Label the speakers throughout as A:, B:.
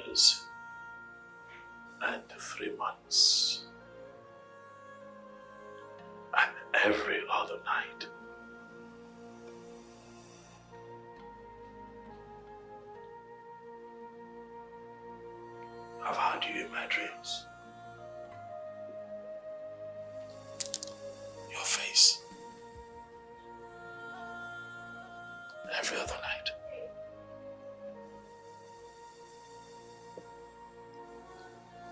A: years and 3 months. And every other night, I've had you in my dreams. Your face. Every other night.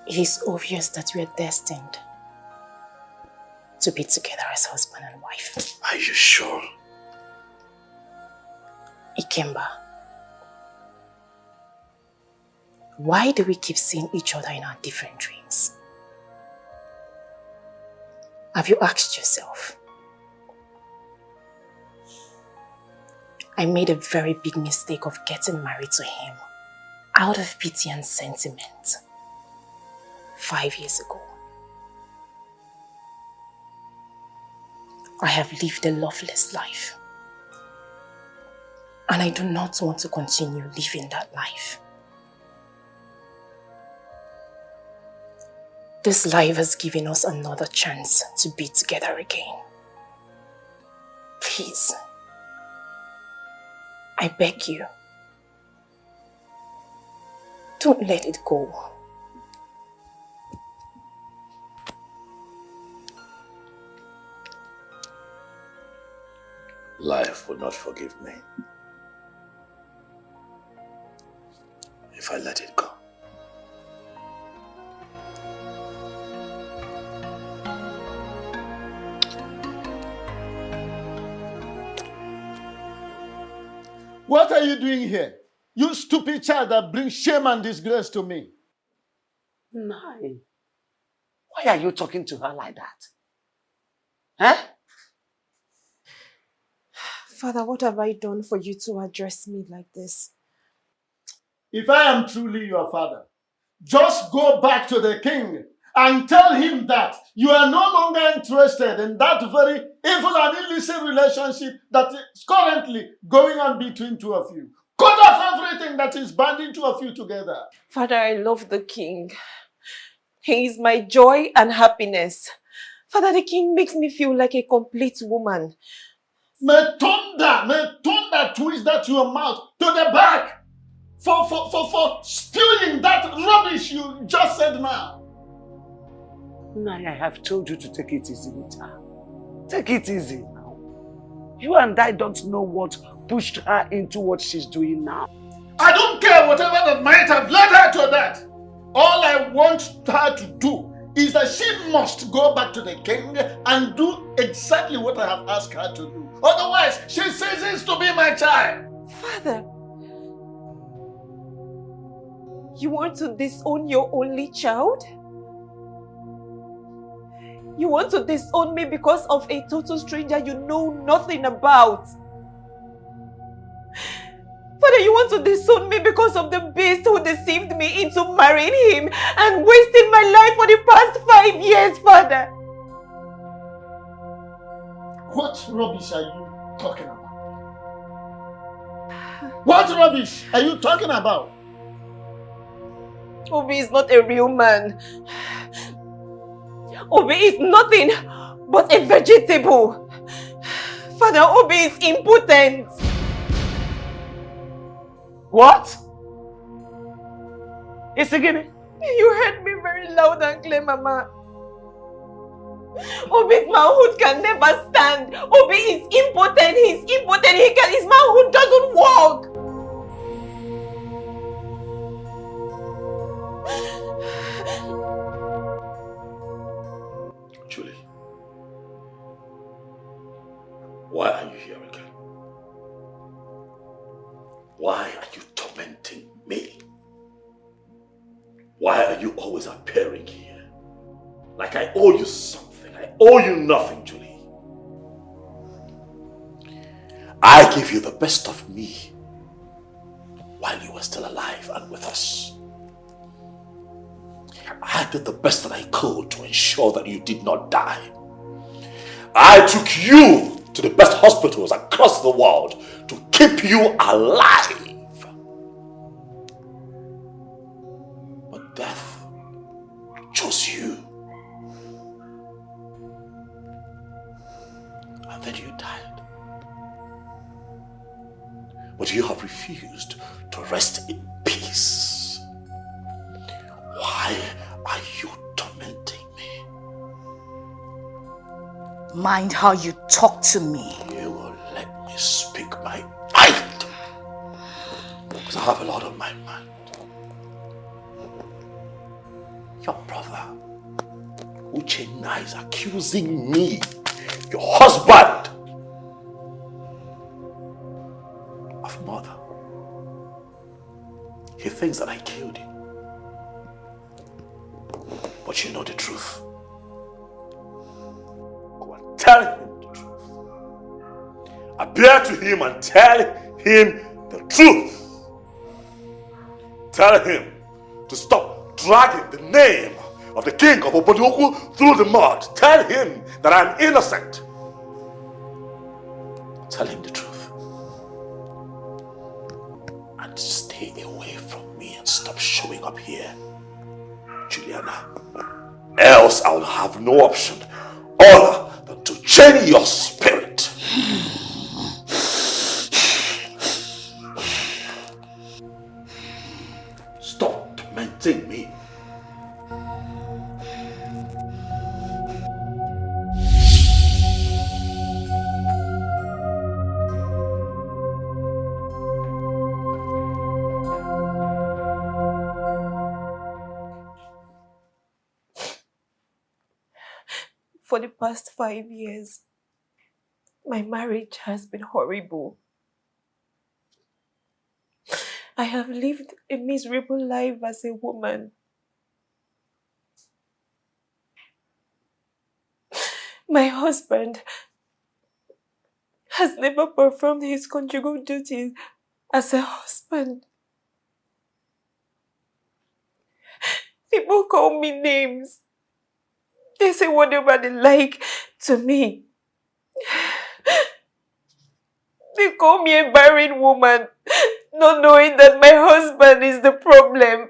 B: It is obvious that we are destined to be together as husband and wife.
A: Are you sure?
B: Ikemba, why do we keep seeing each other in our different dreams? Have you asked yourself? I made a very big mistake of getting married to him out of pity and sentiment 5 years ago. I have lived a loveless life, and I do not want to continue living that life. This life has given us another chance to be together again. Please, I beg you, don't let it go.
A: Life will not forgive me if I let it go.
C: What are you doing here? You stupid child that brings shame and disgrace to me.
D: Nai, why are you talking to her like that? Huh?
B: Father, what have I done for you to address me like this?
C: If I am truly your father, just go back to the king and tell him that you are no longer interested in that very evil and illicit relationship that is currently going on between two of you. Cut off everything that is binding two of you together.
E: Father, I love the king. He is my joy and happiness. Father, the king makes me feel like a complete woman.
C: May thunder twist that your mouth to the back for spewing that rubbish you just said now.
D: Nai, I have told you to take it easy with her. Take it easy now. You and I don't know what pushed her into what she's doing now.
C: I don't care whatever that might have led her to that. All I want her to do is that she must go back to the king and do exactly what I have asked her to do. Otherwise, she ceases to be my child.
E: Father, you want to disown your only child? You want to disown me because of a total stranger you know nothing about? Father, you want to disown me because of the beast who deceived me into marrying him and wasting my life for the past 5 years, Father.
C: What rubbish are you talking about? What rubbish are you talking about?
E: Obi is not a real man. Obi is nothing but a vegetable. Father, Obi is impotent.
D: What? Isigini?
E: You heard me very loud and clear, Mama. Obi's manhood can never stand. Obi is impotent. He's impotent. His manhood doesn't work.
A: Julie, why are you here again? Why are you tormenting me? Why are you always appearing here? Like I owe you something. I owe you nothing, Julie. I gave you the best of me while you were still alive and with us. I did the best that I could to ensure that you did not die. I took you to the best hospitals across the world to keep you alive. then you died. But you have refused to rest in peace. Why are you tormenting me?
B: Mind how you talk to me.
A: You will let me speak my mind. Because I have a lot on my mind. Your brother, Uchenna, is accusing me, your husband, of murder. He thinks that I killed him. But you know the truth. Go and tell him the truth. Appear to him and tell him the truth. Tell him to stop dragging the name of the king of Obodoku through the mud. Tell him that I'm innocent. Tell him the truth. And stay away from me and stop showing up here, Juliana. Else I'll have no option other than to chain your spirit. Stop tormenting me.
E: For the past 5 years, my marriage has been horrible. I have lived a miserable life as a woman. My husband has never performed his conjugal duties as a husband. People call me names. They say whatever they like to me. They call me a barren woman, not knowing that my husband is the problem.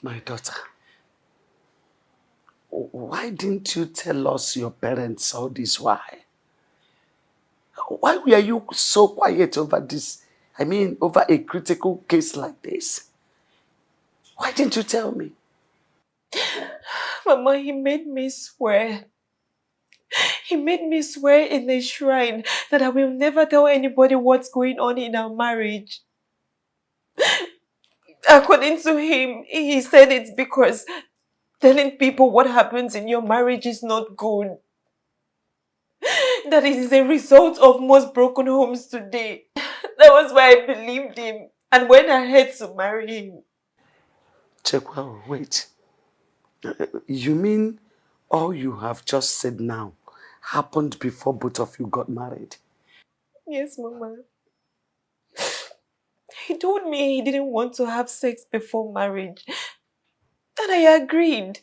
D: My daughter, why didn't you tell us your parents all this while? Why were you so quiet over this? I mean, over a critical case like this? Why didn't you tell me?
E: Mama, he made me swear. He made me swear in the shrine that I will never tell anybody what's going on in our marriage. According to him, he said it's because telling people what happens in your marriage is not good. That it is a result of most broken homes today. That was why I believed him and went ahead to marry him.
D: Chekwa, wait. You mean all you have just said now happened before both of you got married?
E: Yes, Mama. He told me he didn't want to have sex before marriage. And I agreed.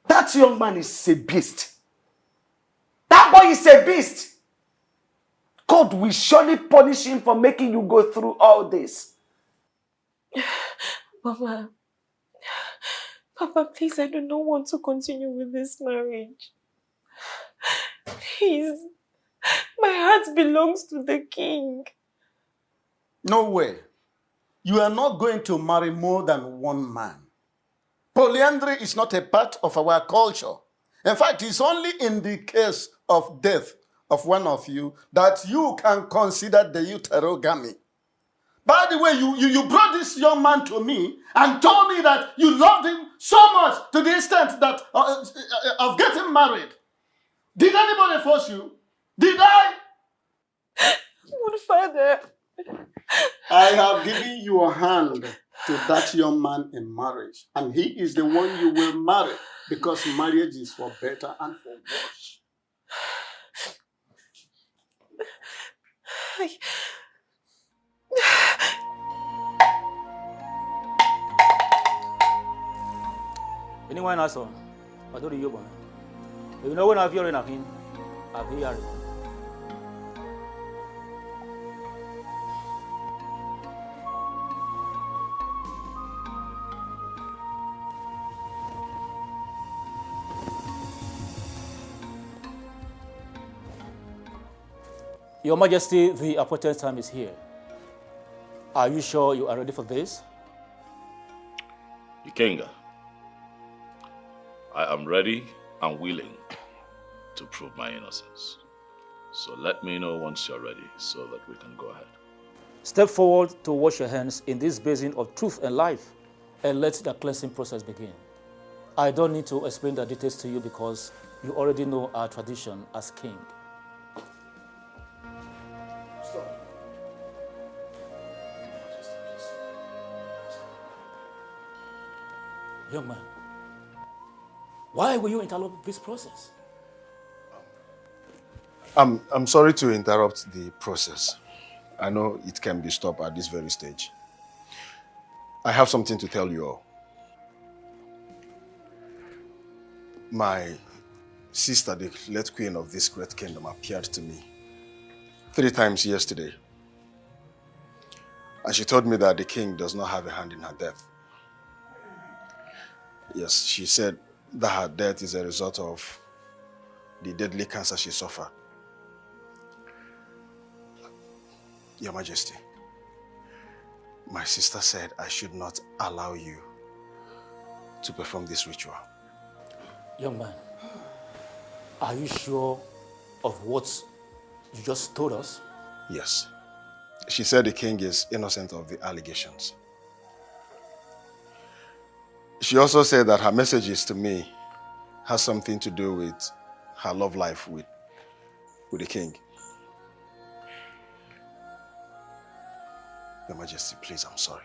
D: That young man is a beast. That boy is a beast. God will surely punish him for making you go through all this.
E: Mama, Papa, please, I do not want to continue with this marriage. Please, my heart belongs to the king.
C: No way. You are not going to marry more than one man. Polyandry is not a part of our culture. In fact, it's only in the case of death of one of you that you can consider the uterogamy. By the way, you brought this young man to me and told me that you loved him so much to the extent that of getting married. Did anybody force you? Did I?
E: Good father.
C: I have given you a hand to that young man in marriage, and he is the one you will marry, because marriage is for better and for worse.
F: Anyone else on? I don't know. You know when I've heard nothing, I've heard it. Your Majesty, the appointed time is here. Are you sure you are ready for this?
A: Ikenga, I am ready and willing to prove my innocence. So let me know once you're ready so that we can go ahead.
F: Step forward to wash your hands in this basin of truth and life and let the cleansing process begin. I don't need to explain the details to you because you already know our tradition as king.
C: Stop.
F: Young man, why will you interrupt this process?
G: I'm sorry to interrupt the process. I know it can be stopped at this very stage. I have something to tell you all. My sister, the late queen of this great kingdom, appeared to me 3 times yesterday. And she told me that the king does not have a hand in her death. Yes, she said that her death is a result of the deadly cancer she suffered. Your Majesty, my sister said I should not allow you to perform this ritual.
F: Young man, are you sure of what you just told us?
G: Yes. She said the king is innocent of the allegations. She also said that her messages to me has something to do with her love life with the king. Your Majesty, please, I'm sorry.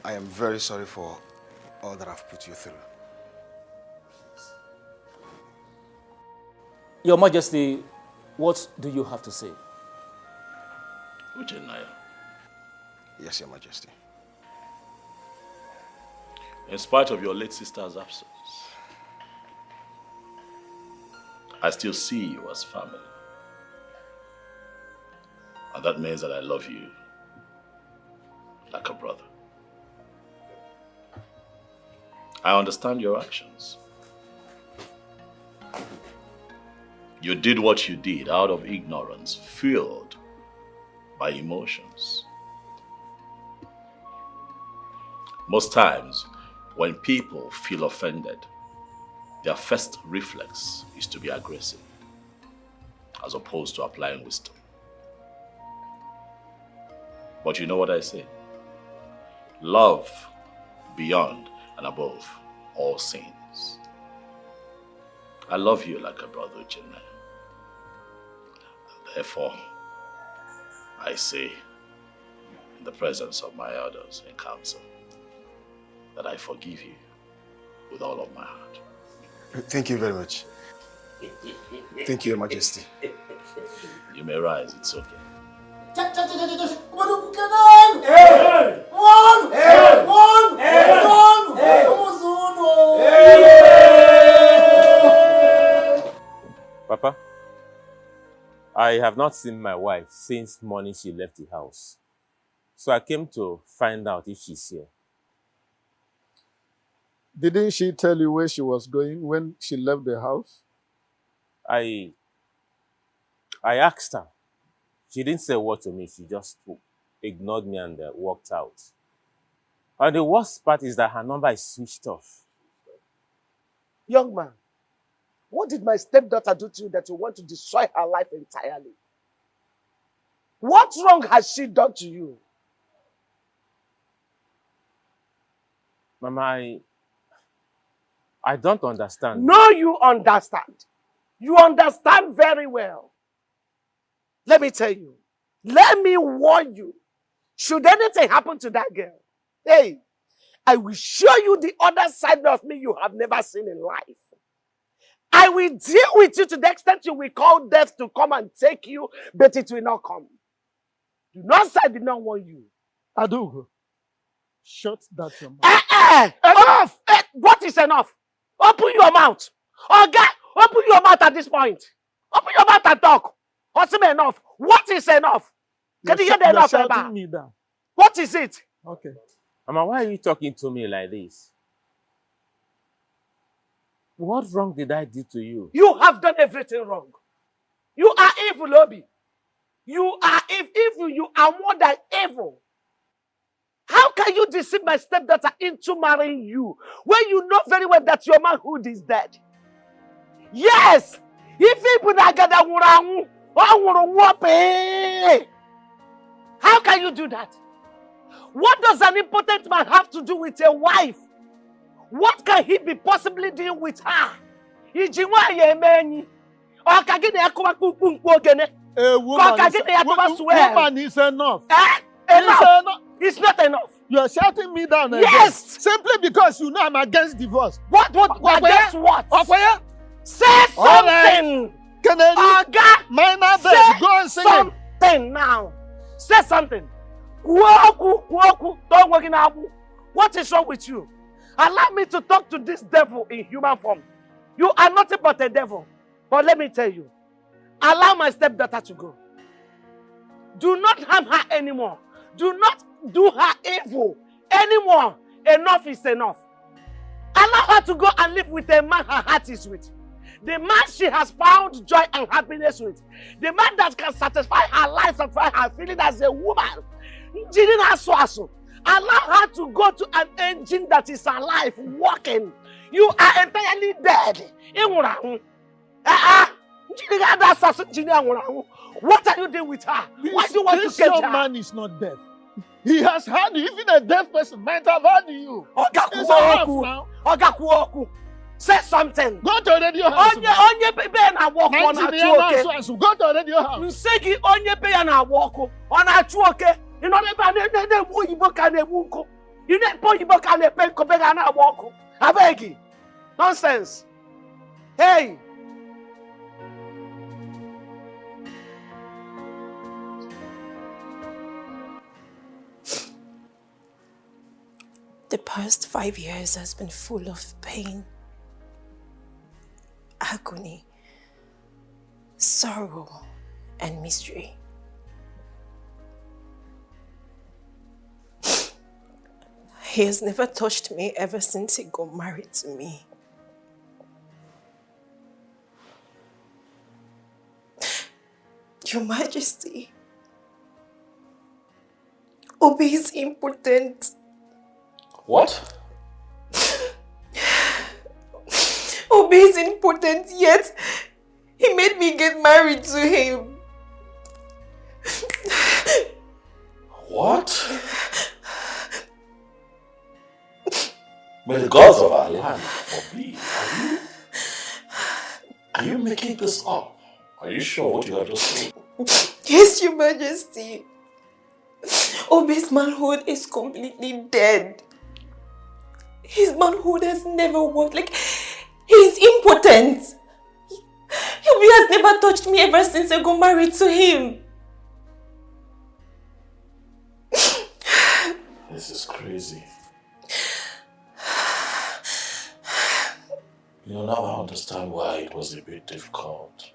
G: I am very sorry for all that I've put you through.
F: Your Majesty, what do you have to say?
A: Uchenaya,
G: Yes, Your Majesty.
A: in spite of your late sister's absence, I still see you as family. And that means that I love you like a brother. I understand your actions. You did what you did out of ignorance, fueled by emotions. Most times, when people feel offended, their first reflex is to be aggressive, as opposed to applying wisdom. But you know what I say? Love beyond and above all sins. I love you like a brother, Uchenna. Therefore, I say, in the presence of my elders in council, that I forgive you with all of my heart.
G: Thank you very much. Thank you, Your Majesty.
A: You may rise, it's okay.
H: Papa, I have not seen my wife since morning she left the house. So I came to find out if she's here.
C: Didn't she tell you where she was going when she left the house?
H: I asked her. She didn't say a word to me. She just ignored me and walked out. And the worst part is that her number is switched off.
D: Young man, what did my stepdaughter do to you that you want to destroy her life entirely? What wrong has she done to you?
H: Mama, I don't understand.
D: No, you understand. You understand very well. Let me tell you. Let me warn you. Should anything happen to that girl, hey, I will show you the other side of me you have never seen in life. I will deal with you to the extent you will call death to come and take you, but it will not come. Do not say I did not warn you.
C: Adugo, shut that your mouth.
D: Enough! What is enough? Open your mouth. Okay, open your mouth at this point. Open your mouth and talk. What's enough? What is enough? Can you hear the enough?
C: You're shouting me down.
D: What is it?
C: Okay.
H: Mama, why are you talking to me like this? What wrong did I do to you?
D: You have done everything wrong. You are evil, Obi. You are evil. You are more than evil. How can you deceive my stepdaughter into marrying you when you know very well that your manhood is dead? Yes! If people that gather how can you do that? What does an impotent man have to do with a wife? What can he be possibly doing with her?
C: Woman is enough.
D: Enough. It's not enough.
C: You are shouting me down again.
D: Yes.
C: Simply because you know I'm against divorce.
D: What? Against what?
C: Okoye?
D: Say something.
C: Kennedy, minor bed. Go and sing it.
D: Something now. Say something. What is wrong with you? Allow me to talk to this devil in human form. You are nothing but a devil. But let me tell you, allow my stepdaughter to go. Do not harm her anymore. Do not do her evil anymore. Enough is enough. Allow her to go and live with a man her heart is with. The man she has found joy and happiness with. The man that can satisfy her life, satisfy her feeling as a woman. Allow her to go to an engine that is alive, working. You are entirely dead. What are you doing with her? Why do you want to
C: This
D: catch
C: young
D: her?
C: man is not deaf. He has had you. Even a deaf person might have had you. It's enough now.
D: Say something.
C: Go to the radio house.
D: Onye pe na walk on a chuoke.
C: Go to the radio house.
D: Nsegi onye pe na walk on a chuoke. You know ne oyibo ka na ewunko. You know oyibo ka na pen ko be ga na walk. Abegi. Nonsense. Hey.
B: The past 5 years has been full of pain, agony, sorrow, and mystery. He has never touched me ever since he got married to me. Your Majesty, Obi is impotent.
A: What?
B: Obi is impotent, yet he made me get married to him.
A: What? May the gods of our land forbid. Are you making this up? Are you sure what you have just said?
B: Yes, Your Majesty. Obi's manhood is completely dead. His manhood has never worked. Like, he's impotent. Obi has never touched me ever since I got married to him.
A: This is crazy. Now I understand why it was a bit difficult.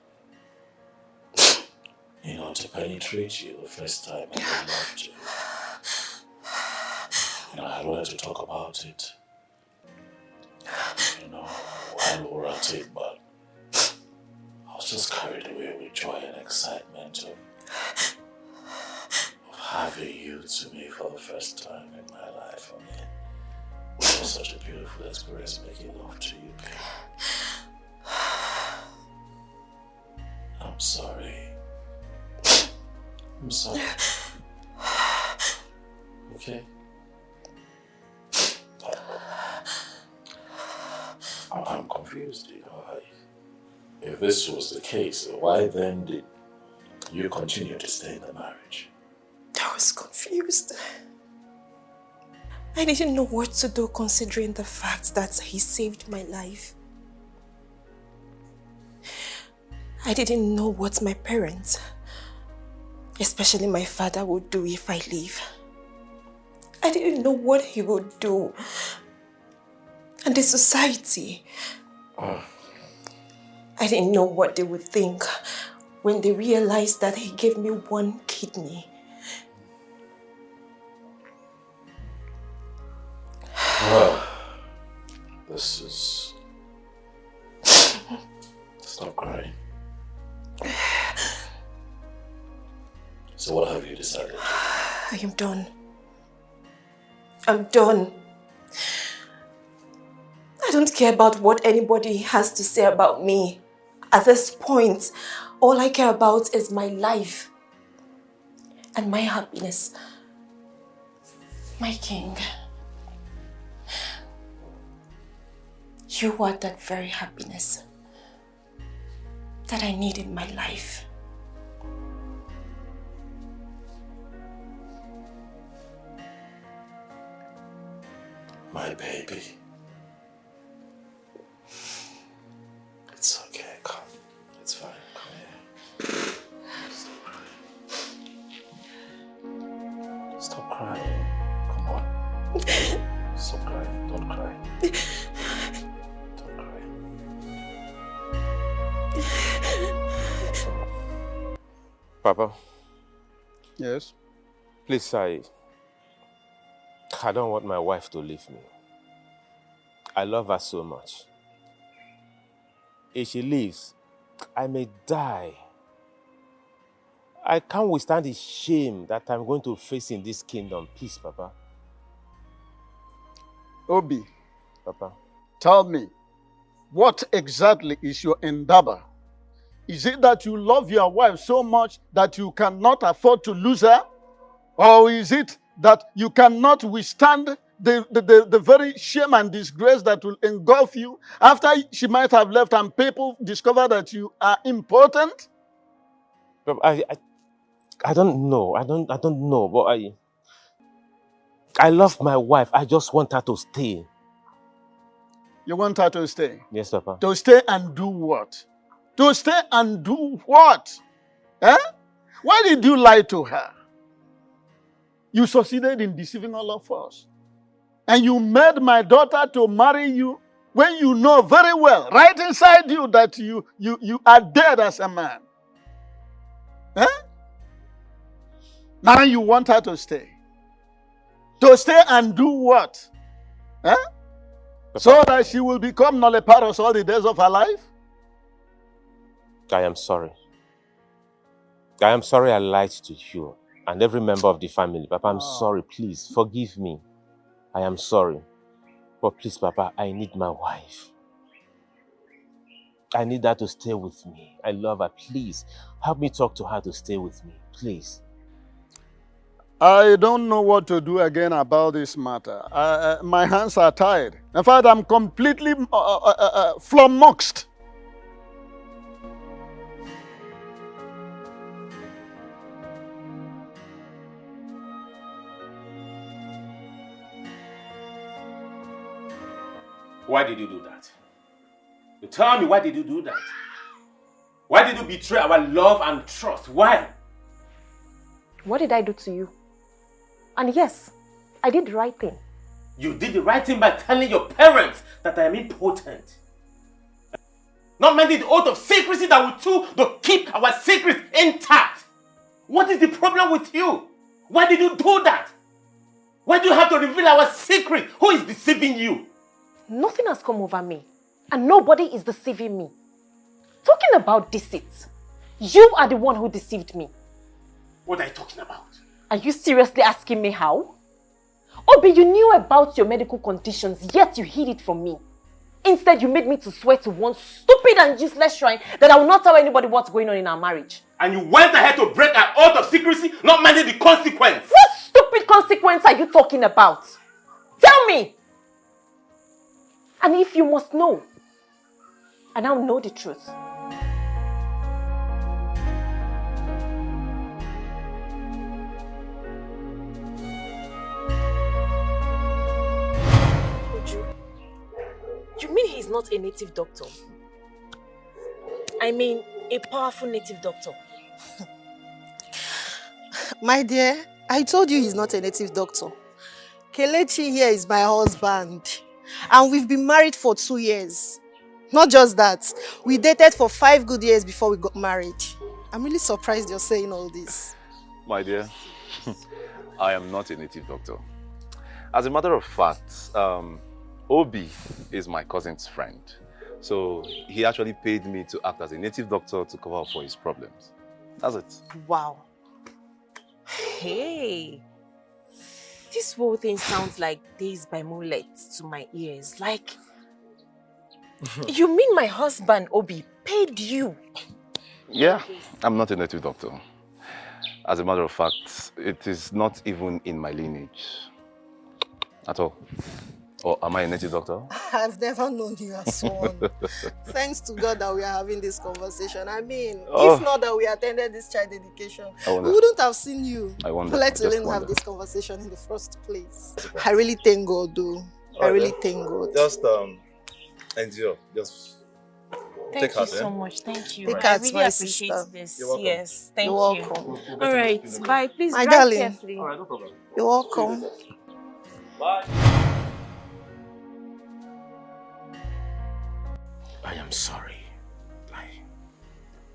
A: To penetrate you the first time I loved you. I wanted to talk about it. While we were at it, but I was just carried away with joy and excitement of having you to me for the first time in my life. It was such a beautiful experience making love to you, babe. I'm sorry. I'm sorry. Okay? I'm confused, If this was the case, why then did you continue to stay in the marriage?
B: I was confused. I didn't know what to do considering the fact that he saved my life. I didn't know what my parents, especially my father, would do if I leave. I didn't know what he would do. And the society. I didn't know what they would think when they realized that he gave me one kidney.
A: Well, this is Stop crying. So what have you decided?
B: I am done. I'm done. I don't care about what anybody has to say about me. At this point, all I care about is my life and my happiness. My king. You are that very happiness that I need in my life.
A: My baby. It's okay, come. It's fine, come here. Stop crying. Come on. Stop crying, don't cry. Don't cry.
H: Papa.
C: Yes?
H: Please, I don't want my wife to leave me. I love her so much. If she leaves, I may die. I can't withstand the shame that I'm going to face in this kingdom. Please, Papa.
C: Obi,
H: Papa.
C: tell me, what exactly is your endeavor? Is it that you love your wife so much that you cannot afford to lose her? Or is it that you cannot withstand the very shame and disgrace that will engulf you after she might have left and people discover that you are important?
H: Papa, I don't know. I don't know, but I love my wife. I just want her to stay.
C: You want her to stay?
H: Yes, Papa.
C: To stay and do what? To stay and do what? Eh? Why did you lie to her? You succeeded in deceiving all of us. And you made my daughter to marry you when you know very well, right inside you, that you are dead as a man. Eh? Now you want her to stay. To stay and do what? Eh? So that she will become nulliparous all the days of her life?
H: I am sorry. I am sorry I lied to you and every member of the family. Papa, I'm sorry. Please, forgive me. I am sorry. But please, Papa, I need my wife. I need her to stay with me. I love her. Please, help me talk to her to stay with me. Please.
C: I don't know what to do again about this matter. My hands are tied. In fact, I'm completely flummoxed.
H: Why did you do that? You tell me, why did you do that? Why did you betray our love and trust? Why?
B: What did I do to you? And yes, I did the right thing.
H: You did the right thing by telling your parents that I am impotent. Not mending the oath of secrecy that we took to keep our secrets intact. What is the problem with you? Why did you do that? Why do you have to reveal our secret? Who is deceiving you?
B: Nothing has come over me. And nobody is deceiving me. Talking about deceit, you are the one who deceived me.
H: What are you talking about?
B: Are you seriously asking me how? Obi, you knew about your medical conditions, yet you hid it from me. Instead, you made me to swear to one stupid and useless shrine that I will not tell anybody what's going on in our marriage.
H: And you went ahead to break an oath of secrecy, not minding the consequence.
B: What stupid consequence are you talking about? Tell me! And if you must know, I now know the truth. You mean he's not a native doctor? I mean, a powerful native doctor.
I: My dear, I told you he's not a native doctor. Kelechi here is my husband. And we've been married for 2 years. Not just that, we dated for 5 good years before we got married. I'm really surprised you're saying all this.
J: My dear, I am not a native doctor. As a matter of fact, Obi is my cousin's friend. So he actually paid me to act as a native doctor to cover up for his problems. That's it.
B: Wow. Hey. This whole thing sounds like Days by Moonlight to my ears. Like, you mean my husband, Obi, paid you?
J: Yeah, I'm not a native doctor. As a matter of fact, it is not even in my lineage at all. Or am I a native doctor?
I: I've never known you as one. Thanks to God that we are having this conversation. I mean, if not that we attended this child dedication, we wouldn't have seen you.
J: I wonder.
I: Let alone have this conversation in the first place. I really thank God, though. I really thank God.
J: Just endure. Just
B: Thank you so much. Thank you.
I: Take
B: I
I: heart,
B: really
I: my
B: appreciate
I: sister.
B: this.
J: You're welcome.
B: Yes, thank you.
I: You're welcome.
B: All right, bye. Please
I: My
B: drive
I: darling.
B: carefully.
J: All right, no problem.
I: You're welcome.
J: Bye.
H: I am sorry.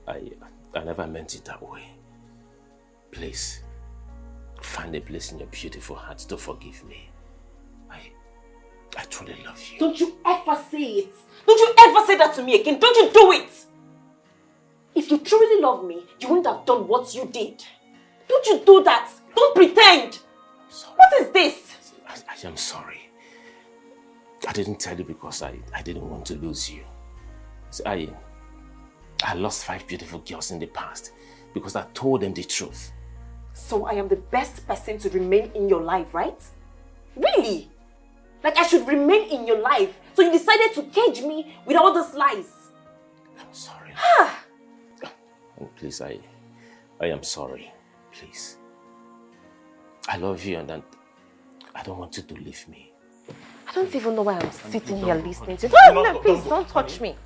H: I never meant it that way. Please, find a place in your beautiful heart to forgive me. I truly love you.
E: Don't you ever say it. Don't you ever say that to me again. Don't you do it. If you truly love me, you wouldn't have done what you did. Don't you do that. Don't pretend. What is this?
H: I am sorry. I didn't tell you because I didn't want to lose you. See, I lost 5 beautiful girls in the past because I told them the truth.
E: So I am the best person to remain in your life, right? Really? Like I should remain in your life. So you decided to cage me with all those lies.
H: I'm sorry. And please, I am sorry. Please. I love you and I don't want you to leave me.
B: I don't even know why I'm sitting here listening to you. No, please don't touch me.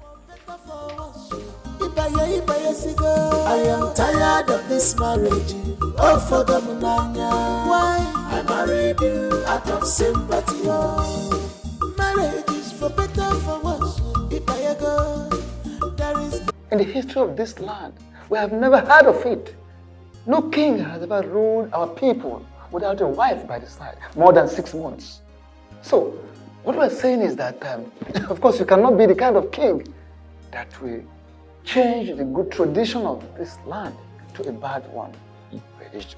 K: I am tired of this marriage. Oh, for the munanya. Why? I married you out of sympathy. Oh. Marriage is for better, for worse. If I go, there is.
L: In the history of this land, we have never heard of it. No king has ever ruled our people without a wife by the side, more than 6 months. So, what we're saying is that, of course, you cannot be the kind of king that will change the good tradition of this land to a bad one.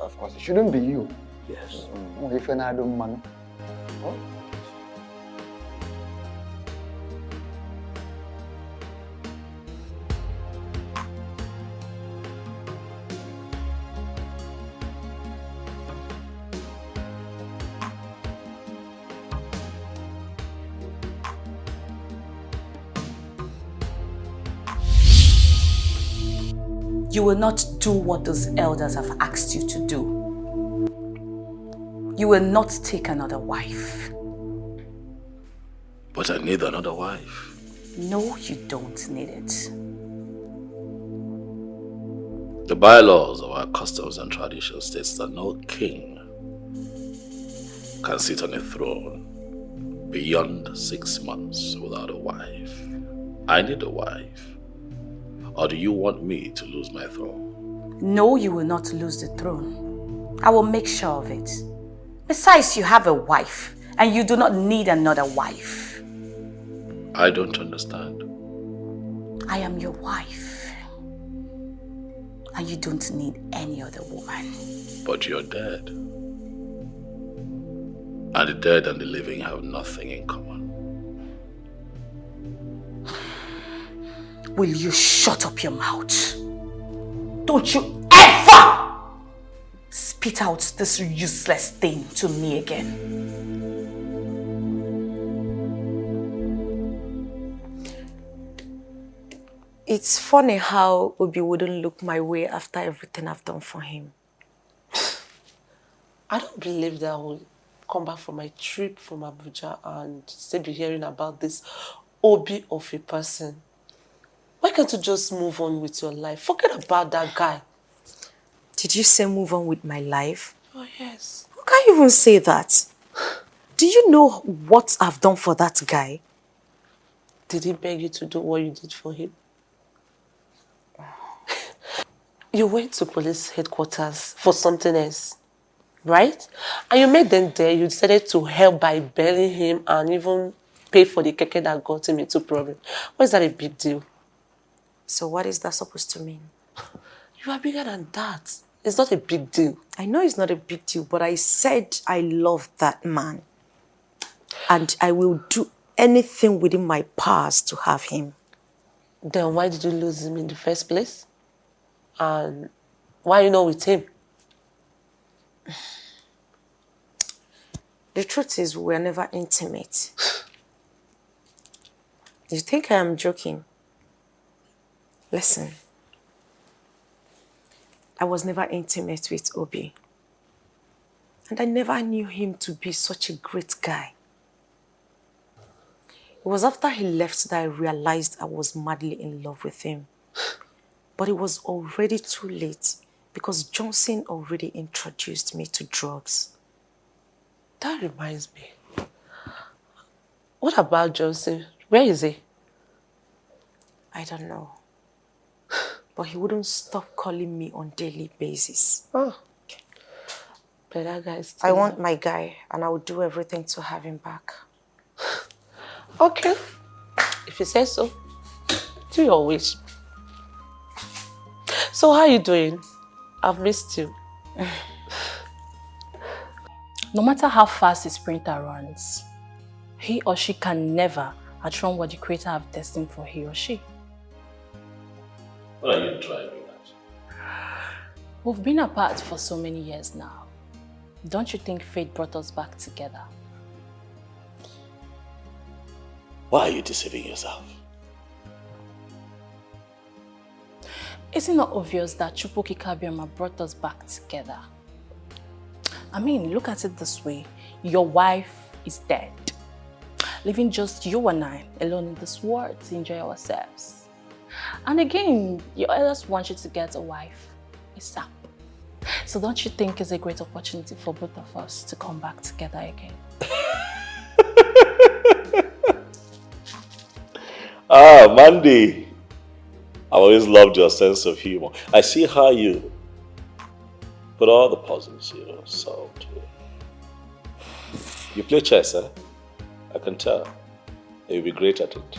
L: Of course, it shouldn't be you.
H: Yes.
L: If you're not doing money.
M: You will not do what those elders have asked you to do. You will not take another wife.
A: But I need another wife.
M: No, you don't need it.
A: The bylaws of our customs and traditions states that no king can sit on a throne beyond 6 months without a wife. I need a wife. Or do you want me to lose my throne?
M: No, you will not lose the throne. I will make sure of it. Besides, you have a wife, and you do not need another wife.
A: I don't understand.
M: I am your wife, and you don't need any other woman.
A: But you're dead. And the dead and the living have nothing in common.
M: Will you shut up your mouth? Don't you ever spit out this useless thing to me again.
B: It's funny how Obi wouldn't look my way after everything I've done for him.
N: I don't believe that I will come back from my trip from Abuja and still be hearing about this Obi of a person. Why can't you just move on with your life? Forget about that guy.
B: Did you say move on with my life?
N: Oh, yes.
B: How can you even say that? Do you know what I've done for that guy?
N: Did he beg you to do what you did for him? You went to police headquarters for something else, right? And you made them there. You decided to help by bailing him and even pay for the keke that got him into problem. Why is that a big deal?
B: So what is that supposed to mean?
N: You are bigger than that. It's not a big deal.
B: I know it's not a big deal, but I said I love that man. And I will do anything within my powers to have him.
N: Then why did you lose him in the first place? And why are you not with him?
B: The truth is, we were never intimate. You think I am joking? Listen. I was never intimate with Obi. And I never knew him to be such a great guy. It was after he left that I realized I was madly in love with him. But it was already too late because Johnson already introduced me to drugs.
N: That reminds me. What about Johnson? Where is he?
B: I don't know. But he wouldn't stop calling me on a daily basis.
N: Oh. But that guy is still...
B: I want my guy and I will do everything to have him back.
N: Okay. If you say so, do your wish. So how are you doing? I've missed you.
M: No matter how fast a sprinter runs, he or she can never outrun what the Creator have destined for he or she.
A: What are you driving at?
M: We've been apart for so many years now. Don't you think fate brought us back together?
A: Why are you deceiving yourself?
M: Is it not obvious that Chukwuki Kabiama brought us back together? I mean, look at it this way. Your wife is dead, leaving just you and I alone in this world to enjoy ourselves. And again, your elders want you to get a wife ASAP. So don't you think it's a great opportunity for both of us to come back together again?
A: Mandy. I've always loved your sense of humor. I see how you put all the puzzles, solved to it. You play chess, eh? I can tell. You'll be great at it.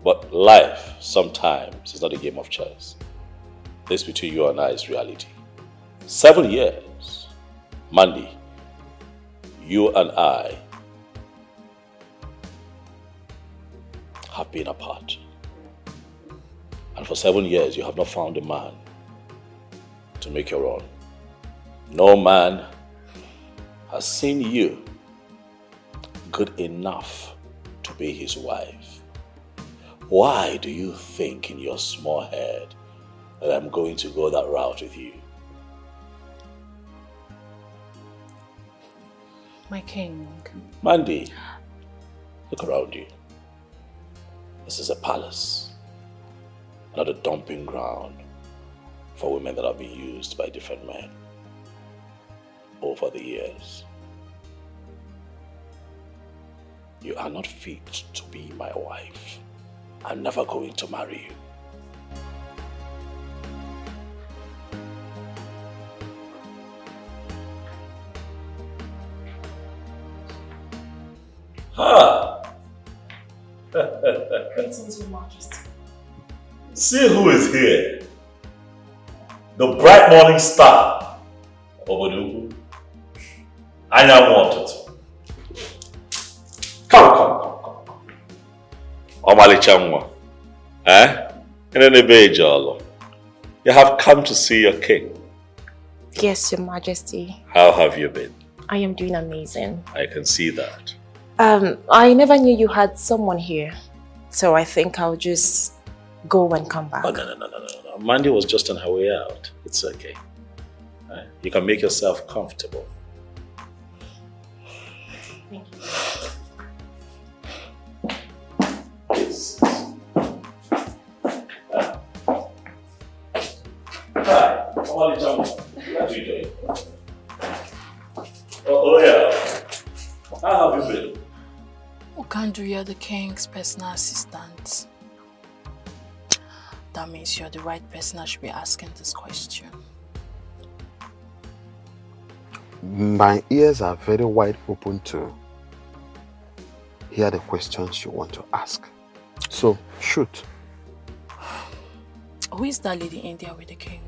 A: But life, sometimes, is not a game of chess. This between you and I is reality. 7 years. Mandy, you and I have been apart. And for 7 years, you have not found a man to make your own. No man has seen you good enough to be his wife. Why do you think in your small head that I'm going to go that route with you?
M: My king.
A: Mandy, look around you. This is a palace, not a dumping ground for women that have been used by different men over the years. You are not fit to be my wife. I'm never going to marry you. Ha!
M: Greetings, Your Majesty.
A: See who is here. The bright morning star of Obodugu. I now want it. Come. Omali Chamwa. You have come to see your king.
O: Yes, Your Majesty.
A: How have you been?
O: I am doing amazing.
A: I can see that.
O: I never knew you had someone here. So I think I'll just go and come back.
A: Oh, no. Mandy was just on her way out. It's okay. You can make yourself comfortable.
O: Thank you.
A: Yes. Hi, Omali Chamwa. What are you doing? Oh yeah. How have you been?
M: Okandu, you're the king's personal assistant. That means you're the right person I should be asking this question.
G: My ears are very wide open too. hear the questions you want to ask. So, shoot.
M: Who is that lady in there with the king?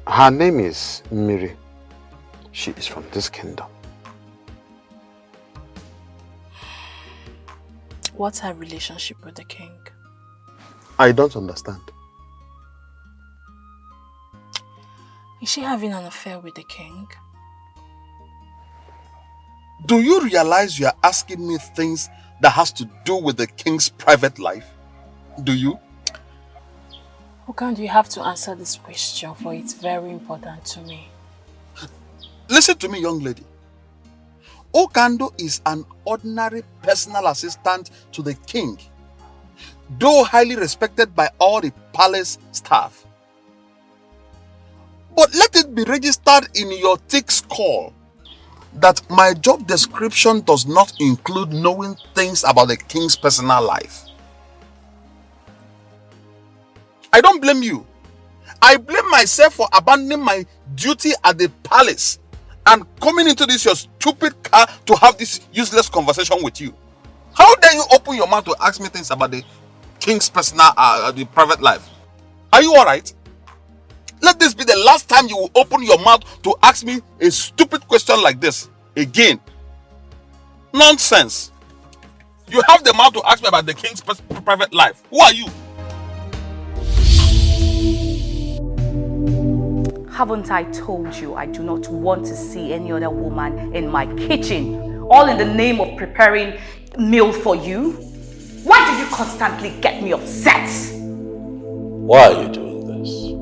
G: Her name is Miri. She is from this kingdom.
M: What's her relationship with the king?
G: I don't understand.
M: Is she having an affair with the king?
G: Do you realize you are asking me things that has to do with the king's private life? Do you?
M: Okan, you have to answer this question, for it's very important to me.
G: Listen to me, young lady. Okando is an ordinary personal assistant to the king, though highly respected by all the palace staff. But let it be registered in your thick skull that my job description does not include knowing things about the king's personal life. I don't blame you. I blame myself for abandoning my duty at the palace and coming into this your stupid car to have this useless conversation with you. How dare you open your mouth to ask me things about the king's personal, the private life? Are you alright? Let this be the last time you will open your mouth to ask me a stupid question like this again. Nonsense. You have the mouth to ask me about the king's private life. Who are you?
P: Haven't I told you I do not want to see any other woman in my kitchen, all in the name of preparing meal for you? Why do you constantly get me upset?
A: Why are you doing this?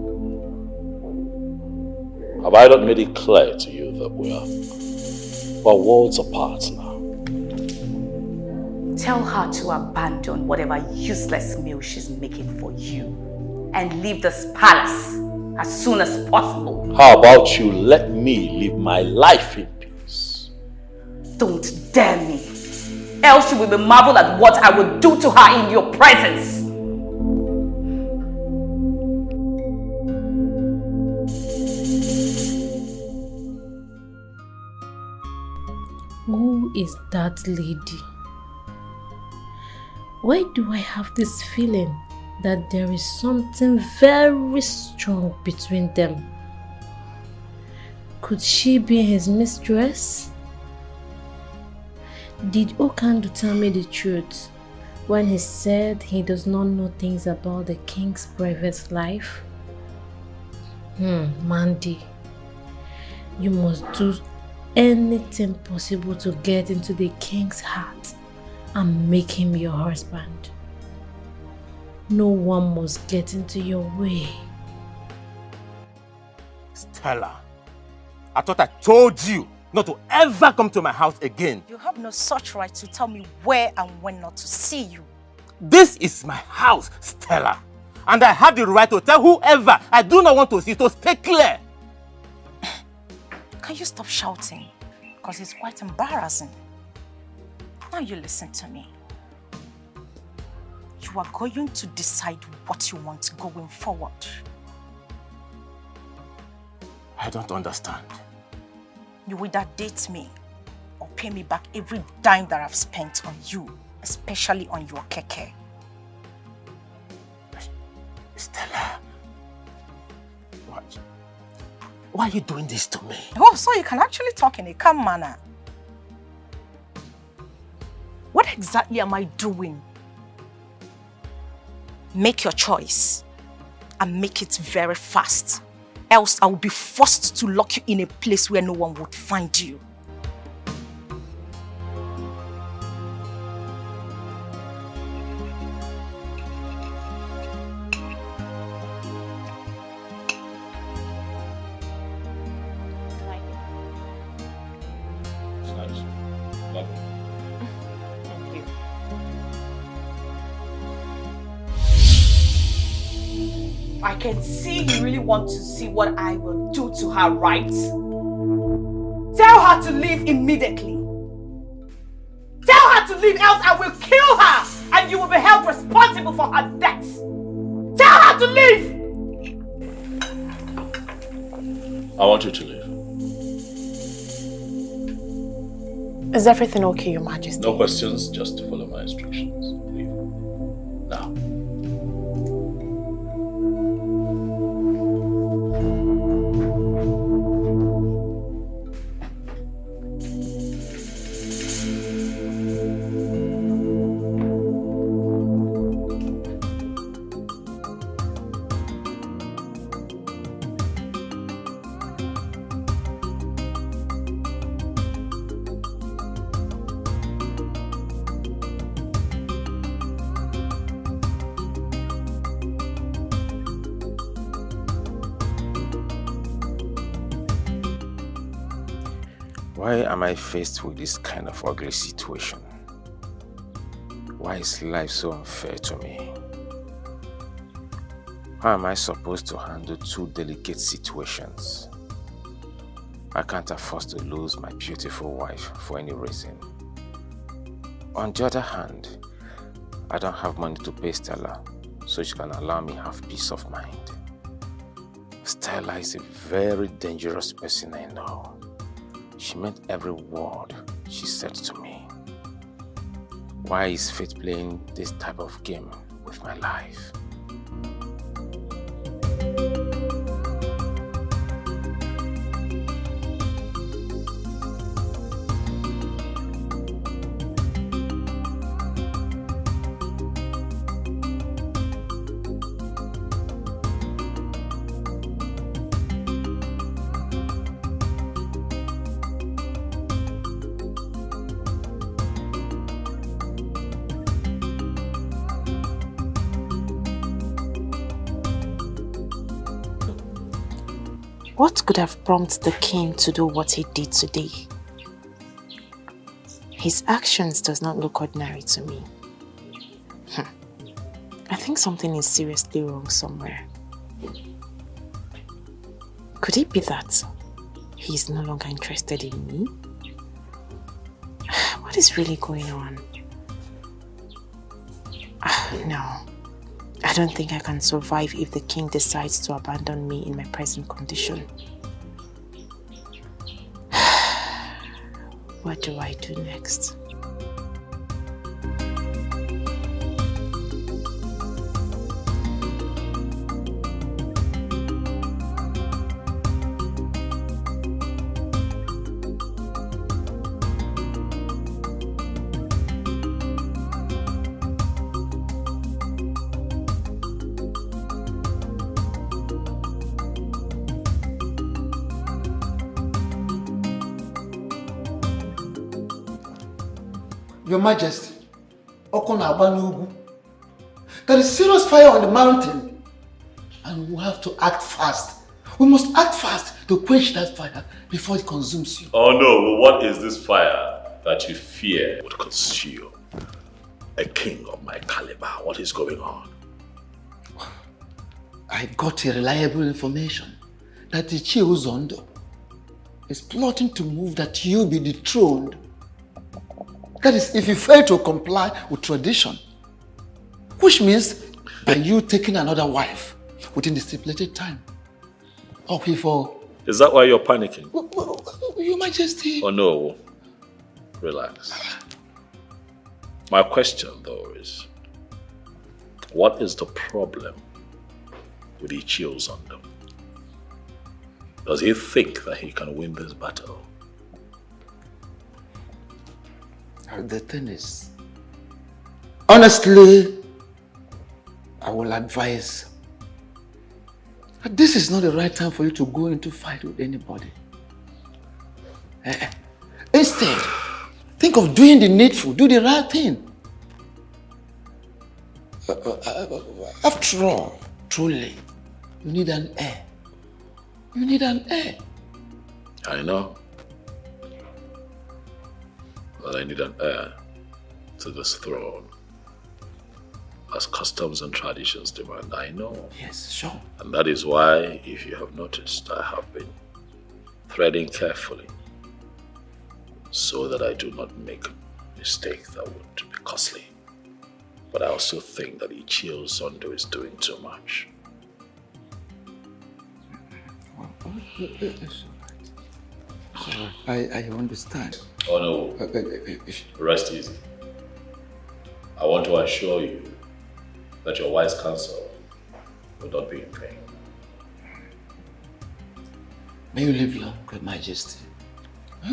A: Have I not made it clear to you that we're worlds apart now?
P: Tell her to abandon whatever useless meal she's making for you and leave this palace as soon as possible.
A: How about you let me live my life in peace?
P: Don't dare me, else you will be marveled at what I will do to her in your presence.
Q: Who is that lady? Why do I have this feeling that there is something very strong between them? Could she be his mistress? Did Okando tell me the truth when he said he does not know things about the king's private life? Mandy, you must do anything possible to get into the king's heart and make him your husband. No one must get into your way.
H: Stella, I thought I told you not to ever come to my house again.
R: You have no such right to tell me where and when not to see you.
H: This is my house, Stella. And I have the right to tell whoever I do not want to see, so stay clear.
R: Can you stop shouting? Because it's quite embarrassing. Now you listen to me. You are going to decide what you want going forward.
H: I don't understand.
R: You either date me or pay me back every dime that I've spent on you, especially on your keke.
H: Stella, why are you doing this to me?
R: Oh, so you can actually talk in a calm manner. What exactly am I doing? Make your choice and make it very fast. Else I will be forced to lock you in a place where no one would find you.
P: I can see you really want to see what I will do to her, right? Tell her to leave immediately. Tell her to leave, else I will kill her and you will be held responsible for her death. Tell her to leave!
A: I want you to leave.
O: Is everything okay, Your Majesty?
A: No questions, just follow my instructions. Leave. Now.
H: Why am I faced with this kind of ugly situation? Why is life so unfair to me? How am I supposed to handle two delicate situations? I can't afford to lose my beautiful wife for any reason. On the other hand, I don't have money to pay Stella, so she can allow me have peace of mind. Stella is a very dangerous person I know. She meant every word she said to me. Why is fate playing this type of game with my life?
O: What could have prompted the king to do what he did today? His actions does not look ordinary to me. I think something is seriously wrong somewhere. Could it be that he is no longer interested in me? What is really going on? No. I don't think I can survive if the king decides to abandon me in my present condition. What do I do next?
C: Your Majesty, there is serious fire on the mountain and we have to act fast. We must act fast to quench that fire before it consumes you.
A: Oh no, what is this fire that you fear would consume a king of my caliber? What is going on?
C: I got a reliable information that the Zondo is plotting to move that you be dethroned. That is, if you fail to comply with tradition, which means by you taking another wife within the stipulated time.
A: Is that why you're panicking?
C: Your Majesty.
A: Oh no, relax. My question though is, what is the problem with Ichio Zondo? Does he think that he can win this battle?
C: The thing is, honestly, I will advise that this is not the right time for you to go into fight with anybody. Instead, think of doing the needful, do the right thing. After all, truly, you need an heir. You need an heir.
A: I know. But I need an heir to this throne. As customs and traditions demand, I know.
C: Yes, sure.
A: And that is why, if you have noticed, I have been threading carefully so that I do not make a mistake that would be costly. But I also think that Ichio Zondo is doing too much.
L: I understand.
S: Oh no. Rest easy. I want to assure you that your wise counsel will not be in vain.
L: May you live long, Great Majesty.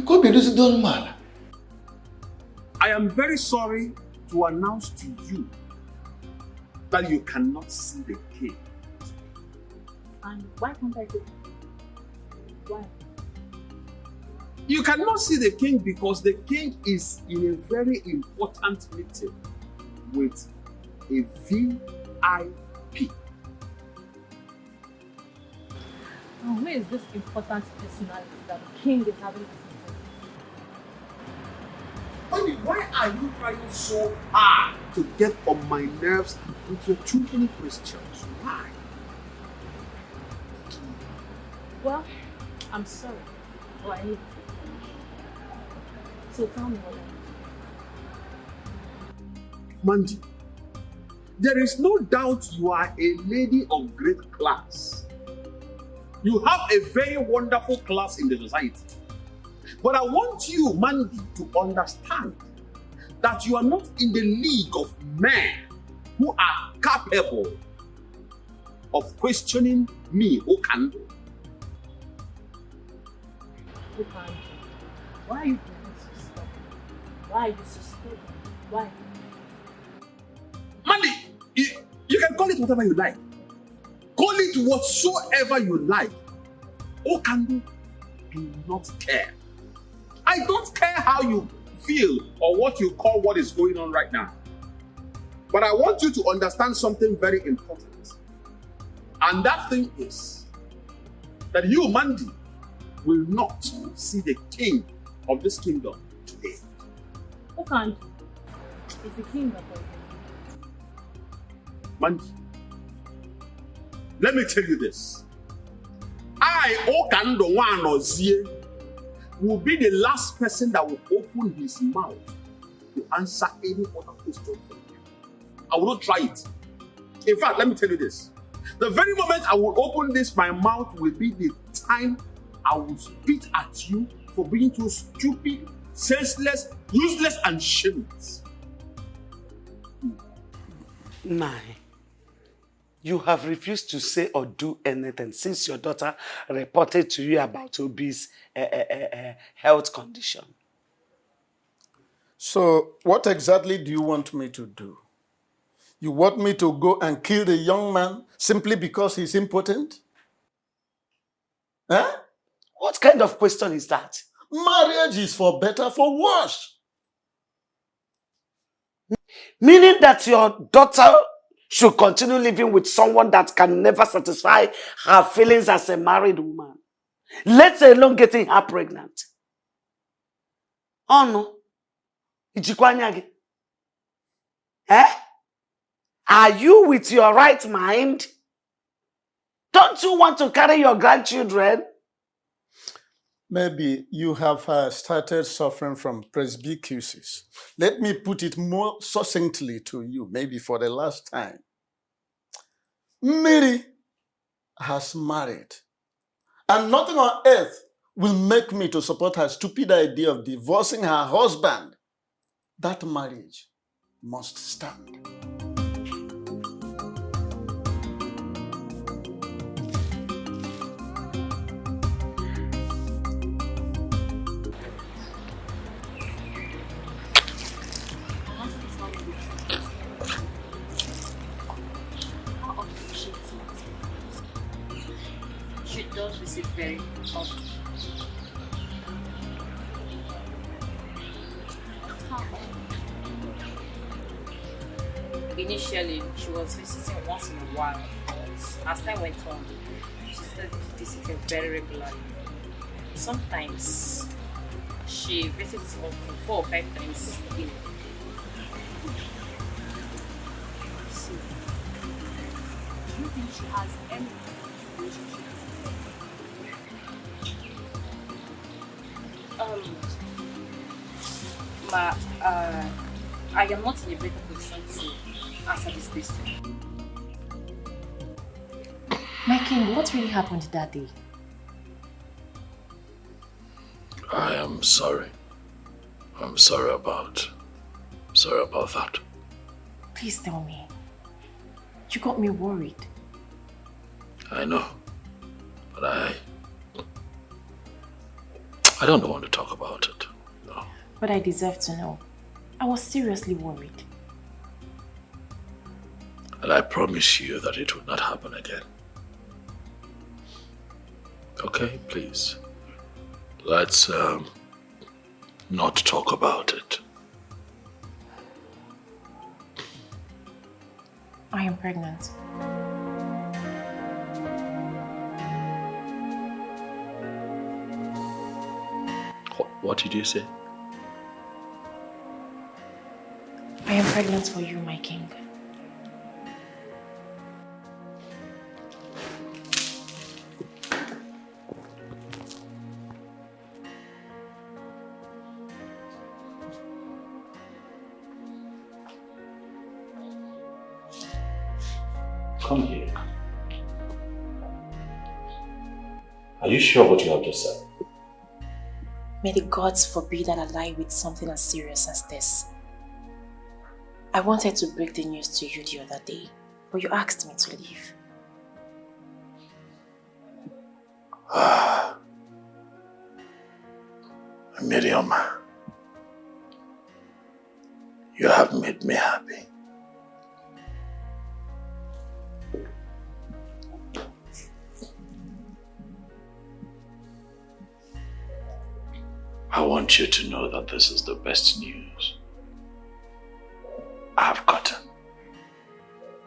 L: God be this dull man.
G: I am very sorry to announce to you that you cannot see the king.
M: And why can't I do? Why?
G: You cannot see the king because the king is in a very important meeting with a VIP.
M: Now, where is this important personality that the king is having this
G: Honey, why are you trying so hard to get on my nerves with your too many questions? Why?
M: Well, I'm sorry, but I need to. So tell me what I need.
G: Manji, there is no doubt you are a lady of great class. You have a very wonderful class in the society. But I want you, Mandy, to understand that you are not in the league of men who are capable of questioning me, Okando.
M: Okando, why are you being so stubborn? Why are you so stubborn? Why?
G: Mandy, you can call it whatever you like. Call it whatsoever you like. Okando, do not care. I don't care how you feel or what you call what is going on right now. But I want you to understand something very important. And that thing is that you, Mandy, will not see the king of this kingdom today.
M: Okando is the king of all.
G: Mandy, let me tell you this. I, Okando Wanozie, will be the last person that will open his mouth to answer any other question from you. I will not try it. In fact, let me tell you this. The very moment I will open this, my mouth will be the time I will spit at you for being too stupid, senseless, useless, and shameless.
D: Nai, you have refused to say or do anything since your daughter reported to you about Obi's health condition.
C: So, what exactly do you want me to do? You want me to go and kill the young man simply because he's impotent? Huh?
D: What kind of question is that?
C: Marriage is for better, for worse.
D: Meaning that your daughter should continue living with someone that can never satisfy her feelings as a married woman, let alone getting her pregnant. Oh no. Ijikwanyagi. Eh? Are you with your right mind? Don't you want to carry your grandchildren?
C: Maybe you have started suffering from presbycusis. Let me put it more succinctly to you, maybe for the last time. Mary has married, and nothing on earth will make me to support her stupid idea of divorcing her husband. That marriage must stand.
M: She does visit very often. Initially, she was visiting once in a while, but as time went on, she started visiting very regularly. Sometimes she visits up to 4 or 5 times a year. So, do you think she has any relationship? I am not in a better position to answer this question.
O: My king, what really happened that day?
A: I'm sorry. I'm sorry about that.
O: Please tell me. You got me worried.
A: I know. But I don't want to talk about it. No.
O: But I deserve to know. I was seriously worried.
A: And I promise you that it will not happen again. Okay, please. Let's not talk about it.
O: I am pregnant.
A: What did you say?
O: I am pregnant for you, my king.
A: Come here. Are you sure what you have just said?
O: May the gods forbid that I lie with something as serious as this. I wanted to break the news to you the other day, but you asked me to leave.
A: Miriam, you have made me happy. I want you to know that this is the best news I have gotten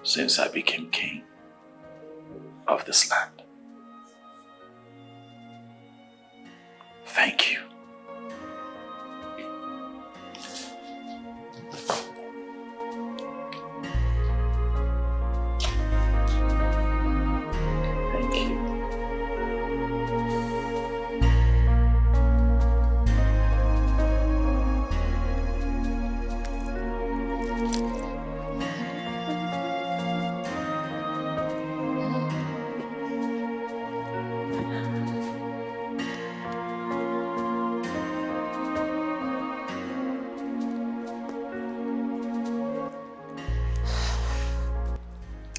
A: since I became king of this land. Thank you.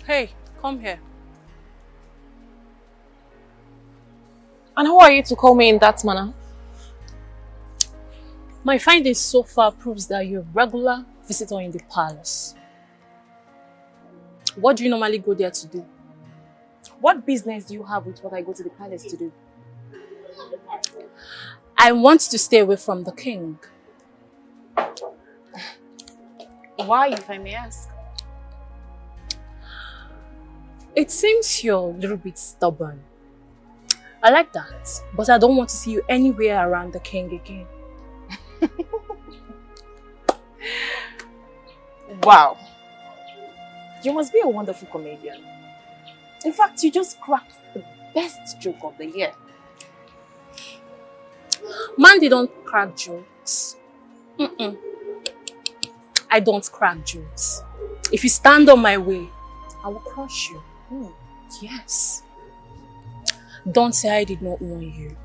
M: Hey, come here.
O: And who are you to call me in that manner?
M: My findings so far proves that you're a regular visitor in the palace. What do you normally go there to do?
O: What business do you have with what I go to the palace to do?
M: I want to stay away from the king.
O: Why, if I may ask?
M: It seems you're a little bit stubborn. I like that, but I don't want to see you anywhere around the king again.
O: Wow. You must be a wonderful comedian. In fact, you just cracked the best joke of the year.
M: Man, they don't crack jokes. I don't crack jokes. If you stand on my way, I will crush you. Yes. Don't say I did not warn you.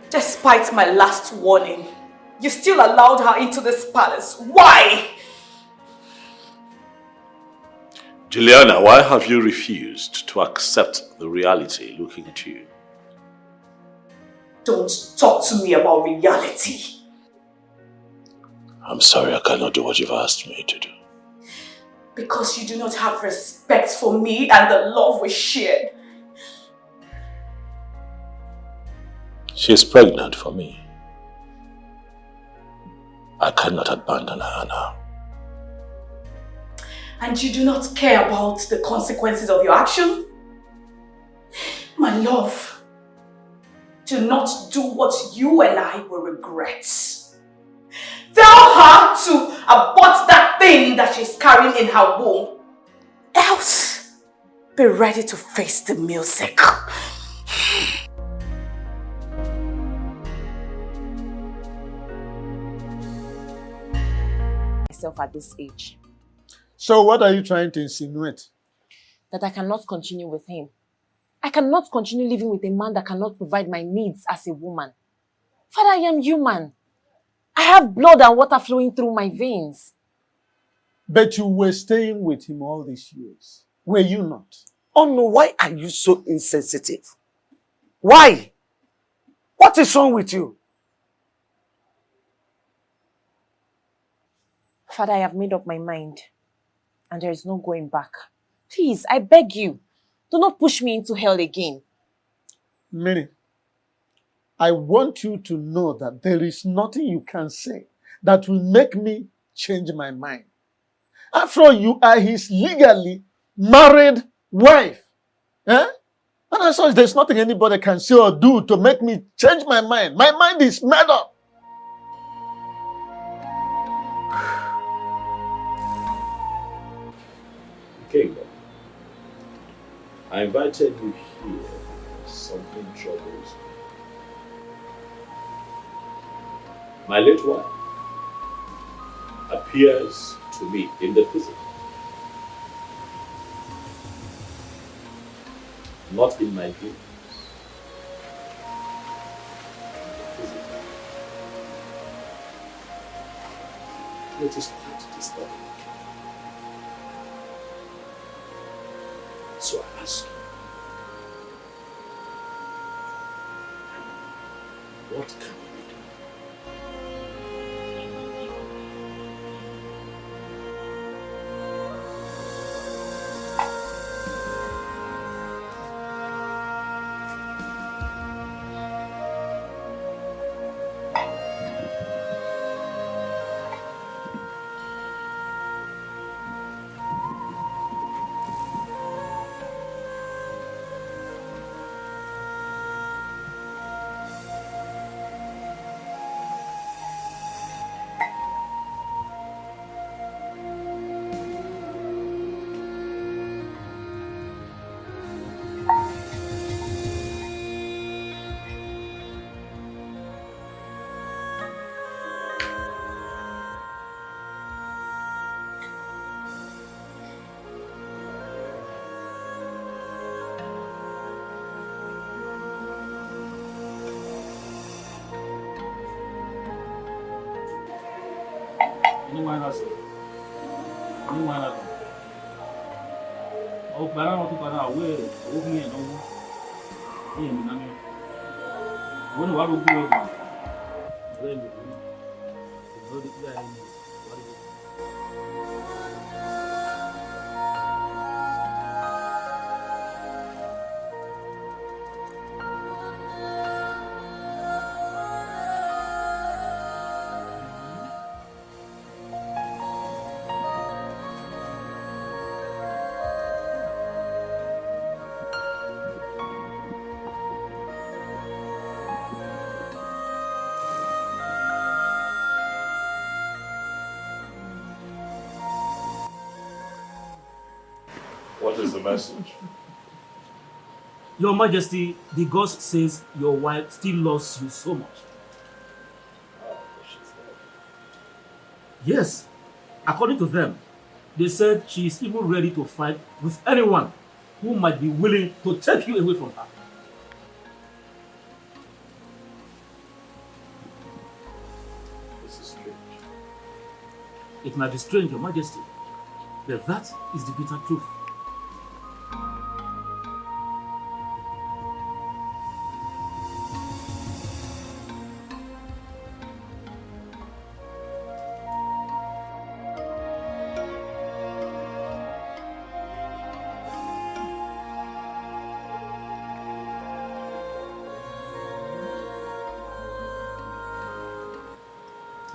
P: Despite my last warning, you still allowed her into this palace. Why?
A: Juliana, why have you refused to accept the reality looking at you?
P: Don't talk to me about reality.
A: I'm sorry, I cannot do what you've asked me to do.
P: Because you do not have respect for me and the love we shared.
A: She is pregnant for me. I cannot abandon her now.
P: And you do not care about the consequences of your action? My love, do not do what you and I will regret. Tell her to abort that thing that she's carrying in her womb. Else, be ready to face the music.
T: myself at this age.
C: So what are you trying to insinuate?
T: That I cannot continue with him. I cannot continue living with a man that cannot provide my needs as a woman. Father, I am human. I have blood and water flowing through my veins.
C: But you were staying with him all these years. Were you not?
D: Oh no, why are you so insensitive? Why? What is wrong with you?
T: Father, I have made up my mind. And there is no going back. Please, I beg you. Do not push me into hell again.
C: Mary, I want you to know that there is nothing you can say that will make me change my mind. After all, you are his legally married wife. Eh? And as such, there's nothing anybody can say or do to make me change my mind. My mind is made up.
S: King, I invited you here. Something troubles me. My late wife appears to me in the physical, not in my dreams. Physical. It is quite disturbing. So I ask you, what can we do?
F: Anyone else? Anyone else? Oh, but I don't think I will. Oh, me and over. Hey, me, I mean, when do I go do it? When do
S: What is the message?
F: Your Majesty, the ghost says your wife still loves you so much. Yes, according to them, they said she is even ready to fight with anyone who might be willing to take you away from her.
S: This is strange.
F: It might be strange, Your Majesty, but that is the bitter truth.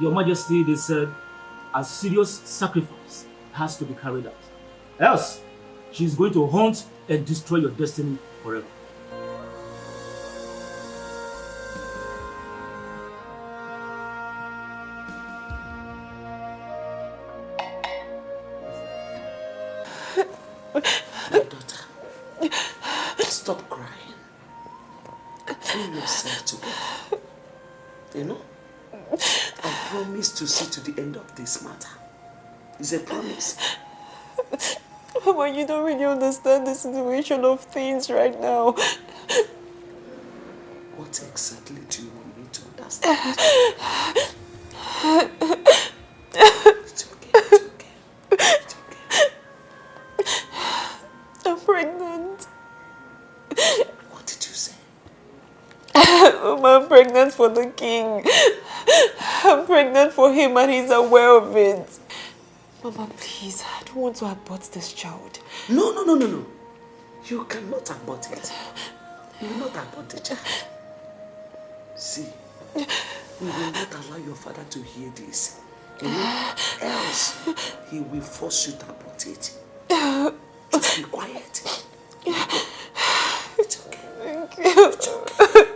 F: Your Majesty, they said a serious sacrifice has to be carried out. Else, she is going to haunt and destroy your destiny forever.
N: My daughter, stop crying. Bring yourself together. You know? I promise to see to the end of this matter.
U: It's a promise.
E: Mama, you don't really understand the situation of things right now.
U: What exactly do you want me to understand?
E: I'm pregnant.
U: What did you say?
E: Mama, I'm pregnant for the king. I'm pregnant for him and he's aware of it. Mama, please, I don't want to abort this child.
U: No. You cannot abort it. You will not abort the child. See, we will not allow your father to hear this. Else, he will force you to abort it. Just be quiet. It's okay.
E: Thank you.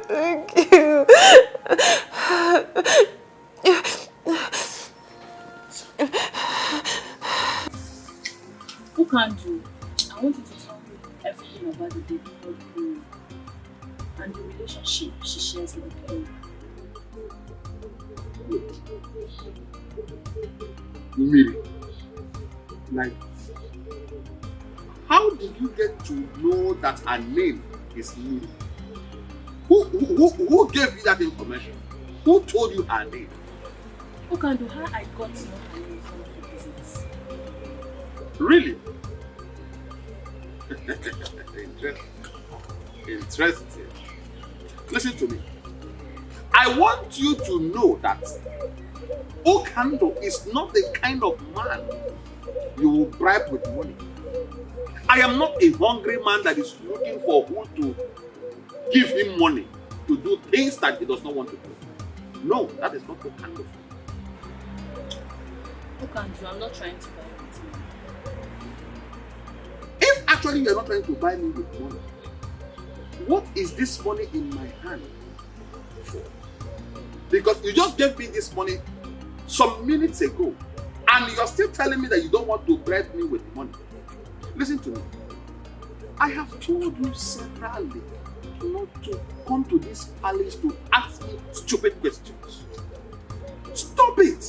E: Thank you.
M: Who can do? I want you to tell me everything about the baby called Queen and the relationship she shares with the king.
G: Miri, like, how did you get to know that her name is Miri? Who gave you that information? Who told you her name?
M: Who can do how I got to know her name from the business?
G: Really? Interesting. Listen to me. I want you to know that Okando is not the kind of man you will bribe with money. I am not a hungry man that is looking for who to give him money to do things that he does not want to do. No, that is not Okando.
M: Okando, I'm not trying to buy it with money.
G: If actually you are not trying to buy me with money, what is this money in my hand for? Because you just gave me this money some minutes ago and you are still telling me that you don't want to bribe me with money. Listen to me. I have told you severally not to come to this palace to ask me stupid questions. Stop it!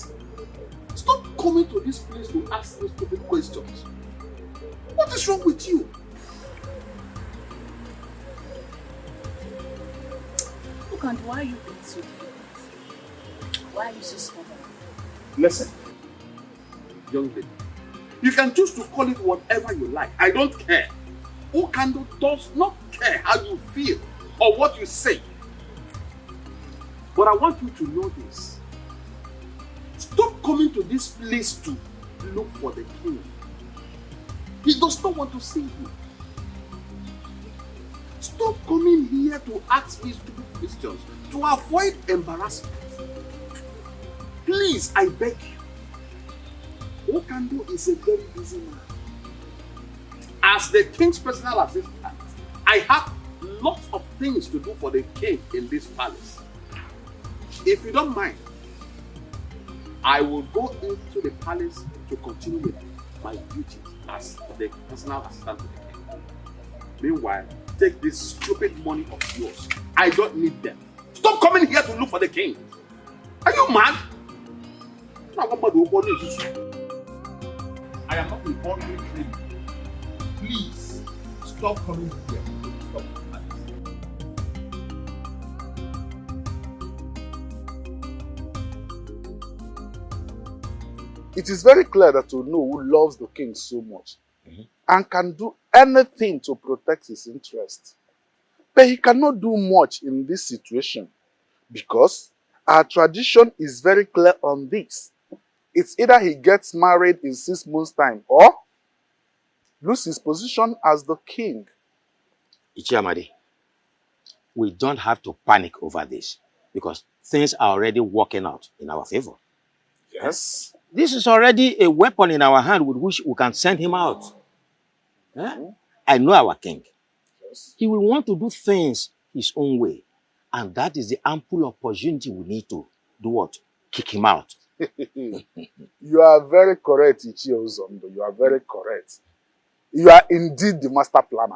G: Stop coming to this place to ask me stupid questions. What is wrong with you?
M: Okando, why are you being so difficult? Why are you so stubborn?
G: Listen, young lady, you can choose to call it whatever you like. I don't care. Okando does not care how you feel or what you say. But I want you to know this. Stop coming to this place to look for the king. He does not want to see you. Stop coming here to ask me stupid questions to avoid embarrassment. Please, I beg you. Okando is a very busy man. As the king's personal assistant, I have lots of things to do for the king in this palace. If you don't mind, I will go into the palace to continue with my duties as the personal assistant to the king. Meanwhile, take this stupid money of yours. I don't need them. Stop coming here to look for the king. Are you mad? I am not a hungry criminal. Please, stop coming here. Stop.
V: It is very clear that Ono who loves the king so much and can do anything to protect his interest. But he cannot do much in this situation because our tradition is very clear on this. It's either he gets married in 6 months' time or lose his position as the king.
W: Ichiamadi, we don't have to panic over this because things are already working out in our favor.
V: Yes.
W: This is already a weapon in our hand with which we can send him out. I know our king. Yes. He will want to do things his own way. And that is the ample opportunity we need to do what? Kick him out.
V: You are very correct, Ichio Zondo. You are very correct. You are indeed the master planner.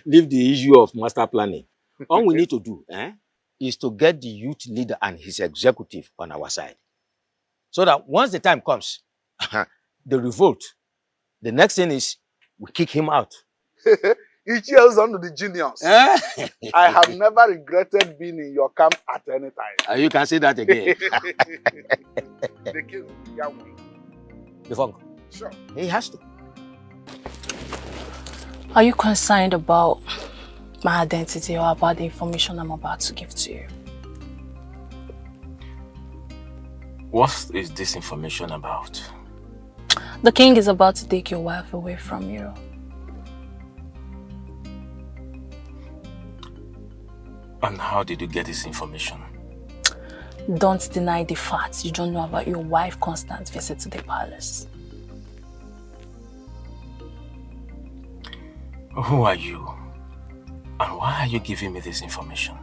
W: Leave the issue of master planning. All we need to do is to get the youth leader and his executive on our side. So that once the time comes, the revolt, the next thing is we kick him out.
V: It yells onto the genius. I have never regretted being in your camp at any time.
W: You can say that again.
V: The king will win.
W: The funk.
V: Sure.
W: He has to.
M: Are you concerned about my identity or about the information I'm about to give to you?
H: What is this information about?
M: The king is about to take your wife away from you.
H: And how did you get this information?
M: Don't deny the fact you don't know about your wife's constant visit to the palace.
H: Who are you? And why are you giving me this information?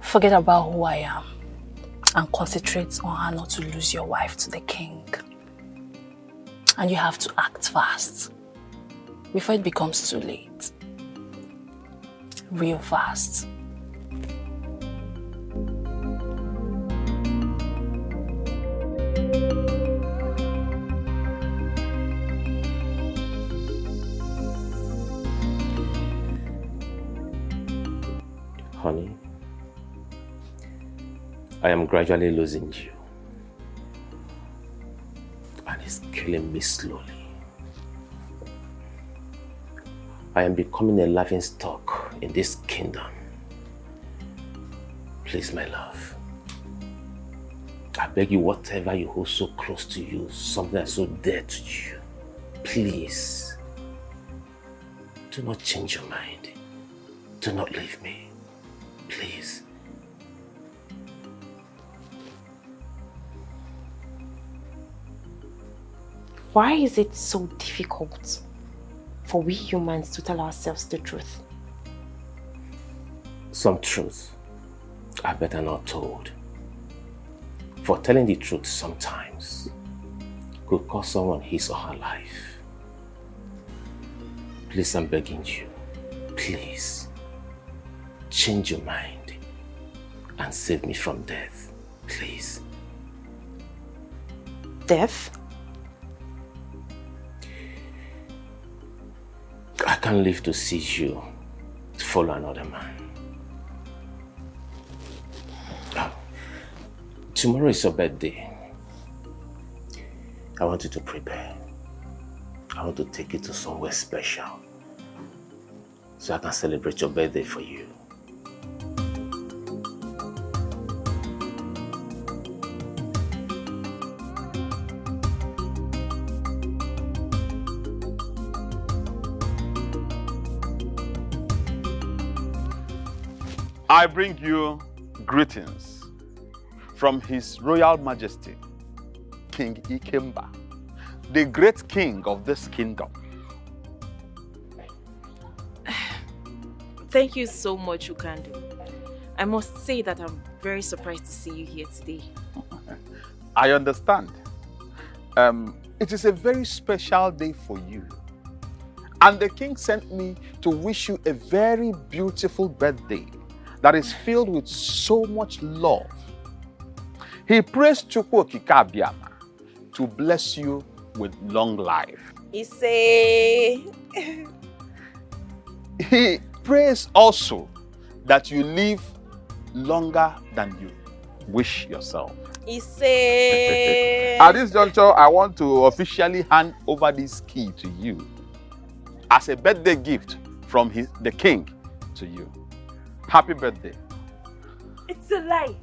M: Forget about who I am and concentrate on how not to lose your wife to the king. And you have to act fast before it becomes too late. Real fast.
H: Honey, I am gradually losing you. And it's killing me slowly. I am becoming a laughing stock in this kingdom. Please, my love. I beg you, whatever you hold so close to you, something that's so dear to you, please, do not change your mind. Do not leave me. Please.
O: Why is it so difficult for we humans to tell ourselves the truth?
H: Some truths are better not told. For telling the truth sometimes could cost someone his or her life. Please, I'm begging you, please, change your mind and save me from death, please.
O: Death?
H: I can't live to see you follow another man. Tomorrow is your birthday. I want you to prepare. I want to take you to somewhere special so I can celebrate your birthday for you.
G: I bring you greetings from His Royal Majesty, King Ikemba, the great king of this kingdom.
I: Thank you so much, Ukandu. I must say that I'm very surprised to see you here today.
G: I understand. It is a very special day for you. And the king sent me to wish you a very beautiful birthday that is filled with so much love. He prays Chukwu Okike Abiama to bless you with long life. He prays also that you live longer than you wish yourself. At this juncture, I want to officially hand over this key to you as a birthday gift from the king to you. Happy birthday.
I: It's a lie.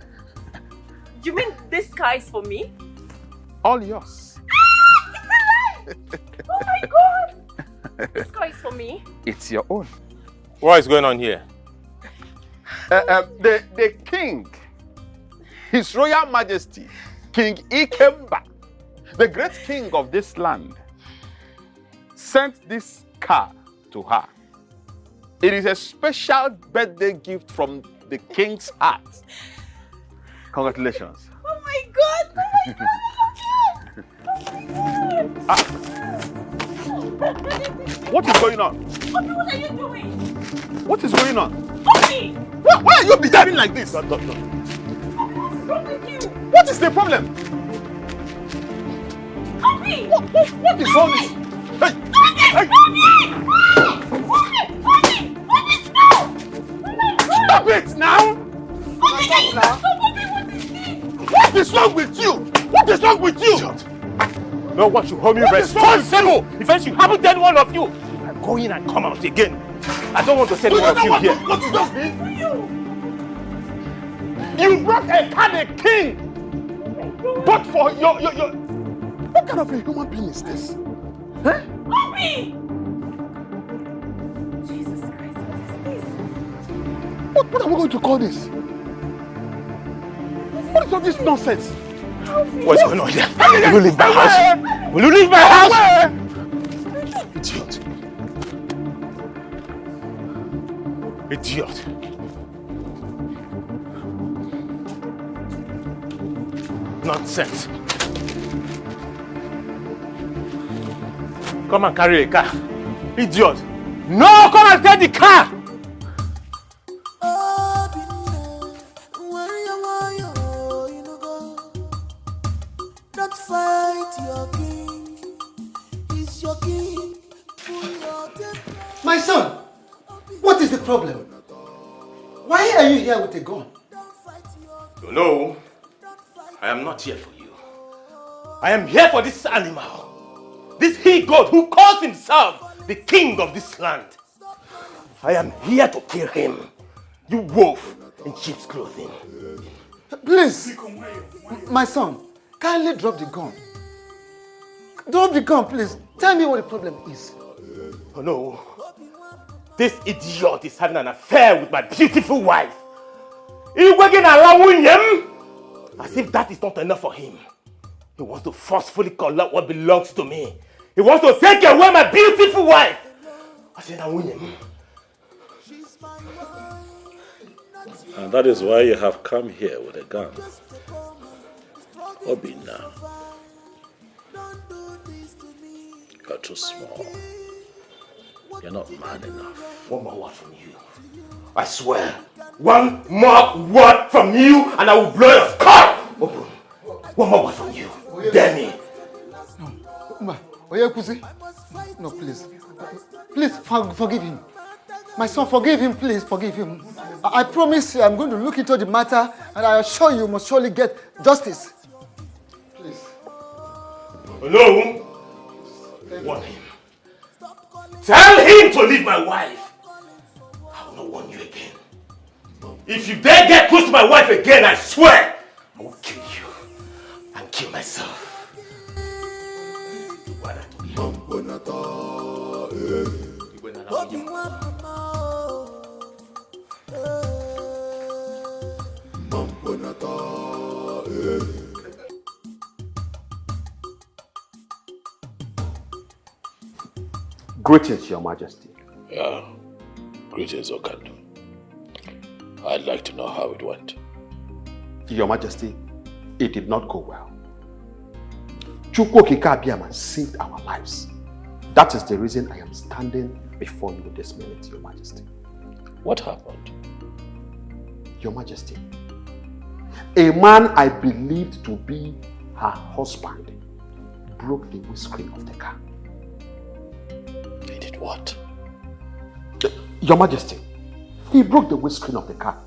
I: You mean this car is for me?
G: All yours.
I: It's a lie! Oh my god! This car is for me?
G: It's your own.
H: What is going on here?
G: The king, His Royal Majesty, King Ikemba, the great king of this land, sent this car to her. It is a special birthday gift from the king's heart. Congratulations.
I: Oh my god! Oh my god!
G: What is going on?
I: Obi, what are you doing?
G: What is going on?
I: Obi!
G: Why are you behaving like this?
I: Obi, what's wrong with you?
G: What is the problem?
P: Mommy!
G: What is all this? Hey! Hey! Stop it now! What is wrong with you? What is wrong with you?
H: No one should hold me responsible if anything happens to any one of you. If I go in and come out again, I don't want to see any one of you here.
G: What is this? You brought a card, king! But for your... What kind of a human being is this? Huh?
P: Mommy! Jesus Christ, what is this?
G: What are we going to call this? What is all this nonsense?
H: What's going on here? Will you leave my house? Will you leave my house? Idiot. Idiot. Nonsense. Come and carry a car. Idiot. No, come and take the car.
C: My son, what is the problem? Why are you here with a gun?
H: No, I am not here for you. I am here for this animal. This he-goat who calls himself the king of this land. I am here to kill him. You wolf in sheep's clothing.
C: Please, my son, kindly drop the gun. Drop the gun, please. Tell me what the problem is.
H: Oh no. This idiot is having an affair with my beautiful wife. As if that is not enough for him. He wants to forcefully collect what belongs to me. He wants to take away my beautiful wife.
S: And that is why you have come here with a gun. Obina, you're too small. You're not man enough.
H: One more word from you. I swear. One more word from you and I will blow your skull open. One more word from you. Dare me.
C: No, please. Please forgive him. My son, forgive him, please, forgive him. I promise you, I'm going to look into the matter and I assure you must surely get justice. Please.
H: Hello? Warn him. Tell him to leave my wife. I will not warn you again. If you dare get close to my wife again, I swear, I will kill you and kill myself.
W: Greetings, Your Majesty.
S: Yeah, greetings, Okandu. I'd like to know how it went.
W: Your Majesty, it did not go well. Chukwokika Abiaman saved our lives. That is the reason I am standing before you this minute, Your Majesty.
S: What happened?
W: Your Majesty, a man I believed to be her husband broke the windscreen of the car.
S: He did what?
W: Your Majesty, he broke the windscreen of the car.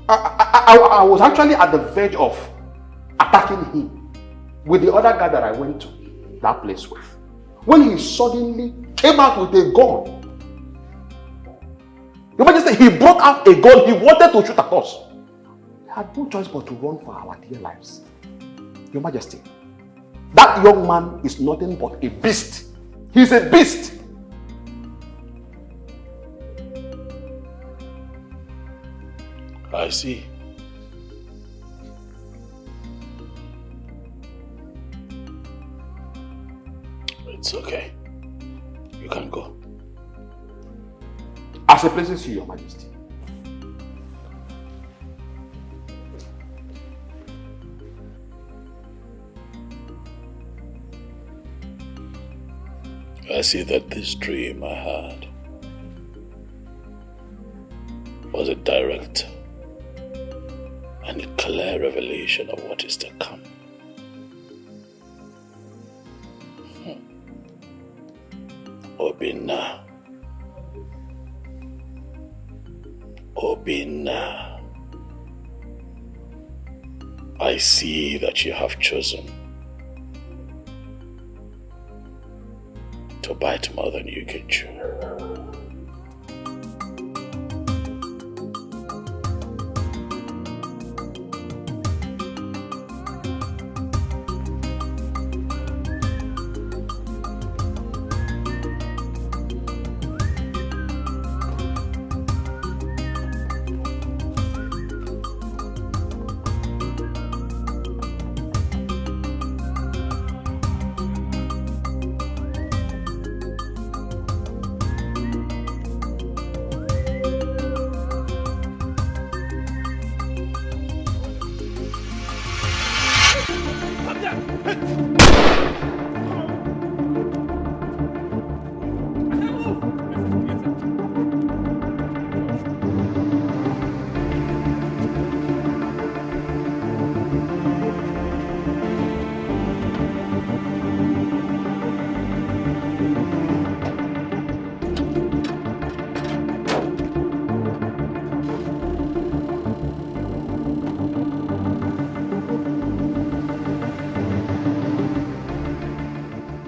W: I was actually at the verge of attacking him with the other guy that I went to that place with, when he suddenly came out with a gun. Your Majesty, he brought out a gun. He wanted to shoot at us. We had no choice but to run for our dear lives. Your Majesty, that young man is nothing but a beast. He's a beast.
S: I see. It's okay. You can go.
W: As it pleases you, Your Majesty.
S: I see that this dream I had was a direct
A: and clear revelation of what is to come. Obinna. Obinna. I see that you have chosen to bite more than you can chew.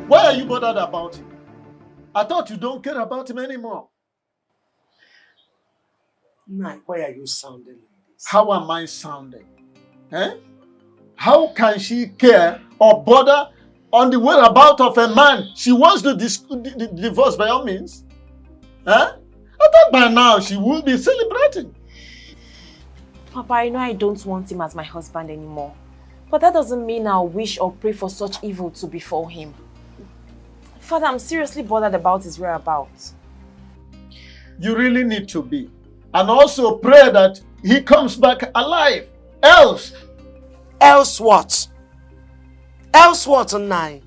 C: Why are you bothered about him? I thought you don't care about him anymore.
D: Nai, why are you sounding like this?
C: How am I sounding? Eh? How can she care or bother on the whereabouts of a man she wants to divorce by all means? Eh? I thought by now she would be celebrating.
T: Papa, I know I don't want him as my husband anymore. But that doesn't mean I'll wish or pray for such evil to befall him. Father, I'm seriously bothered about his whereabouts.
C: You really need to be. And also pray that he comes back alive. Else
D: what? Else what, Nai?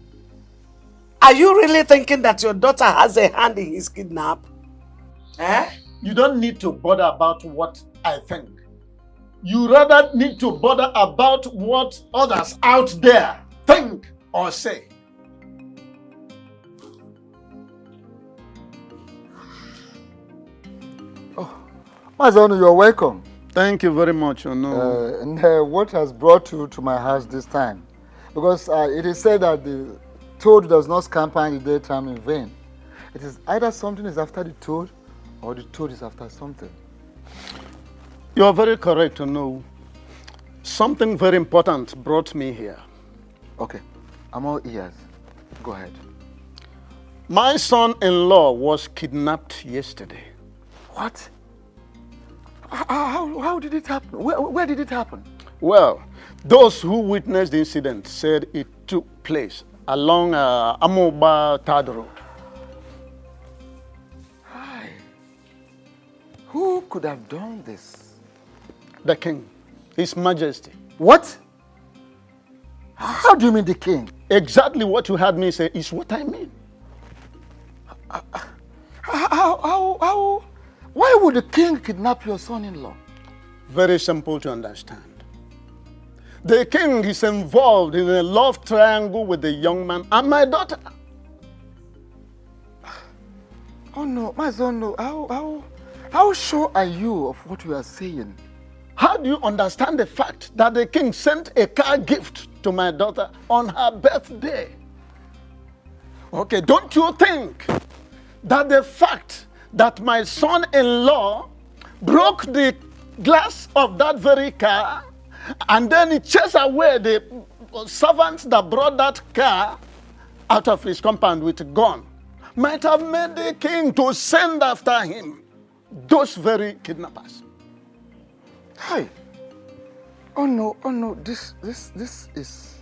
D: Are you really thinking that your daughter has a hand in his kidnap? Eh?
C: You don't need to bother about what I think. You rather need to bother about what others out there think or say.
L: My son, you're welcome.
C: Thank you very much, Ono.
L: What has brought you to my house this time? Because it is said that the toad does not scamper in the daytime in vain. It is either something is after the toad or the toad is after something.
C: You are very correct, Ono. Something very important brought me here.
L: Okay, I'm all ears. Go ahead.
C: My son-in-law was kidnapped yesterday.
L: What? How did it happen? Where did it happen?
C: Well, those who witnessed the incident said it took place along Amoba Third Road.
L: Hi. Who could have done this?
C: The king, His Majesty.
L: What? How do you mean the king?
C: Exactly what you heard me say is what I mean.
L: How? Why would the king kidnap your son-in-law?
C: Very simple to understand. The king is involved in a love triangle with the young man and my daughter.
L: Oh no, my son, no. How sure are you of what you are saying?
C: How do you understand the fact that the king sent a car gift to my daughter on her birthday? Okay, don't you think that the fact that my son-in-law broke the glass of that very car and then he chased away the servants that brought that car out of his compound with a gun might have made the king to send after him those very kidnappers?
L: Hi. Oh no, this is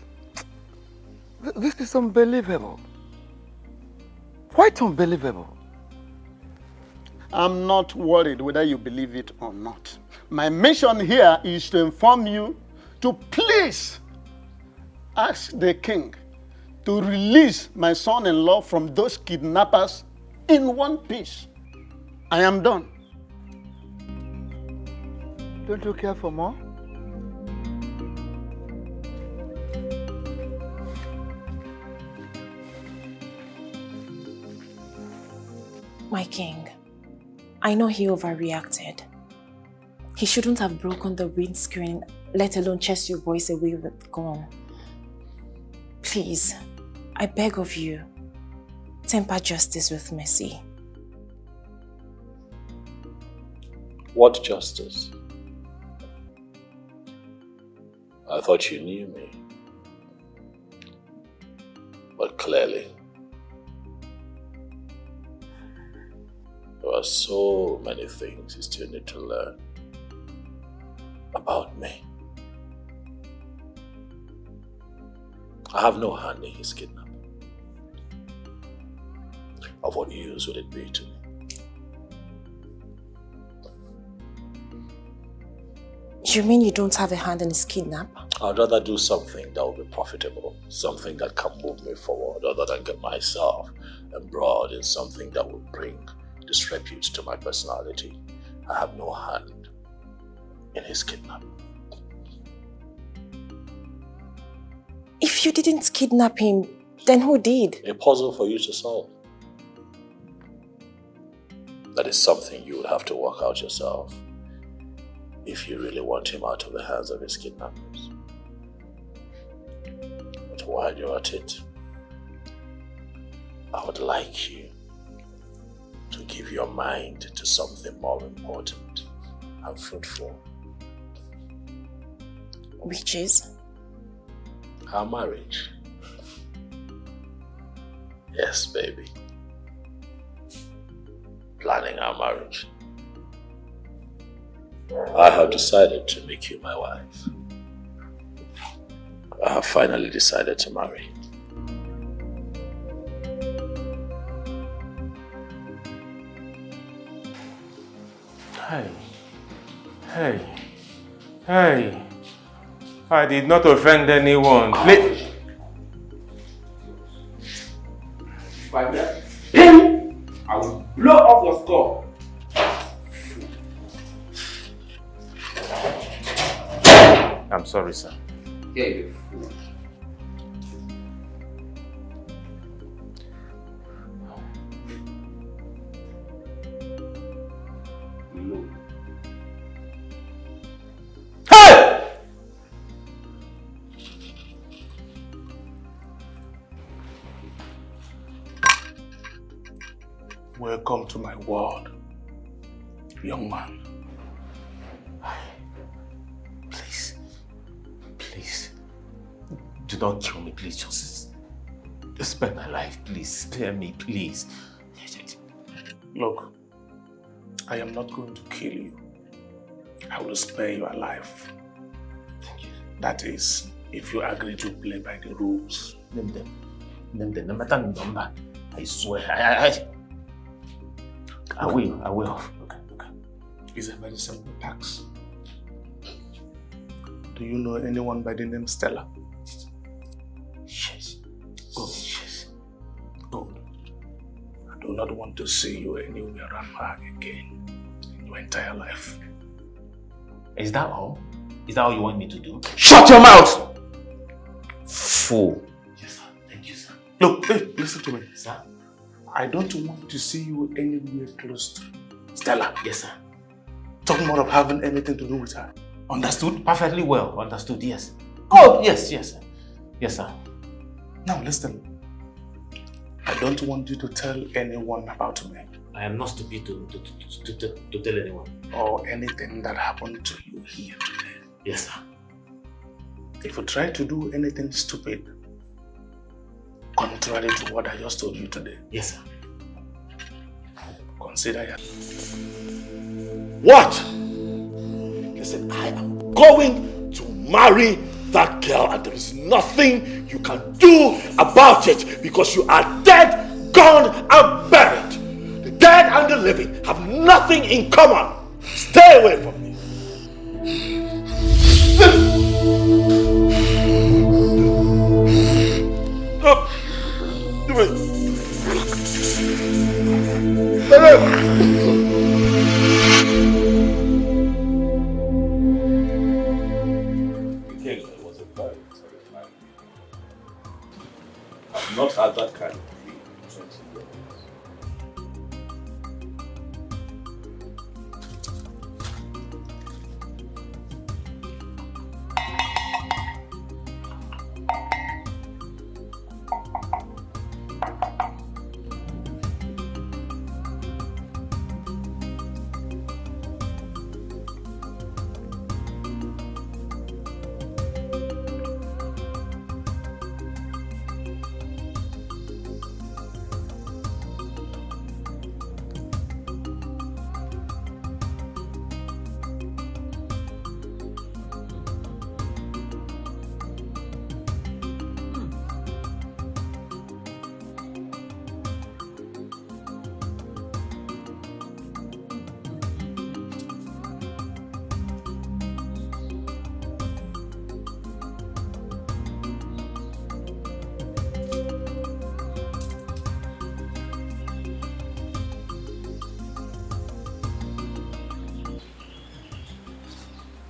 L: unbelievable. Quite unbelievable.
C: I'm not worried whether you believe it or not. My mission here is to inform you to please ask the king to release my son-in-law from those kidnappers in one piece. I am done.
L: Don't you care for more?
O: My king, I know he overreacted. He shouldn't have broken the windscreen, let alone chase you boys away with gun. Please, I beg of you, temper justice with mercy.
S: What justice? I thought you knew me. But clearly, there are so many things you still need to learn about me. I have no hand in his kidnapping. Of what use would it be to me?
O: You mean you don't have a hand in his kidnap?
S: I'd rather do something that will be profitable, something that can move me forward, other than get myself embroiled in something that will bring disrepute to my personality. I have no hand in his kidnapping.
O: If you didn't kidnap him, then who did?
S: A puzzle for you to solve. That is something you would have to work out yourself if you really want him out of the hands of his kidnappers. But while you're at it, I would like you to give your mind to something more important and fruitful.
O: Which is?
S: Our marriage. Yes, baby. Planning our marriage. I have decided to make you my wife. I have finally decided to marry.
H: Hey. I did not offend anyone.
B: If I get him, I will blow off your skull.
H: I'm sorry, sir.
B: Yeah, you fool.
C: Welcome to my world, young man.
H: Please. Do not kill me, please. Just spare my life, please. Spare me, please.
C: Look, I am not going to kill you. I will spare your life. That is, if you agree to play by the rules.
H: Name them. No matter the number. I swear. I will.
C: Okay. It's a very simple task. Do you know anyone by the name Stella?
H: Yes.
C: Good. I do not want to see you anywhere around her again in your entire life.
H: Is that all? Is that all you want me to do?
C: Shut your mouth!
H: Fool.
C: Yes, sir. Thank you, sir. Look, hey, listen to me.
H: Sir?
C: I don't want to see you anywhere close to Stella.
H: Yes, sir.
C: Talking more of having anything to do with her. Understood?
H: Perfectly well. Understood, yes. Oh, yes, sir. Yes, sir.
C: Now listen. I don't want you to tell anyone about me.
H: I am not stupid to tell anyone.
C: Or anything that happened to you here today.
H: Yes, sir.
C: If you try to do anything stupid, contrary to what I just told you today.
H: Yes, sir.
C: Consider it.
A: What? Listen, I am going to marry that girl and there is nothing you can do about it because you are dead, gone and buried. The dead and the living have nothing in common. Stay away from me.
S: I've not had that kind of dream in 20 years.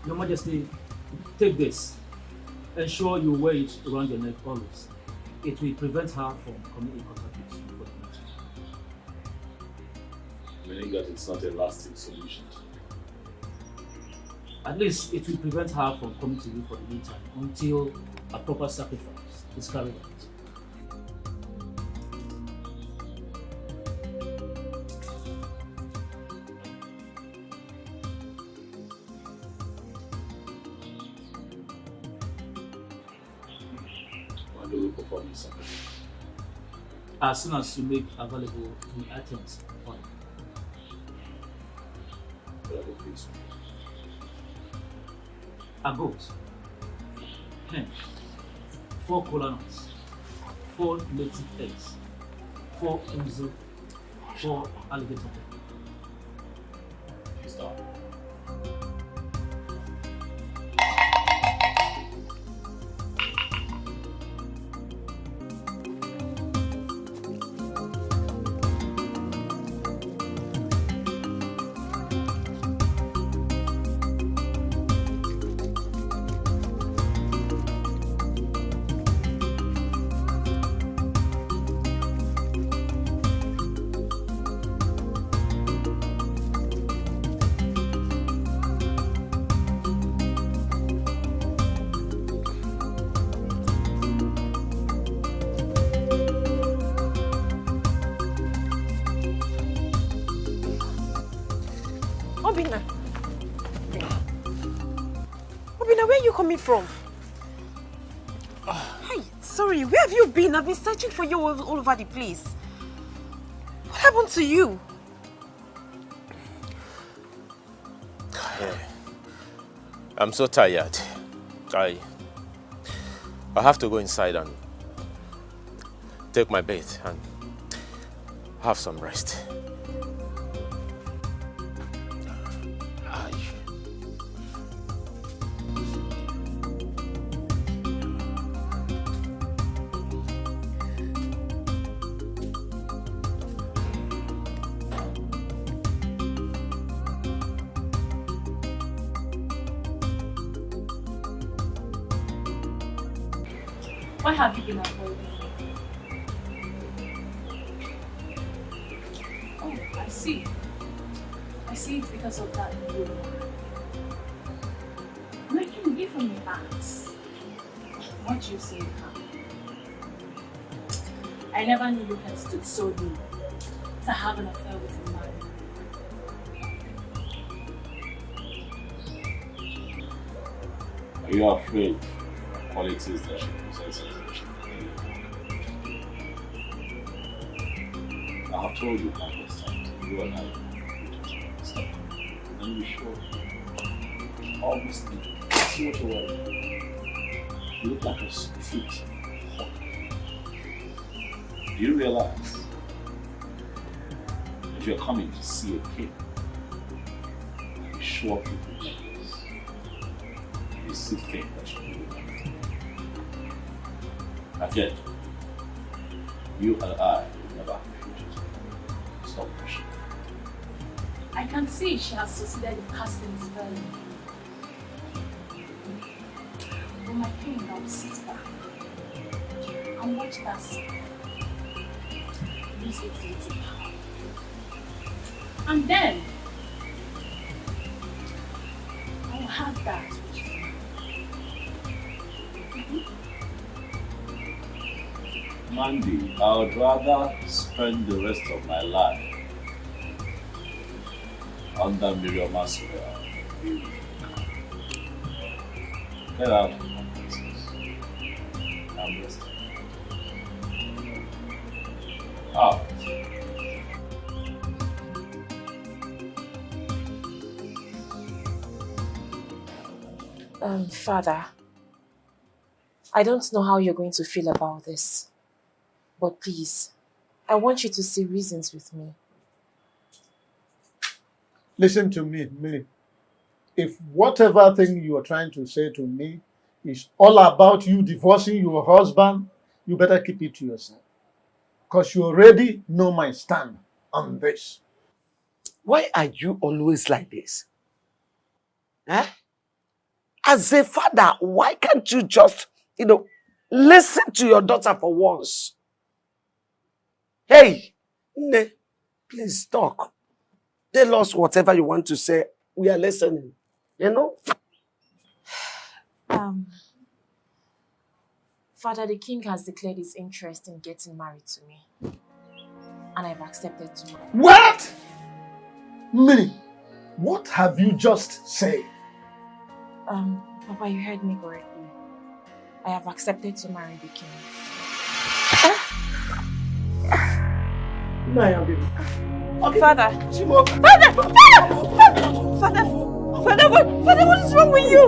F: Your Majesty, take this. Ensure you wear it around your neck always. It will prevent her from coming in contact with you for the future.
S: Meaning that it's not a lasting solution.
F: At least it will prevent her from coming to you for the meantime until a proper sacrifice is carried out.
S: When do we perform this sacrifice?
F: As soon as you make available the items required. A goat, hen, 4 kola nuts, 4 native eggs, 4 uzu, 4 alligator.
S: Stop.
E: Obina, where are you coming from? Hi, sorry, where have you been? I've been searching for you all over the place. What happened to you?
H: I'm so tired. I have to go inside and take my bath and have some rest.
M: Why have you been avoiding me? Oh, I see. I see it's because of that blue. Making me from your ass. What you say, huh? I never knew you had stood so low to have an affair with a man.
S: Are you afraid of qualities that she possesses? I have told you countless times, you and I understand. And you sure obviously see what you're wearing. You look like a street hawk. Do you realize that you're coming to see a king? And you show up with your necklace. You still think that you're doing that. And yet, you and I will never have a future together. Stop pushing.
M: I can see she has succeeded in casting a spell on me. But my king, I will sit back and watch that spell lose its little power. And then, I will have that which is mine.
S: Mandy, I would rather spend the rest of my life under Miriam's spell. Get out of my business. I'm resting. Out.
O: Father, I don't know how you're going to feel about this, but please, I want you to see reasons with me.
C: Listen to me, Millie. If whatever thing you are trying to say to me is all about you divorcing your husband, you better keep it to yourself. Because you already know my stand on this.
U: Why are you always like this? Huh?
D: As a father, why can't you just, listen to your daughter for once? Hey, Ne, please talk. Tell us whatever you want to say. We are listening.
O: Father, the king has declared his interest in getting married to me. And I've accepted to marry.
C: What? Minnie, what have you just said?
O: Papa, you heard me correctly. I have accepted to marry the king.
D: Okay.
O: Father!
P: Father, what is wrong with you?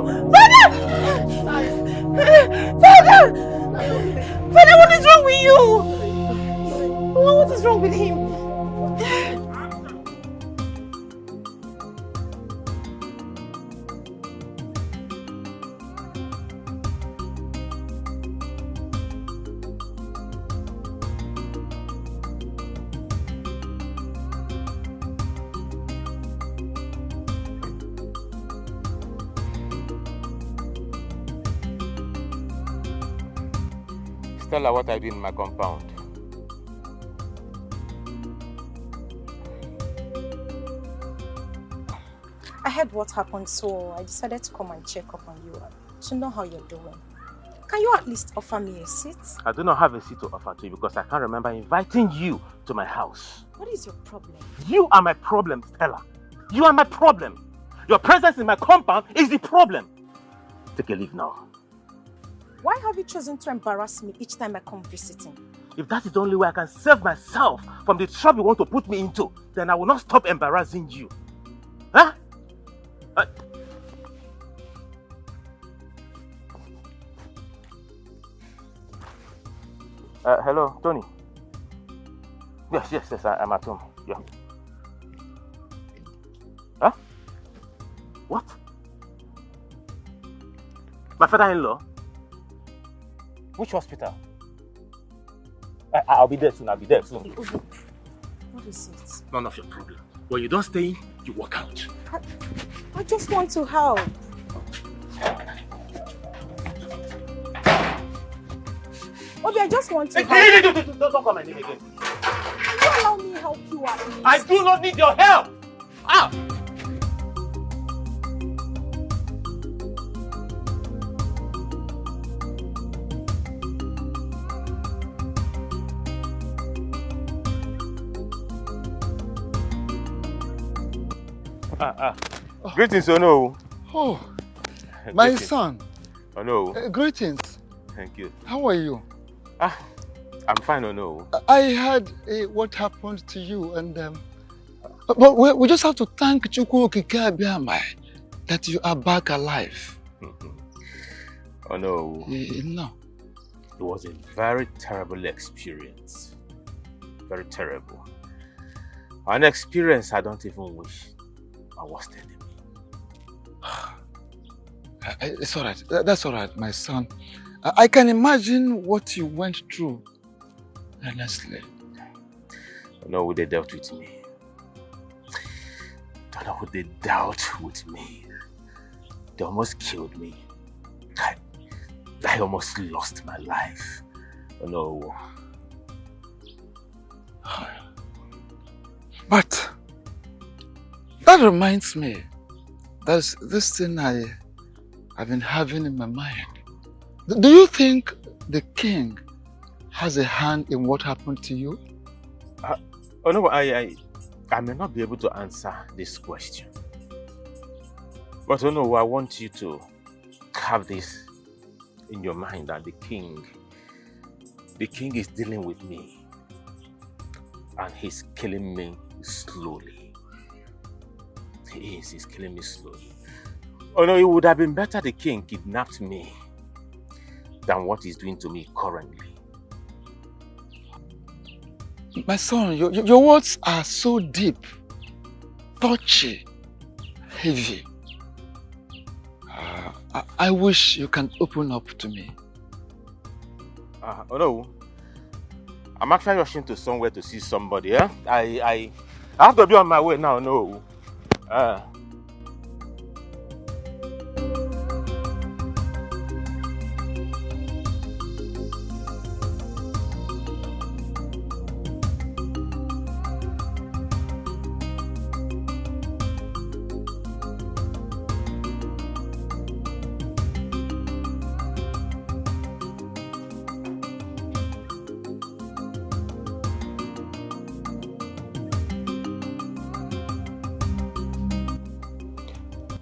P: Father, what is wrong with you? What is wrong with him?
H: Stella, what I did in my compound.
R: I heard what happened, so I decided to come and check up on you to know how you're doing. Can you at least offer me a seat?
H: I do not have a seat to offer to you because I can't remember inviting you to my house.
R: What is your problem?
H: You are my problem, Stella. You are my problem. Your presence in my compound is the problem. Take a leave now.
R: Why have you chosen to embarrass me each time I come visiting?
H: If that is the only way I can save myself from the trouble you want to put me into, then I will not stop embarrassing you. Huh? Hello, Tony. Yes, I'm at home. Yeah. Huh? What? My father-in-law? Which hospital? I'll be there soon.
R: What is it?
H: None of your problem. When you don't stay in, you walk out.
R: I just want to help. Obi, I just want to help.
H: Don't call my name again.
R: Can you allow me help you at least?
H: I do not need your help! Ah! Greetings, Ono.
V: Oh, my son.
H: Ono.
V: Greetings.
H: Thank you.
V: How are you?
H: I'm fine, Ono.
V: I heard what happened to you, and but we just have to thank Chukwu Okike that you are back alive.
H: Oh no.
V: No.
H: It was a very terrible experience. Very terrible. An experience I don't even wish I was telling me.
V: It's all right. That's all right, my son. I can imagine what you went through. Honestly.
H: No, they dealt with me. Don't know what they dealt with me. They almost killed me. I almost lost my life. Oh no.
V: But that reminds me, there's this thing I've been having in my mind. Do you think the king has a hand in what happened to you?
H: Oh no, I may not be able to answer this question. But oh no, I want you to have this in your mind that the king is dealing with me and he's killing me slowly. He's killing me slowly. Oh no, it would have been better the king kidnapped me than what he's doing to me currently.
V: My son, your words are so deep, touchy, heavy. I wish you can open up to me.
H: Oh no, I'm actually rushing to somewhere to see somebody. Eh? I have to be on my way now. No.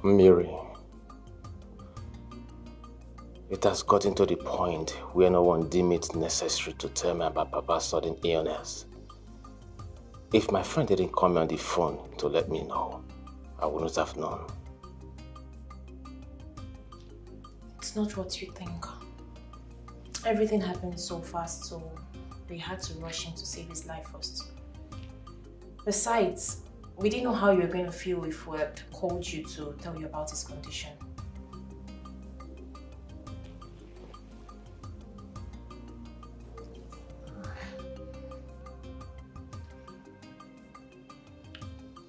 H: Mary, it has gotten to the point where no one deemed it necessary to tell me about Papa's sudden illness. If my friend didn't call me on the phone to let me know, I wouldn't have known.
O: It's not what you think. Everything happened so fast, so we had to rush him to save his life first. Besides, we didn't know how you were going to feel if we had called you to tell you about his condition.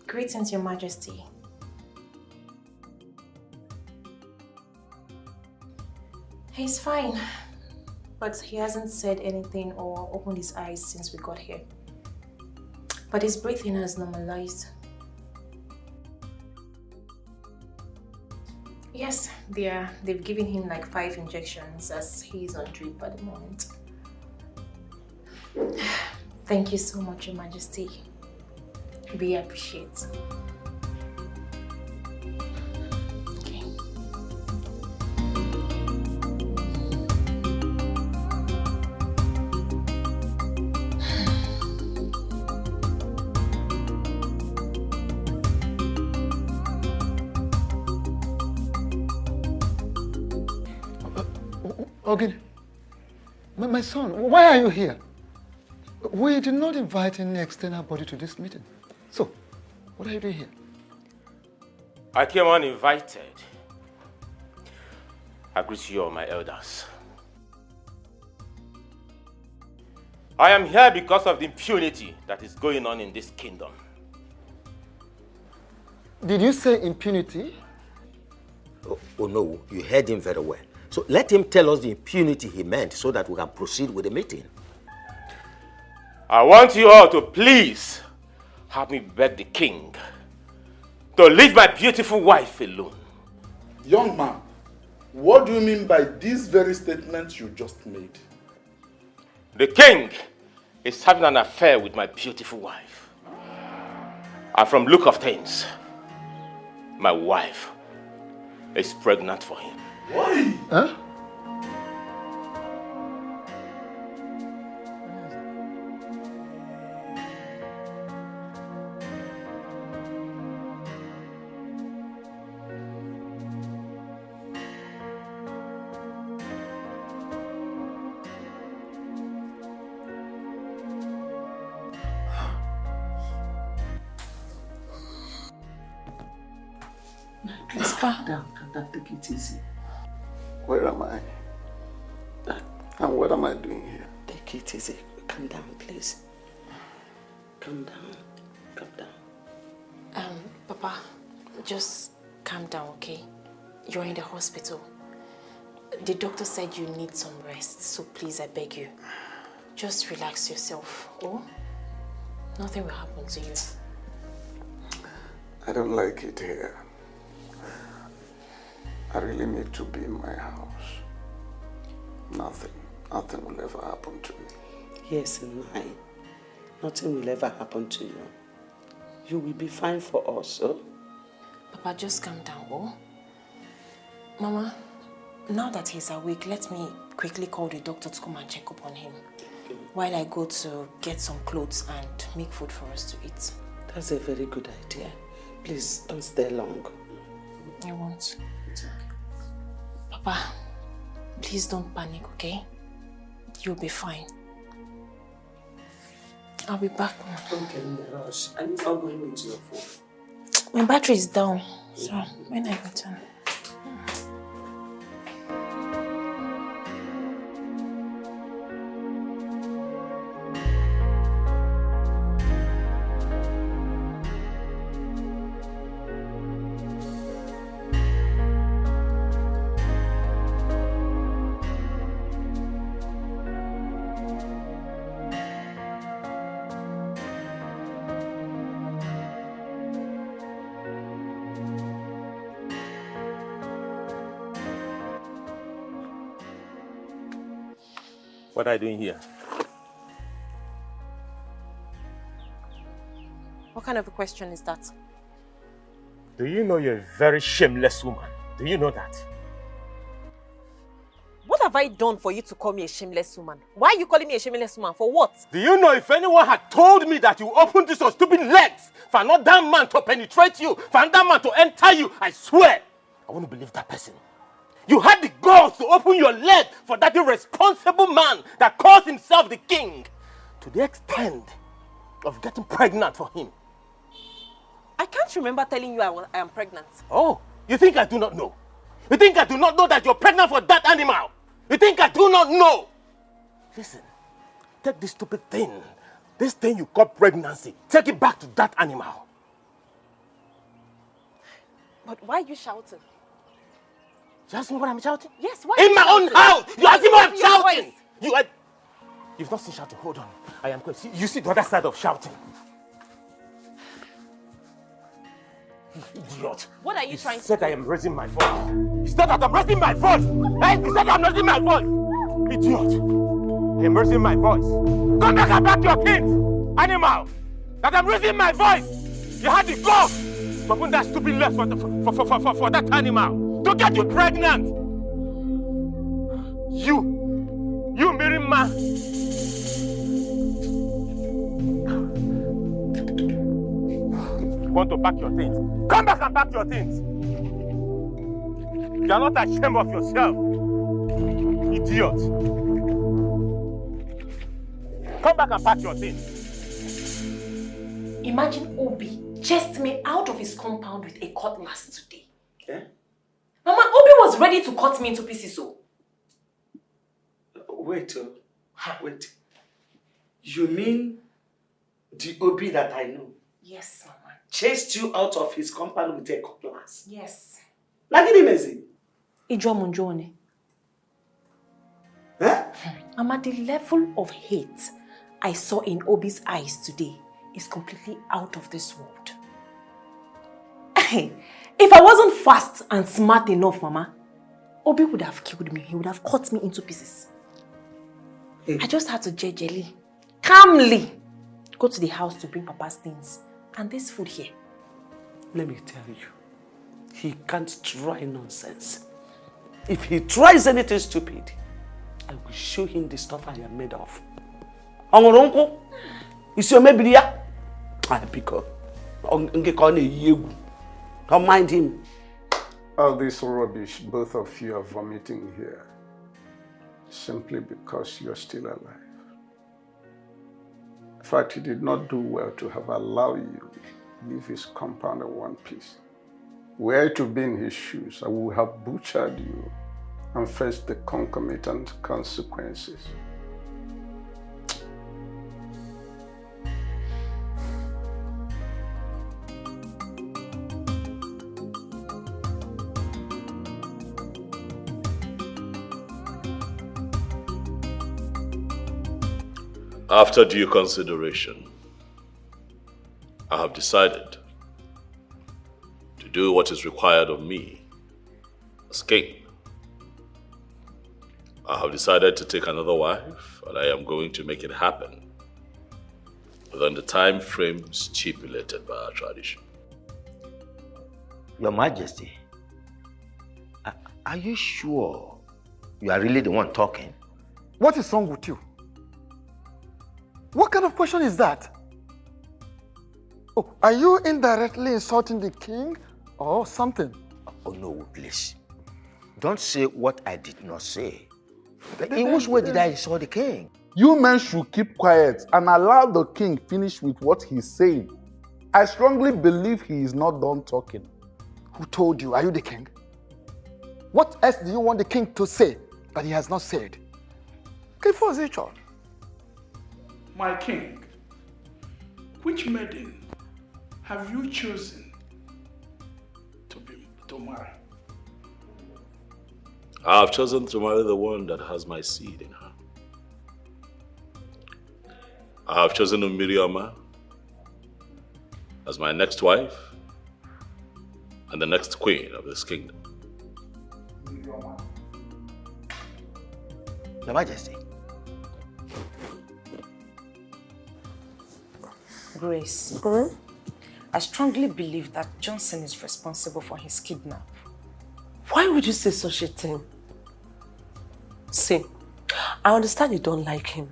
O: Greetings, Your Majesty. He's fine, but he hasn't said anything or opened his eyes since we got here. But his breathing has normalized. Yes, they've given him like 5 injections as he's on drip at the moment. Thank you so much, Your Majesty. We appreciate. Okay.
L: Okay. My son, why are you here? We did not invite any external body to this meeting. So, what are you doing here?
H: I came uninvited. I greet you all, my elders. I am here because of the impunity that is going on in this kingdom.
L: Did you say impunity?
W: Oh no, you heard him very well. So let him tell us the impunity he meant so that we can proceed with the meeting.
H: I want you all to please help me beg the king to leave my beautiful wife alone.
V: Young man, what do you mean by this very statement you just made?
H: The king is having an affair with my beautiful wife. And from look of things, my wife is pregnant for him.
V: Why?
L: Huh?
U: Please calm down, take it easy.
L: Where am I? And what am I doing here?
U: Take it easy. Calm down, please. Calm down. Calm down.
O: Papa, just calm down, okay? You're in the hospital. The doctor said you need some rest, so please, I beg you. Just relax yourself, oh? Nothing will happen to you.
L: I don't like it here. I really need to be in my house. Nothing will ever happen to me.
U: Yes, mine. Nothing will ever happen to you. You will be fine for us, oh?
O: Papa, just calm down, oh? Mama, now that he's awake, let me quickly call the doctor to come and check up on him. While I go to get some clothes and make food for us to eat.
U: That's a very good idea. Please, don't stay long.
O: I won't. Papa, please don't panic, okay? You'll be fine. I'll be back.
U: Okay, rush. I'm not going with your phone.
O: My battery is down, so when I return.
H: What are you doing here?
O: What kind of a question is that?
H: Do you know you're a very shameless woman? Do you know that?
T: What have I done for you to call me a shameless woman? Why are you calling me a shameless woman? For what?
H: Do you know if anyone had told me that you opened this your stupid legs for another man to penetrate you, for another man to enter you, I swear, I wouldn't believe that person. You had the balls to open your leg for that irresponsible man that calls himself the king, to the extent of getting pregnant for him.
T: I can't remember telling you I am pregnant.
H: Oh, you think I do not know? You think I do not know that you're pregnant for that animal? You think I do not know? Listen, take this stupid thing, this thing you call pregnancy, take it back to that animal.
T: But why are you shouting?
H: You ask me what I'm shouting?
T: Yes, why?
H: In my own house! You ask me what I'm shouting!
T: Voice.
H: You've not seen shouting. Hold on. I am going. You see the other side of shouting. You idiot.
T: What are you trying to do?
H: He said I am raising my voice. He said that I'm raising my voice. Hey, he said I'm raising my voice. Idiot. I am raising my voice. Come back and back your kids. Animal. That I'm raising my voice. You had the gall to open that stupid leg for that animal. To get you pregnant. You married man. You want to pack your things? Come back and pack your things. You are not ashamed of yourself. Idiot. Come back and pack your things.
O: Imagine Obi chased me out of his compound with a cutlass today.
U: Eh?
O: Mama, Obi was ready to cut me into pieces. So.
U: Wait. You mean the Obi that I know?
O: Yes, Mama.
U: Chased you out of his compound with a cutlass?
O: Yes.
U: Lagini mezi?
O: Ijomunjone.
U: Eh?
O: Mama, the level of hate I saw in Obi's eyes today is completely out of this world. If I wasn't fast and smart enough, Mama, Obi would have killed me. He would have cut me into pieces. I just had to gingerly, calmly go to the house to bring Papa's things and this food here.
U: Let me tell you, he can't try nonsense. If he tries anything stupid, I will show him the stuff I am made of. Ongoronko, is your maybe ya? I pick up. Don't mind him.
C: All this rubbish both of you are vomiting here, simply because you're still alive. In fact, he did not do well to have allowed you to leave his compound in one piece. Were to be in his shoes, I would have butchered you and faced the concomitant consequences.
S: After due consideration, I have decided to do what is required of me as king. I have decided to take another wife, and I am going to make it happen within the time frame stipulated by our tradition.
W: Your Majesty, are you sure you are really the one talking?
L: What is wrong with you? What kind of question is that? Oh, are you indirectly insulting the king or something?
W: Oh no, please. Don't say what I did not say. In which way did I insult the king?
V: You men should keep quiet and allow the king finish with what he's saying. I strongly believe he is not done talking.
L: Who told you? Are you the king? What else do you want the king to say that he has not said?
J: My king, which maiden have you chosen to marry?
S: I have chosen to marry the one that has my seed in her. I have chosen Miriama as my next wife and the next queen of this kingdom.
W: Your Majesty.
O: Grace,
R: I strongly believe that Johnson is responsible for his kidnap.
K: Why would you say such a thing? See, I understand you don't like him.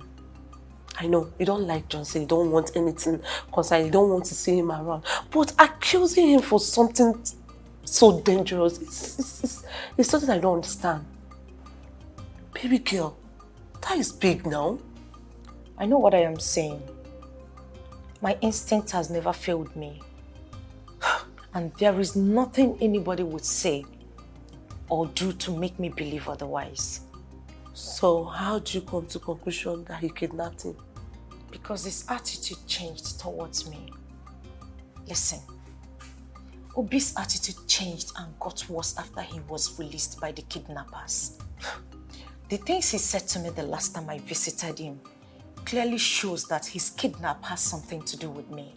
K: I know, you don't like Johnson, you don't want anything concerning, you don't want to see him around. But accusing him for something so dangerous, it's something I don't understand. Baby girl, that is big now.
R: I know what I am saying. My instinct has never failed me. And there is nothing anybody would say or do to make me believe otherwise.
K: So how do you come to the conclusion that he kidnapped him?
R: Because his attitude changed towards me. Listen, Obi's attitude changed and got worse after he was released by the kidnappers. The things he said to me the last time I visited him clearly shows that his kidnap has something to do with me.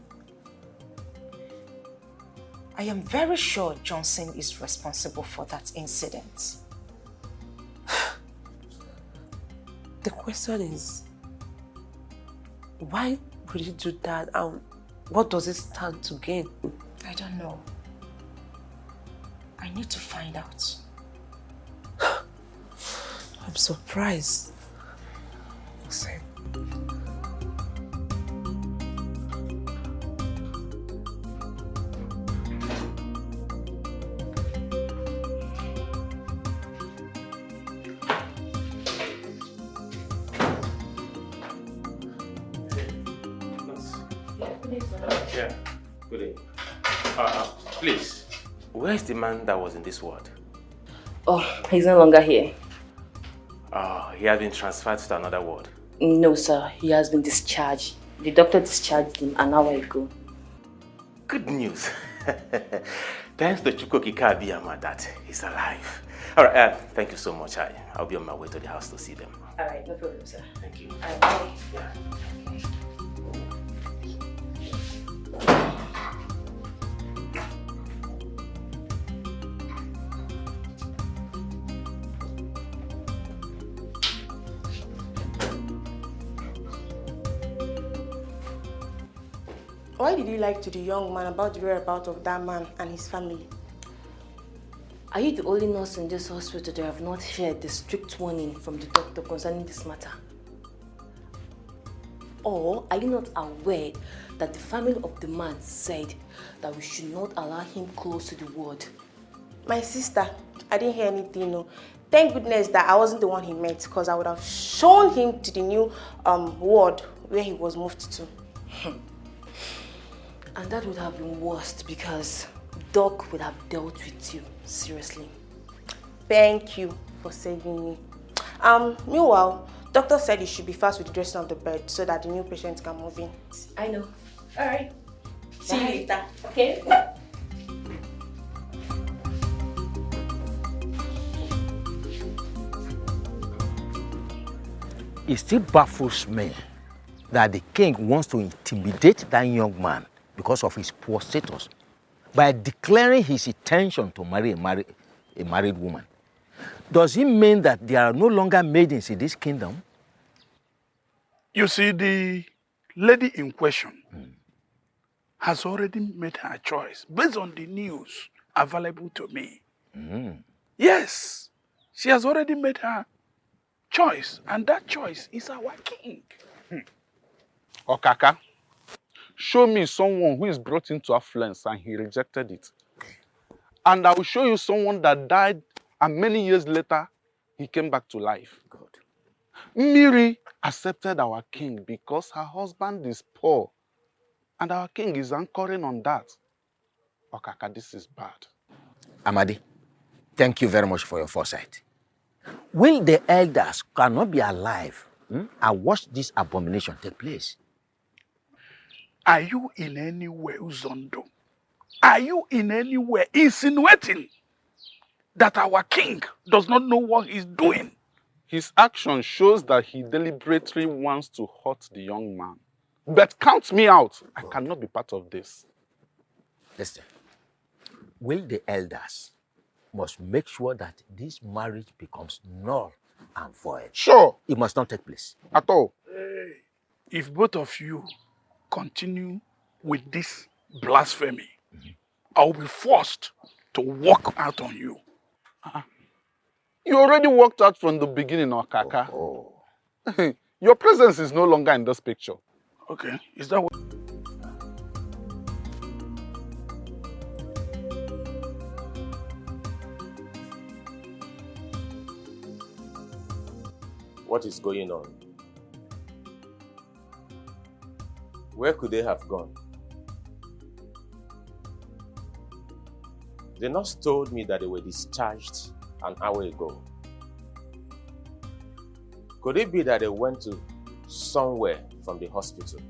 R: I am very sure Johnson is responsible for that incident.
K: The question is, why would you do that and what does it stand to gain?
R: I don't know. I need to find out.
K: I'm surprised.
R: Same.
H: Yeah, good day. Please, where is the man that was in this ward?
N: Oh, he's no longer here.
H: He has been transferred to another ward.
N: No, sir. He has been discharged. The doctor discharged him an hour ago.
H: Good news. Thanks to Chukwuka Abiyama that he's alive. All right, thank you so much. I'll be on my way to the house to see them.
N: All right, no problem, sir.
H: Thank you.
N: Bye.
H: Yeah.
Q: Why did you lie to the young man about the whereabouts of that man and his family?
N: Are you the only nurse in this hospital that have not heard the strict warning from the doctor concerning this matter? Or are you not aware that the family of the man said that we should not allow him close to the ward?
Q: My sister, I didn't hear anything. No. Thank goodness that I wasn't the one he met, because I would have shown him to the new ward where he was moved to.
N: And that would have been worst because Doc would have dealt with you seriously.
Q: Thank you for saving me. Meanwhile, doctor said you should be fast with the dressing of the bed so that the new patient can move in.
N: I know. All right.
Q: See you later.
N: Okay.
W: It still baffles me that the king wants to intimidate that young man because of his poor status by declaring his intention to marry a married woman. Does it mean that there are no longer maidens in this kingdom?
J: You see, the lady in question has already made her choice based on the news available to me. Yes, she has already made her choice, and that choice is our king.
V: Okaka, show me someone who is brought into affluence and he rejected it. And I will show you someone that died and many years later, he came back to life.
W: God.
V: Miri accepted our king because her husband is poor. And our king is anchoring on that. Okaka, this is bad.
W: Amadi, thank you very much for your foresight. Will the elders cannot be alive and watch this abomination take place?
J: Are you in any way, Uzondo? Are you in any way insinuating that our king does not know what he's doing?
V: His action shows that he deliberately wants to hurt the young man. But count me out. I cannot be part of this.
W: Listen, will the elders must make sure that this marriage becomes null and void?
J: Sure.
W: It must not take place.
V: At all.
J: If both of you continue with this blasphemy, I will be forced to walk out on you.
V: You already walked out from the beginning, Okaka. Your presence is no longer in this picture.
J: Okay, is that what?
H: What is going on? Where could they have gone? The nurse told me that they were discharged an hour ago. Could it be that they went to somewhere from the hospital?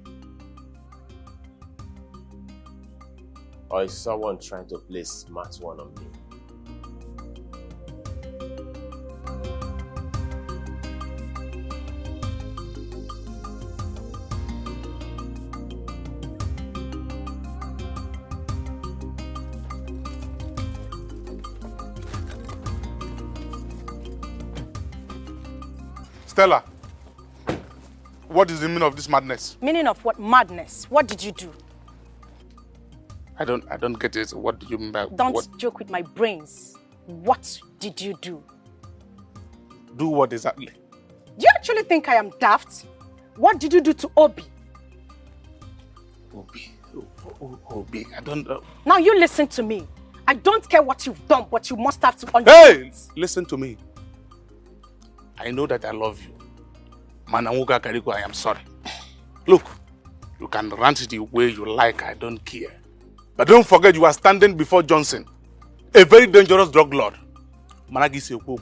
H: Or is someone trying to play smart one on me?
V: Stella, what is the meaning of this madness?
P: Meaning of what? Madness. What did you do?
V: I don't get it. What do you mean by
P: Don't
V: what?
P: joke with my brains. What did you do?
V: Do what exactly?
P: Do you actually think I am daft? What did you do to Obi?
V: Obi, I don't know.
P: Now you listen to me. I don't care what you've done, but you must have to understand.
V: Hey! Listen to me. I know that I love you. Manawuga Kariko, I am sorry. Look, you can rant the way you like, I don't care. But don't forget you are standing before Johnson, a very dangerous drug lord. Managi Sepo.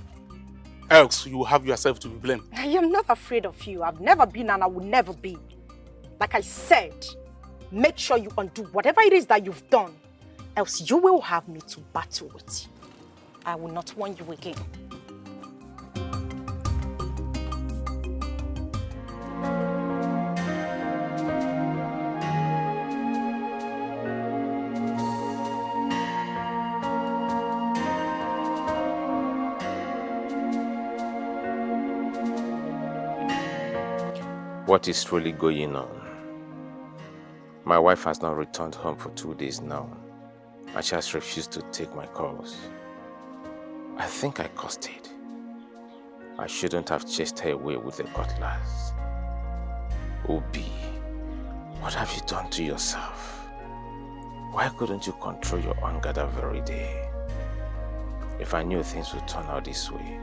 V: Else you will have yourself to be blamed.
P: I am not afraid of you. I've never been and I will never be. Like I said, make sure you undo whatever it is that you've done. Else you will have me to battle with. I will not warn you again.
H: What is really going on? My wife has not returned home for 2 days now, and she has refused to take my calls. I think I caused it. I shouldn't have chased her away with a cutlass. Obi, what have you done to yourself? Why couldn't you control your anger that very day? If I knew things would turn out this way,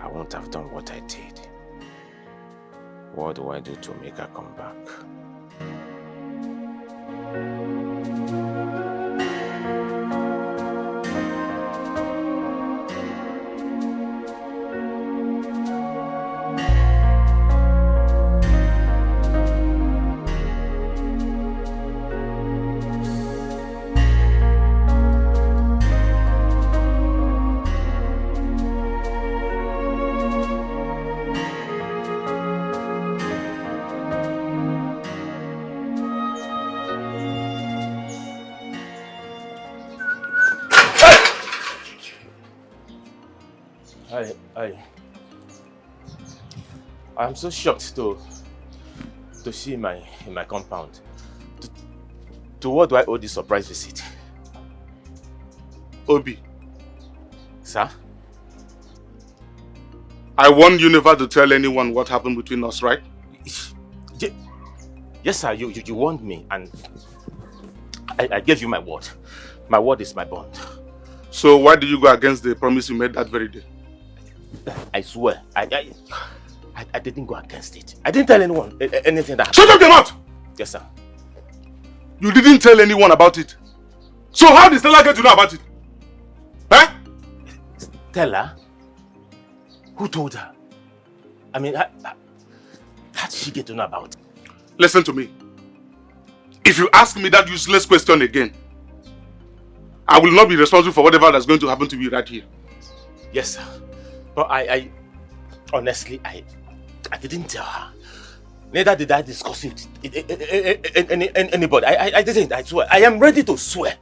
H: I wouldn't have done what I did. What do I do to make her come back? I'm so shocked to see in my compound. To what do I owe this surprise visit?
V: Obi.
H: Sir?
V: I warned you never to tell anyone what happened between us, right?
H: Yes, sir. You warned me, and I gave you my word. My word is my bond.
V: So why did you go against the promise you made that very day?
H: I swear, I didn't go against it. I didn't tell anyone anything that happened.
V: Shut up your mouth!
H: Yes, sir.
V: You didn't tell anyone about it. So how did Stella get to know about it? Huh?
H: Stella? Who told her? I mean, how did she get to know about it?
V: Listen to me. If you ask me that useless question again, I will not be responsible for whatever that's going to happen to me right here.
H: Yes, sir. But I honestly, I didn't tell her. Neither did I discuss it with anybody. I didn't, I swear. I am ready to swear.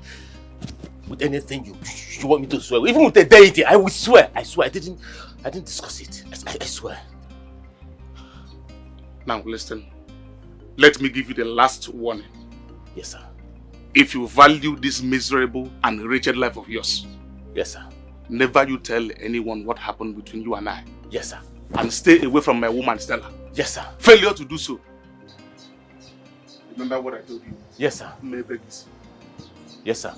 H: With anything you want me to swear. Even with the deity, I will swear. I swear. I didn't discuss it. I swear.
V: Now listen. Let me give you the last warning.
H: Yes, sir.
J: if you value this miserable and wretched life of yours.
H: Yes, sir.
J: Never you tell anyone what happened between you and I.
H: Yes, sir.
J: And stay away from my woman, Stella.
H: Yes, sir.
J: Failure to do so. Remember what I told you?
H: Yes, sir.
J: May I beg this?
H: Yes, sir.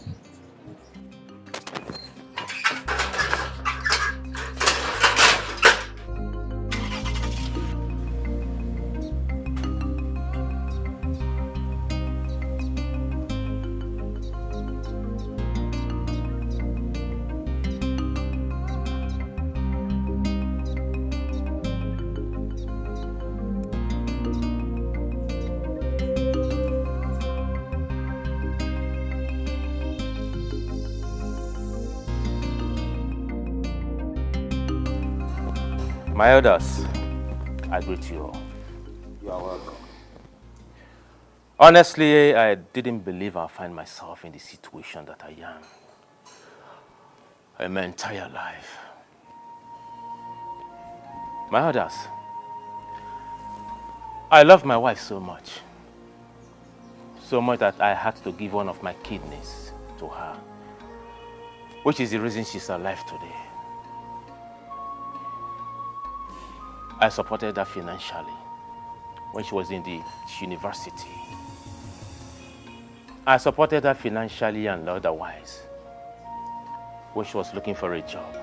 H: My elders, I greet you all.
V: You are welcome.
H: Honestly, I didn't believe I'd find myself in the situation that I am in my entire life. My elders, I love my wife so much that I had to give one of my kidneys to her, which is the reason she's alive today. I supported her financially when she was in the university. I supported her financially and otherwise when she was looking for a job.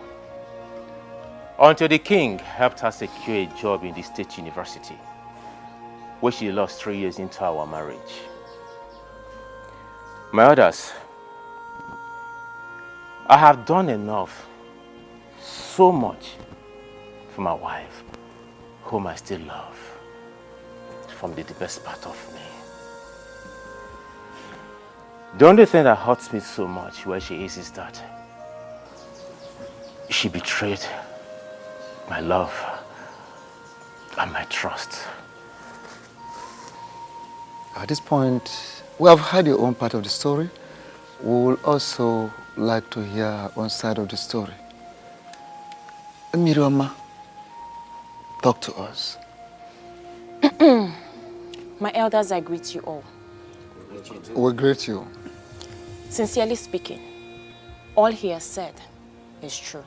H: Until the king helped her secure a job in the state university, where she lost 3 years into our marriage. My others, I have done enough, so much, for my wife, whom I still love, from the best part of me. The only thing that hurts me so much where she is that she betrayed my love and my trust.
L: At this point, we have heard your own part of the story. We will also like to hear our own side of the story. Miriama, talk to us.
N: My elders, I greet you all.
L: We greet you.
N: Sincerely speaking, all he has said is true.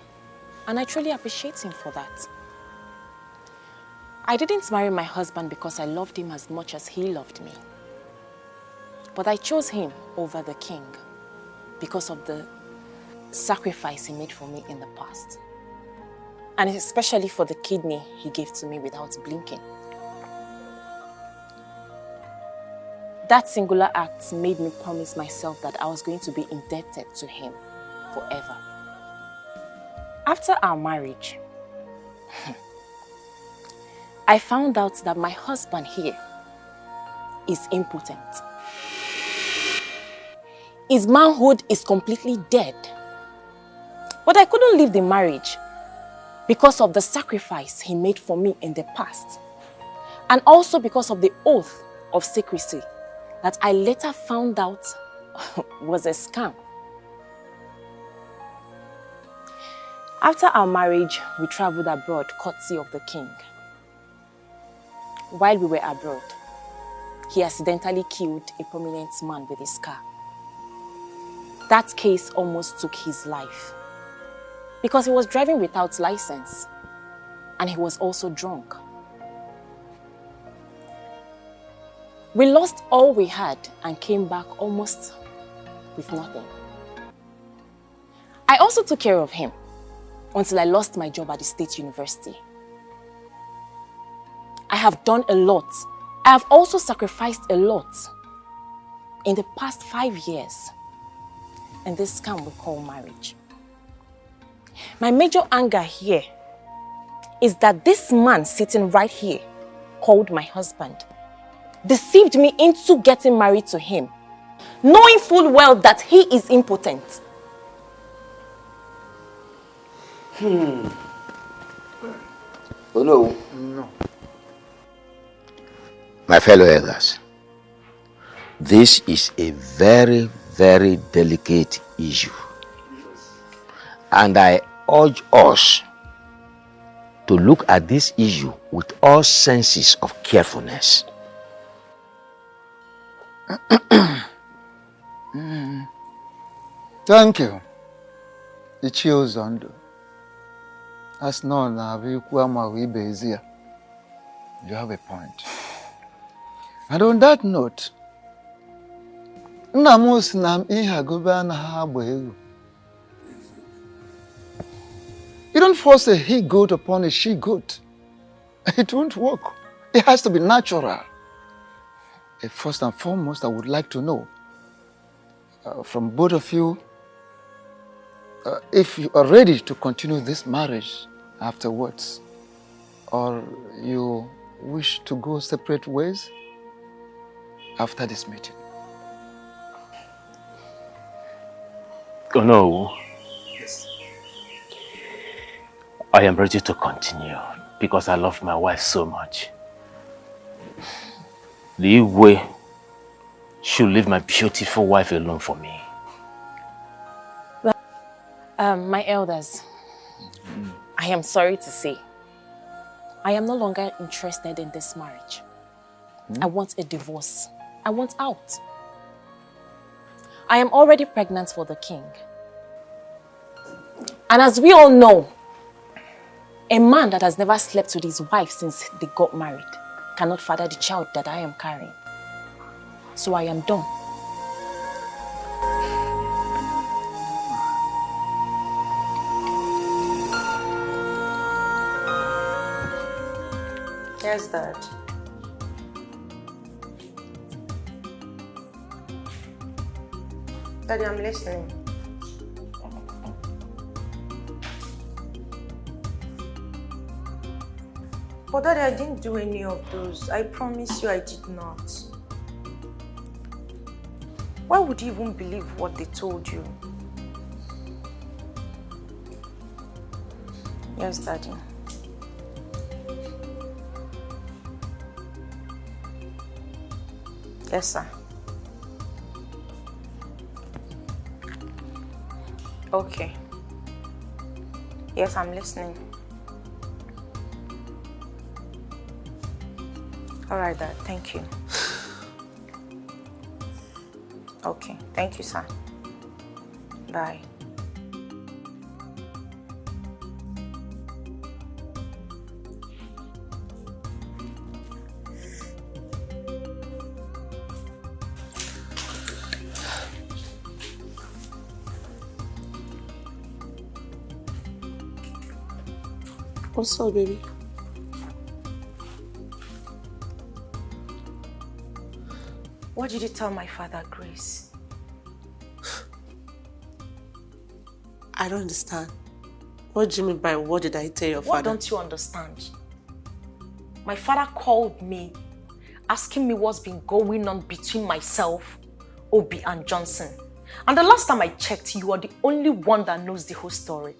N: And I truly appreciate him for that. I didn't marry my husband because I loved him as much as he loved me. But I chose him over the king because of the sacrifice he made for me in the past. And especially for the kidney he gave to me without blinking. That singular act made me promise myself that I was going to be indebted to him forever. After our marriage, I found out that my husband here is impotent. His manhood is completely dead. But I couldn't leave the marriage because of the sacrifice he made for me in the past. And also because of the oath of secrecy that I later found out was a scam. After our marriage, we traveled abroad courtesy of the king. While we were abroad, he accidentally killed a prominent man with his car. That case almost took his life because he was driving without license and he was also drunk. We lost all we had and came back almost with nothing. I also took care of him until I lost my job at the state university. I have done a lot. I have also sacrificed a lot in the past 5 years in this scam we call marriage. My major anger here is that this man sitting right here, called my husband, deceived me into getting married to him, knowing full well that he is impotent.
W: Oh no.
L: No.
W: My fellow elders, this is a very, very delicate issue. And I urge us to look at this issue with all senses of carefulness.
L: Thank you. Ichie Uzondo. As known, you have a point. And on that note, you don't force a he-goat upon a she-goat. It won't work. It has to be natural. First and foremost, I would like to know from both of you if you are ready to continue this marriage afterwards, or you wish to go separate ways after this meeting.
H: Oh no. Yes. I am ready to continue because I love my wife so much. The way should leave my beautiful wife alone for me.
N: My elders, I am sorry to say, I am no longer interested in this marriage. I want a divorce. I want out. I am already pregnant for the king. And as we all know, a man that has never slept with his wife since they got married cannot father the child that I am carrying. So I am done.
Q: Yes, Dad. Daddy, I'm listening. But Daddy, I didn't do any of those. I promise you I did not. Why would you even believe what they told you? Yes, Daddy. Yes, sir. Okay. Yes, I'm listening. All right, Dad. Thank you. Okay. Thank you, sir. Bye.
K: What's up, baby?
Q: What did you tell my father, Grace?
K: I don't understand. What do you mean by what did I tell your father?
Q: What don't you understand? My father called me, asking me what's been going on between myself, Obi, and Johnson. And the last time I checked, you are the only one that knows the whole story.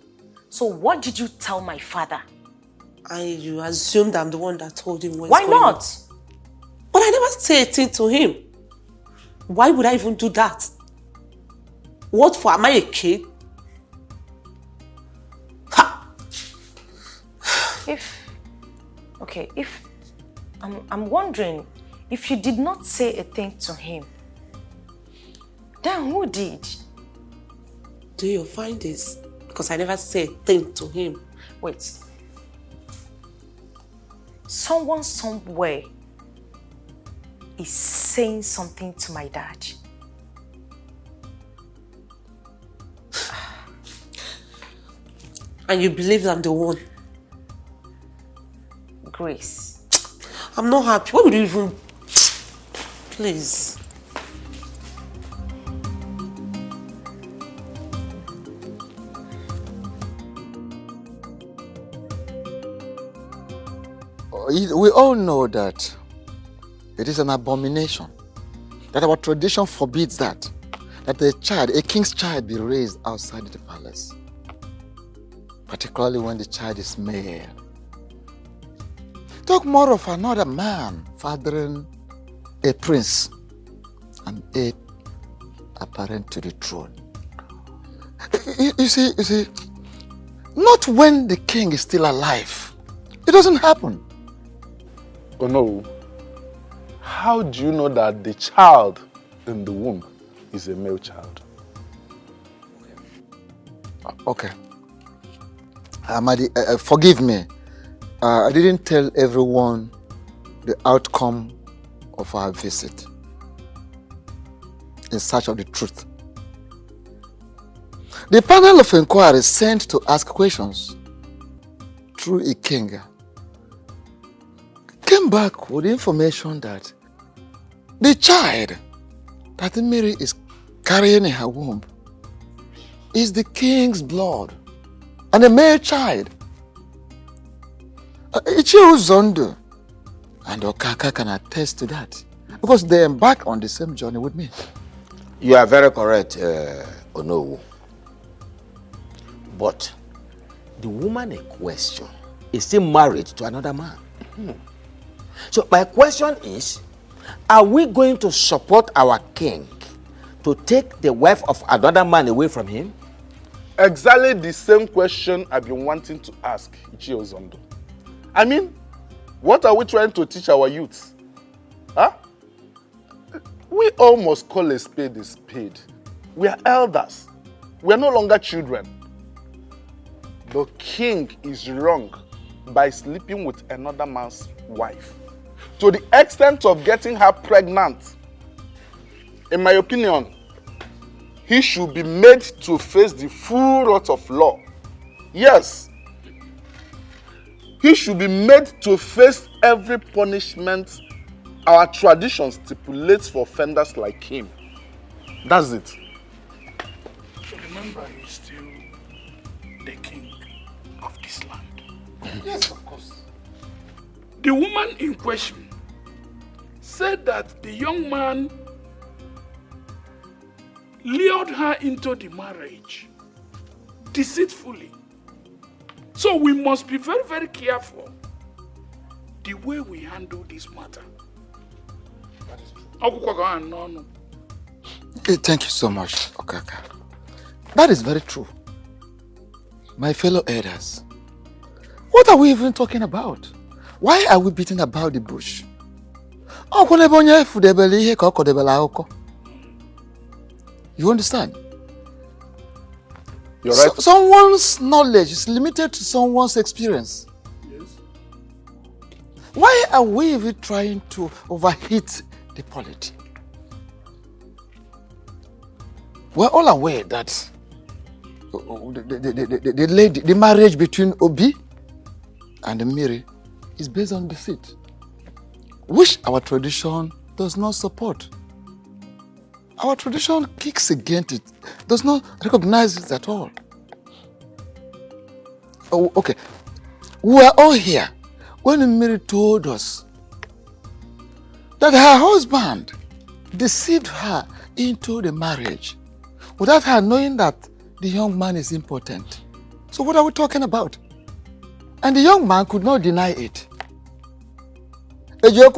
Q: So what did you tell my father?
K: And you assumed I'm the one that told him what's
Q: Why
K: going on.
Q: not?
K: But I never said a thing to him. Why would I even do that? What for? Am I a kid?
Q: I'm wondering, if you did not say a thing to him, then who did?
K: Do you find this? Because I never said a thing to him.
Q: Wait. Someone somewhere is saying something to my dad.
K: And you believe I'm the one?
Q: Grace.
K: I'm not happy. Why would you even... Please.
L: We all know that it is an abomination, that our tradition forbids that a king's child be raised outside the palace, particularly when the child is male. Talk more of another man fathering a prince and heir apparent to the throne. You see, not when the king is still alive. It doesn't happen.
V: Oh no. How do you know that the child in the womb is a male child.
L: Okay. Amadi, forgive me. I didn't tell everyone the outcome of our visit in search of the truth. The panel of inquiry sent to ask questions through a king came back with information that the child that Mary is carrying in her womb is the king's blood and a male child. Ichio Zondo and Okaka can attest to that because they embarked on the same journey with me.
W: You are very correct, Onowu. But the woman in question is still married to another man. So my question is, are we going to support our king to take the wife of another man away from him?
V: Exactly the same question I've been wanting to ask Ichio Zondo. I mean, what are we trying to teach our youths? Huh? We all must call a spade a spade. We are elders. We are no longer children. The king is wrong by sleeping with another man's wife to the extent of getting her pregnant. In my opinion, he should be made to face the full wrath of law. Yes, he should be made to face every punishment our tradition stipulates for offenders like him. That's it.
J: Remember, he's still the king of this land.
V: Yes, of course.
J: The woman in question said that the young man lured her into the marriage deceitfully. So we must be very, very careful the way we handle this matter.
L: Thank you so much, Okaka. That is very true. My fellow elders, what are we even talking about? Why are we beating about the bush? You understand?
V: You're right.
L: Someone's knowledge is limited to someone's experience.
J: Yes.
L: Why are we even trying to overheat the polity? We're all aware that the marriage between Obi and Mary is based on deceit, which our tradition does not support. Our tradition kicks against it, does not recognize it at all. Oh, okay. We are all here when Mary told us that her husband deceived her into the marriage without her knowing that the young man is impotent. So what are we talking about? And the young man could not deny it. You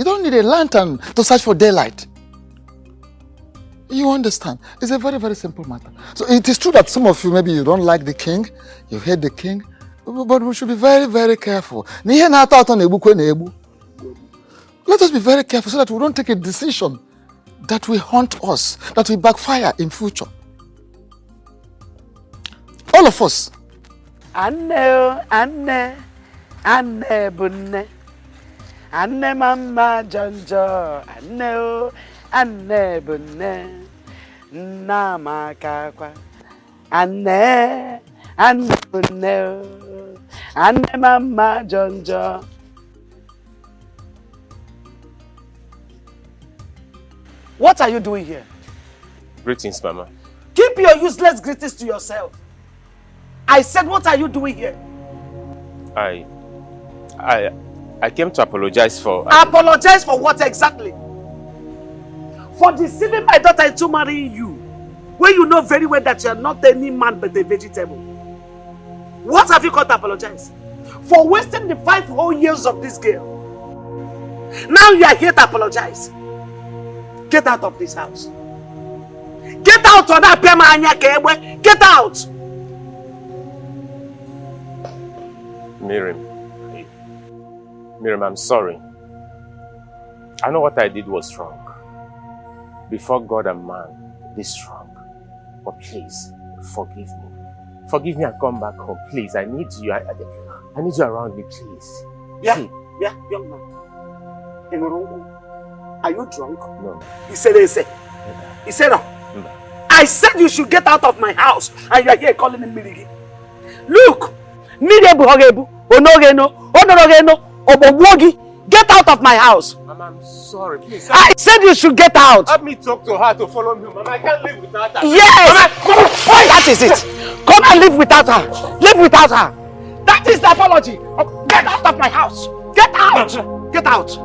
L: don't need a lantern to search for daylight. You understand? It's a very, very simple matter. So it is true that some of you, maybe you don't like the king, you hate the king, but we should be very, very careful. Let us be very careful so that we don't take a decision that will haunt us, that will backfire in future. All of us.
D: Anne bunne. Anne mama jonjo. Anne bunne. Nama kakwa. Anne bunne. Anne mama jonjo. What are you doing here?
H: Greetings, Mama.
D: Keep your useless greetings to yourself. I said, what are you doing here?
H: I came to apologize for...
D: Apologize for what exactly? For deceiving my daughter into marrying you, when you know very well that you are not any man but a vegetable. What have you got to apologize? For wasting the 5 whole years of this girl. Now you are here to apologize. Get out of this house. Get out of that Pema. Get out.
H: Miriam, I'm sorry. I know what I did was wrong. Before God and man, this wrong. But please, forgive me. Forgive me and come back home. Please, I need you. I need you around me, please.
D: Yeah, young man. Are you drunk?
H: No.
D: He said, He said, no. I said you should get out of my house. And you are here calling him Mirigi. Look! Get out of my house.
H: Mama, I'm sorry. Please.
D: I said you should get out.
H: Help me talk to her to follow me. Mama, I can't live without her.
D: Yes!
H: Mama,
D: that is it. Come and live without her. Live without her. That is the apology. Get out of my house. Get out. Get out.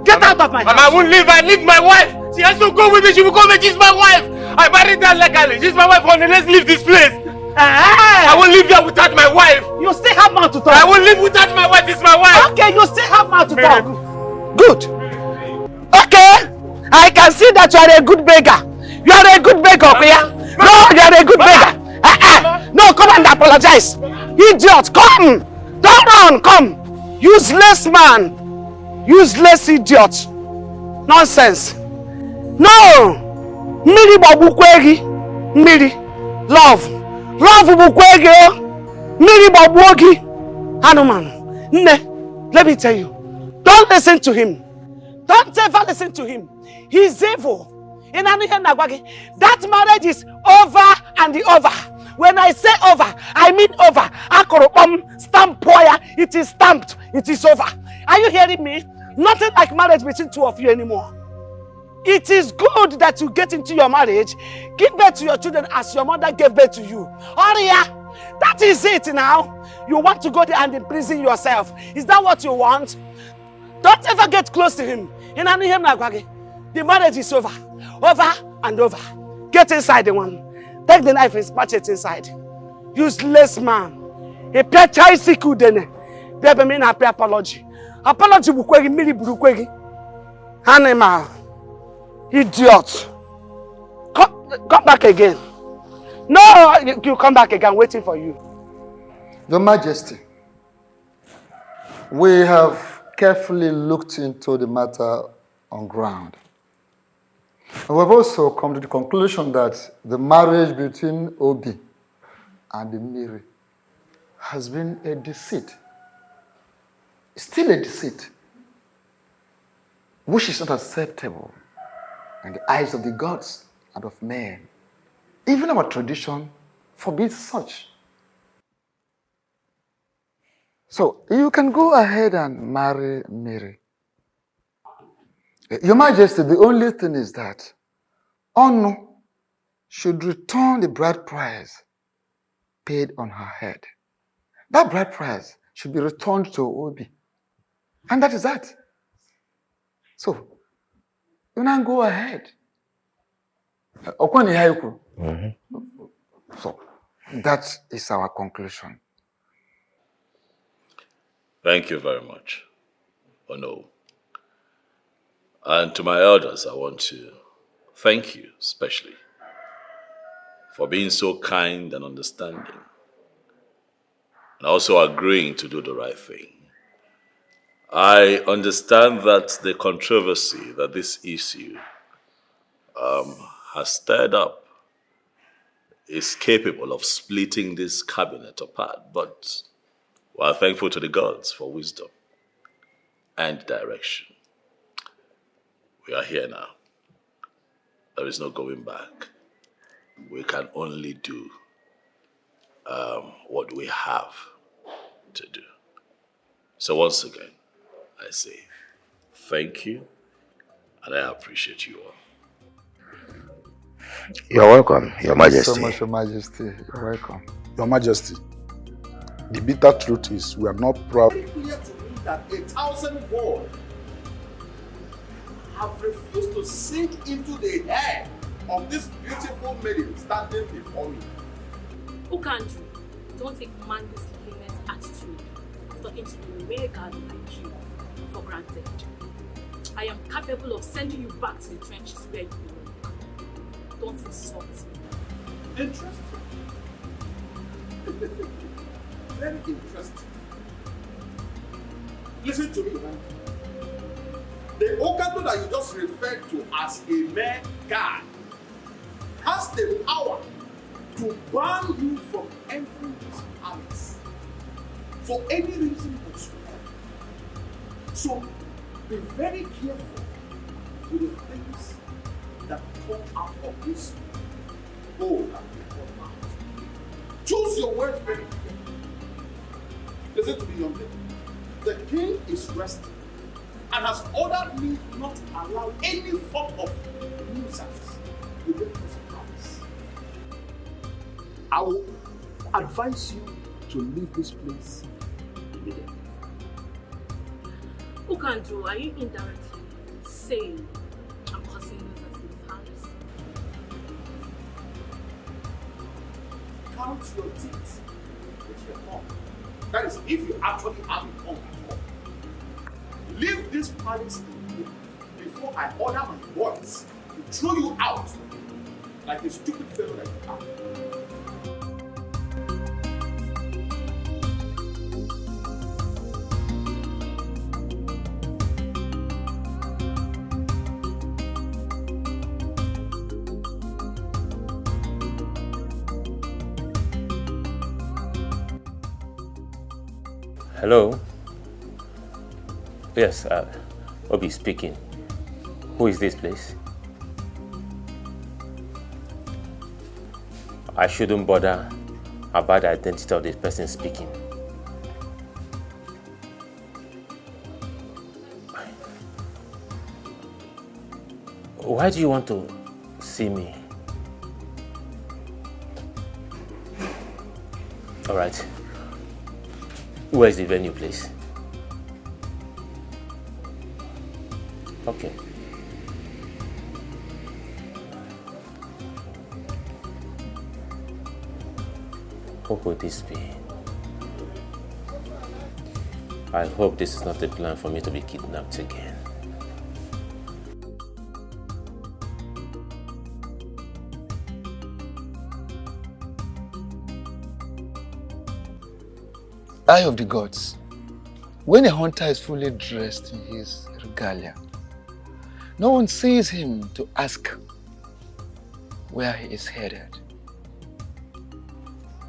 D: Get out of my house.
H: Mama, I won't leave. I leave my wife. She has to go with me. She will go with me. She's my wife. I married her legally. She's my wife. Honey, let's leave this place. I won't live here without my wife.
D: You still have mouth to talk.
H: I won't live without my wife. It's my wife.
D: Okay, you still have mouth to talk. Good. Okay. I can see that you are a good beggar. You are a good beggar, Kuya. No, you are a good beggar. No, come and apologize. Idiot, come. Don't run, come. Useless man. Useless idiot. Nonsense. No. Miri babukwegi. Miri. Love. Love bukwegi. Miri babuogi. Hanuman. Ne. Let me tell you. Don't listen to him. Don't ever listen to him. He's evil. That marriage is over and over. When I say over, I mean over. Stamp poya. It is stamped. It is over. Are you hearing me? Nothing like marriage between two of you anymore. It is good that you get into your marriage, give birth to your children as your mother gave birth to you. Oria, that is it now. You want to go there and imprison yourself. Is that what you want? Don't ever get close to him. The marriage is over. Over and over. Get inside the one. Take the knife and smash it inside. Useless man. A pia siku dene. Bebe mean happy apology. Apology bukwegi mili bukwegi. Animal. Idiot. Come back again. No, you come back again. Waiting for you.
C: Your Majesty, we have carefully looked into the matter on ground. And we've also come to the conclusion that the marriage between Obi and Miri has been a deceit. Still a deceit, which is not acceptable in the eyes of the gods and of men. Even our tradition forbids such. So you can go ahead and marry Miri. Your Majesty, the only thing is that Onu should return the bride price paid on her head. That bride price should be returned to Obi. And that is that. So, you now go ahead. So, that is our conclusion.
S: Thank you very much, Ono. And to my elders, I want to thank you especially for being so kind and understanding, and also agreeing to do the right thing. I understand that the controversy that this issue has stirred up is capable of splitting this cabinet apart, but we are thankful to the gods for wisdom and direction. We are here now. There is no going back. We can only do what we have to do. So once again, I say thank you, and I appreciate you all.
W: You're welcome, Your Majesty.
C: Thank you so much, Your Majesty. You're welcome.
V: Your Majesty, the bitter truth is we are not proud.
C: It's clear to me that 1,000 boys have refused to sink into the head of this beautiful maiden standing before me.
M: Ukandru, don't take man this Queeneth's attitude of talking to a rare girl like you for granted. I am capable of sending you back to the trenches where you belong. Don't insult me.
C: Interesting. Very interesting. Listen to me, man.
B: the Okato that you just referred to as a mere guy has the power to ban you from entering this palace for any reason whatsoever. So be very careful with the things that come out of this bowl that we call mouth. Choose your words very carefully. Listen to me, young lady. The king is resting and has ordered me not to allow any form of nuisance within this palace. I will advise you to leave this place immediately.
M: Ukandu, are you indirectly saying I'm causing nuisance in the palace?
B: Count your teeth with your tongue. That is, if you actually have a tongue at all. Leave this palace before I order my boys to throw you out like a stupid fellow like you are.
H: Hello? Yes, Obi speaking. Who is this, please? I shouldn't bother about the identity of the person speaking. Why do you want to see me? All right. Where is the venue, please? Okay. Who could this be? I hope this is not a plan for me to be kidnapped again.
L: Eye of the gods. When a hunter is fully dressed in his regalia, no one sees him to ask where he is headed.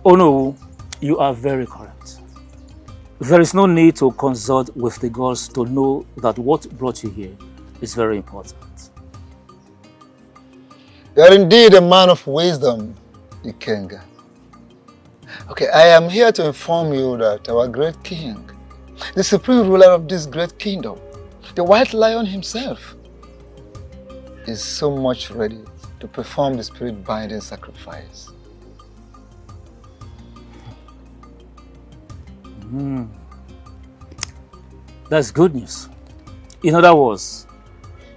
F: Oh no, you are very correct. There is no need to consult with the gods to know that what brought you here is very important.
L: You are indeed a man of wisdom, Ikenga. Okay, I am here to inform you that our great king, the supreme ruler of this great kingdom, the white lion himself, is so much ready to perform the spirit-binding sacrifice.
F: That's good news. In other words,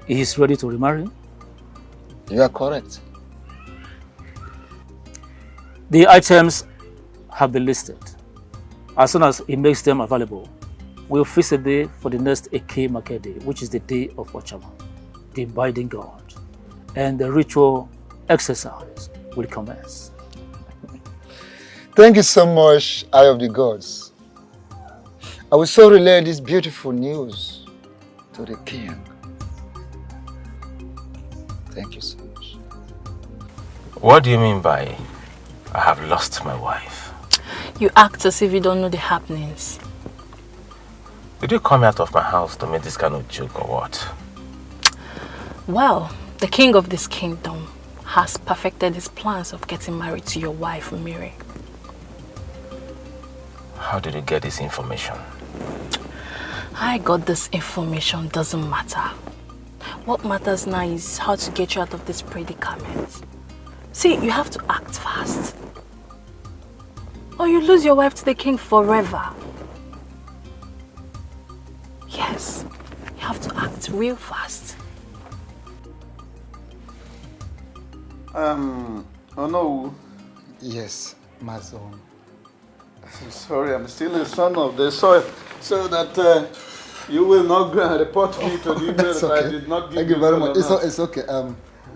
F: he is ready to remarry?
L: You are correct.
F: The items have been listed. As soon as he makes them available, we'll fix a day for the next Eke market day, which is the day of Ochama, the binding god, and the ritual exercise will commence.
L: Thank you so much, Eye of the Gods. I will so relay this beautiful news to the king. Thank you so much.
H: What do you mean by I have lost my wife?
M: You act as if you don't know the happenings.
H: Did you come out of my house to make this kind of joke or what?
M: Well, the king of this kingdom has perfected his plans of getting married to your wife, Miri.
H: How did you get this information?
M: I got this information, doesn't matter. What matters now is how to get you out of this predicament. See, you have to act fast, or you lose your wife to the king forever. Yes, you have to act real fast.
C: Oh no.
L: Yes, my son.
C: I'm sorry, I'm still a son of the soil, so that you will not go and report me to the people that I did not give
L: Thank you very much.
C: It's
L: okay.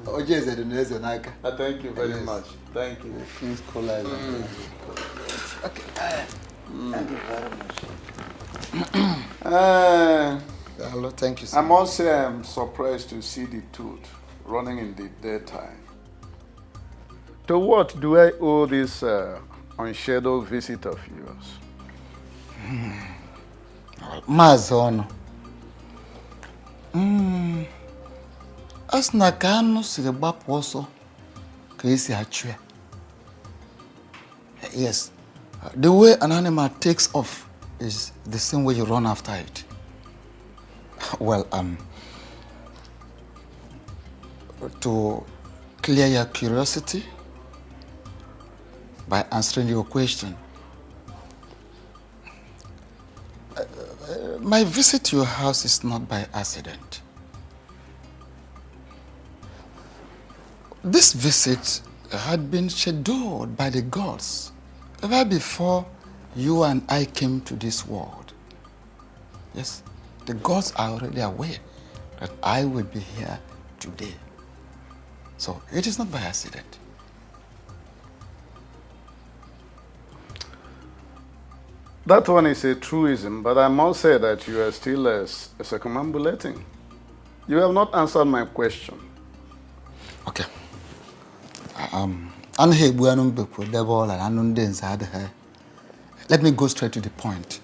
L: Oje is the Nezenaka.
C: Thank you very much. Thank you.
L: King's College. Okay. Thank you very much. Hello, thank you, sir.
V: I must say I'm surprised to see the tooth running in the daytime. To what do I owe this unscheduled visit of yours?
L: Mazono. Asna kanu siri gbapụ ọsọ ka esi achụ ya. Yes, the way an animal takes off is the same way you run after it. Well, to clear your curiosity by answering your question, my visit to your house is not by accident. This visit had been scheduled by the gods ever before you and I came to this world. Yes, the gods are already aware that I will be here today. So it is not by accident.
V: That one is a truism, but I must say that you are still circumambulating. You have not answered my question.
L: Okay. Let me go straight to the point.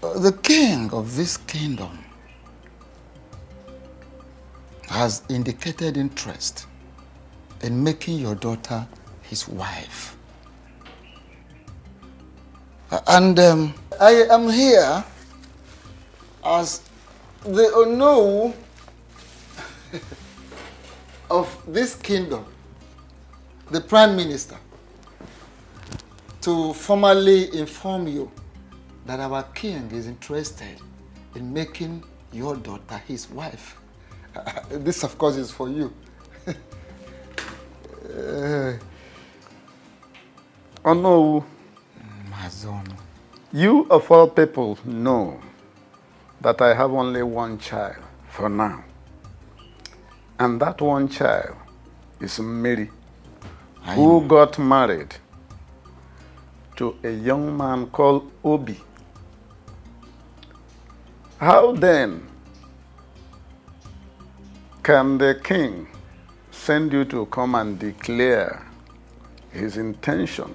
L: The king of this kingdom has indicated interest in making your daughter his wife. And I am here as the Onowu of this kingdom, the Prime Minister, to formally inform you that our king is interested in making your daughter his wife. This, of course, is for you.
V: Onowu, you of all people know that I have only one child for now. And that one child is Mary, who got married to a young man called Obi. How then can the king send you to come and declare his intention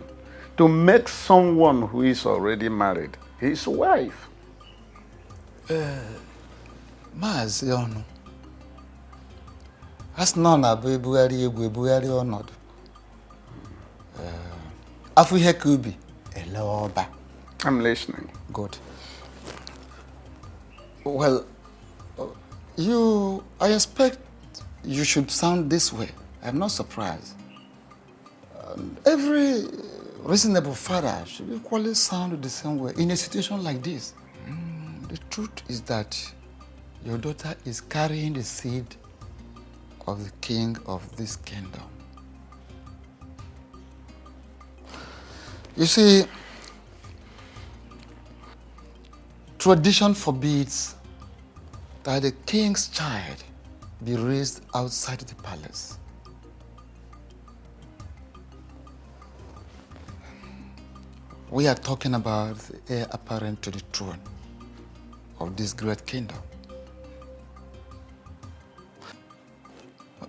V: to make someone who is already married his wife?
L: Maazi Onu, as none of Buhari or not. Afuhe Kubi, Eloba.
V: I'm listening.
L: Good. Well, I expect you should sound this way. I'm not surprised. Every reasonable father should equally sound the same way in a situation like this. The truth is that your daughter is carrying the seed of the king of this kingdom. You see, tradition forbids that the king's child be raised outside the palace. We are talking about the heir apparent to the throne of this great kingdom.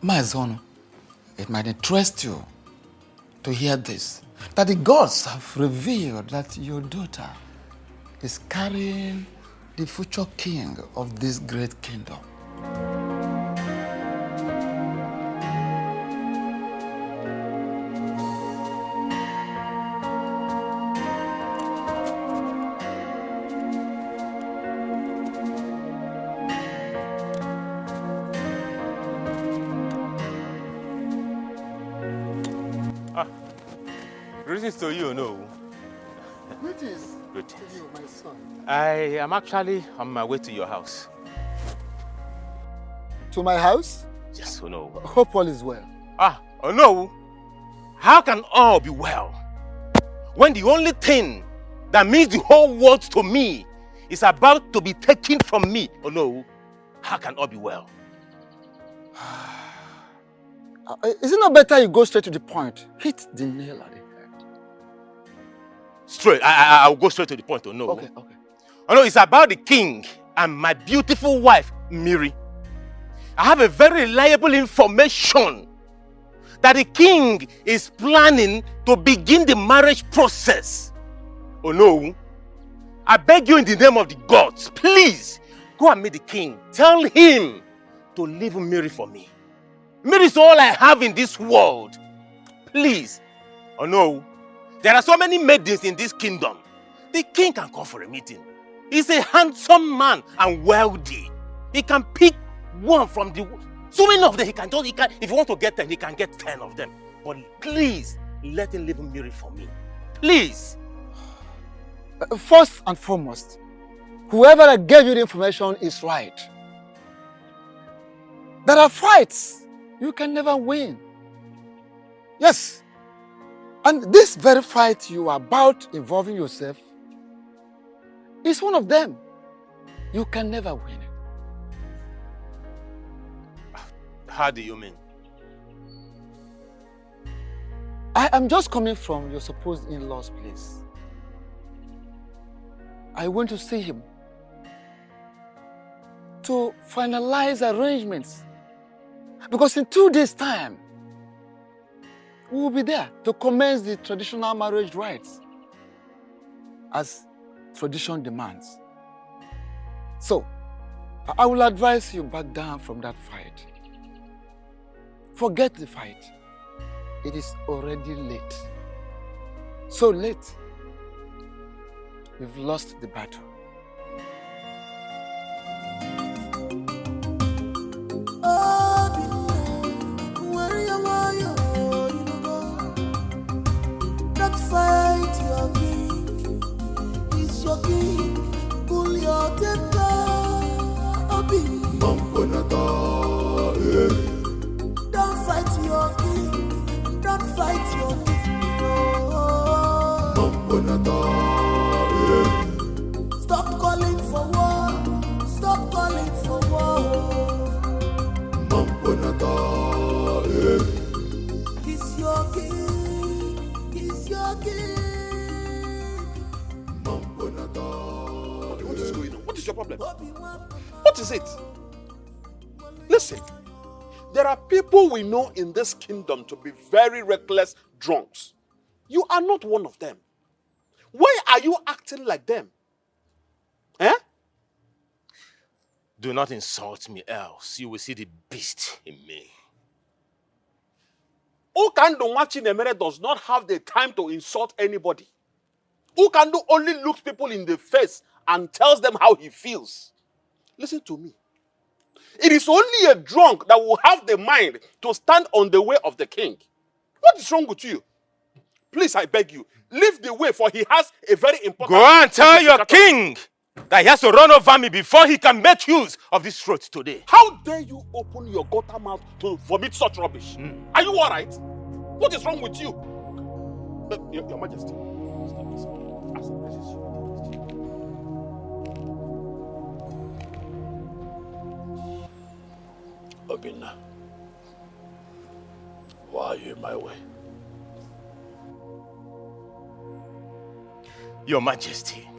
L: My son, it might interest you to hear this, that the gods have revealed that your daughter is carrying the future king of this great kingdom.
H: Greetings to you, no?
L: Greetings
H: Good.
L: to you, my son.
H: I am actually on my way to your house.
L: To my house?
H: Yes, oh no.
L: Hope all is well.
H: Oh no. How can all be well when the only thing that means the whole world to me is about to be taken from me? Oh no. How can all be well?
L: Is it not better you go straight to the point? Hit the nail on the head.
H: straight. I'll go straight to the point. No.
L: Okay.
H: Oh no, it's about the king and my beautiful wife, Miri. I have a very reliable information that the king is planning to begin the marriage process. Oh no. I beg you in the name of the gods, please go and meet the king. Tell him to leave Miri for me. Miri is all I have in this world. Please. Oh no. There are so many maidens in this kingdom. The king can call for a meeting. He's a handsome man and wealthy. He can pick one from the... So many of them, if he wants to get 10, he can get 10 of them. But please, let him leave Miri for me. Please.
L: First and foremost, whoever gave you the information is right. There are fights you can never win. Yes. And this very fight you are about involving yourself is one of them. You can never win it.
H: How do you mean?
L: I am just coming from your supposed in-law's place. I went to see him to finalize arrangements. Because in 2 days' time, we will be there to commence the traditional marriage rites as tradition demands. So, I will advise you back down from that fight. Forget the fight. It is already late. So late, you've lost the battle.
A: Don't fight your king. He's your king. Pull your temper. Don't fight your king. Don't fight your king. Stop calling for war. Stop calling for war. He's your king. He's your king.
B: What is going on? What is your problem? What is it? Listen, there are people we know in this kingdom to be very reckless drunks. You are not one of them. Why are you acting like them? Eh?
H: Do not insult me, else you will see the beast in me.
B: Ukando Machinemere does not have the time to insult anybody. Ukando only looks people in the face and tells them how he feels. Listen to me. It is only a drunk that will have the mind to stand on the way of the king. What is wrong with you? Please, I beg you, leave the way, for he has a very important...
H: Go and tell your king that he has to run over me before he can make use of this throat today.
B: How dare you open your gutter mouth to vomit such rubbish? Are you all right? What is wrong with you? Your Majesty.
S: Obinna, why are you in my way?
H: Your Majesty,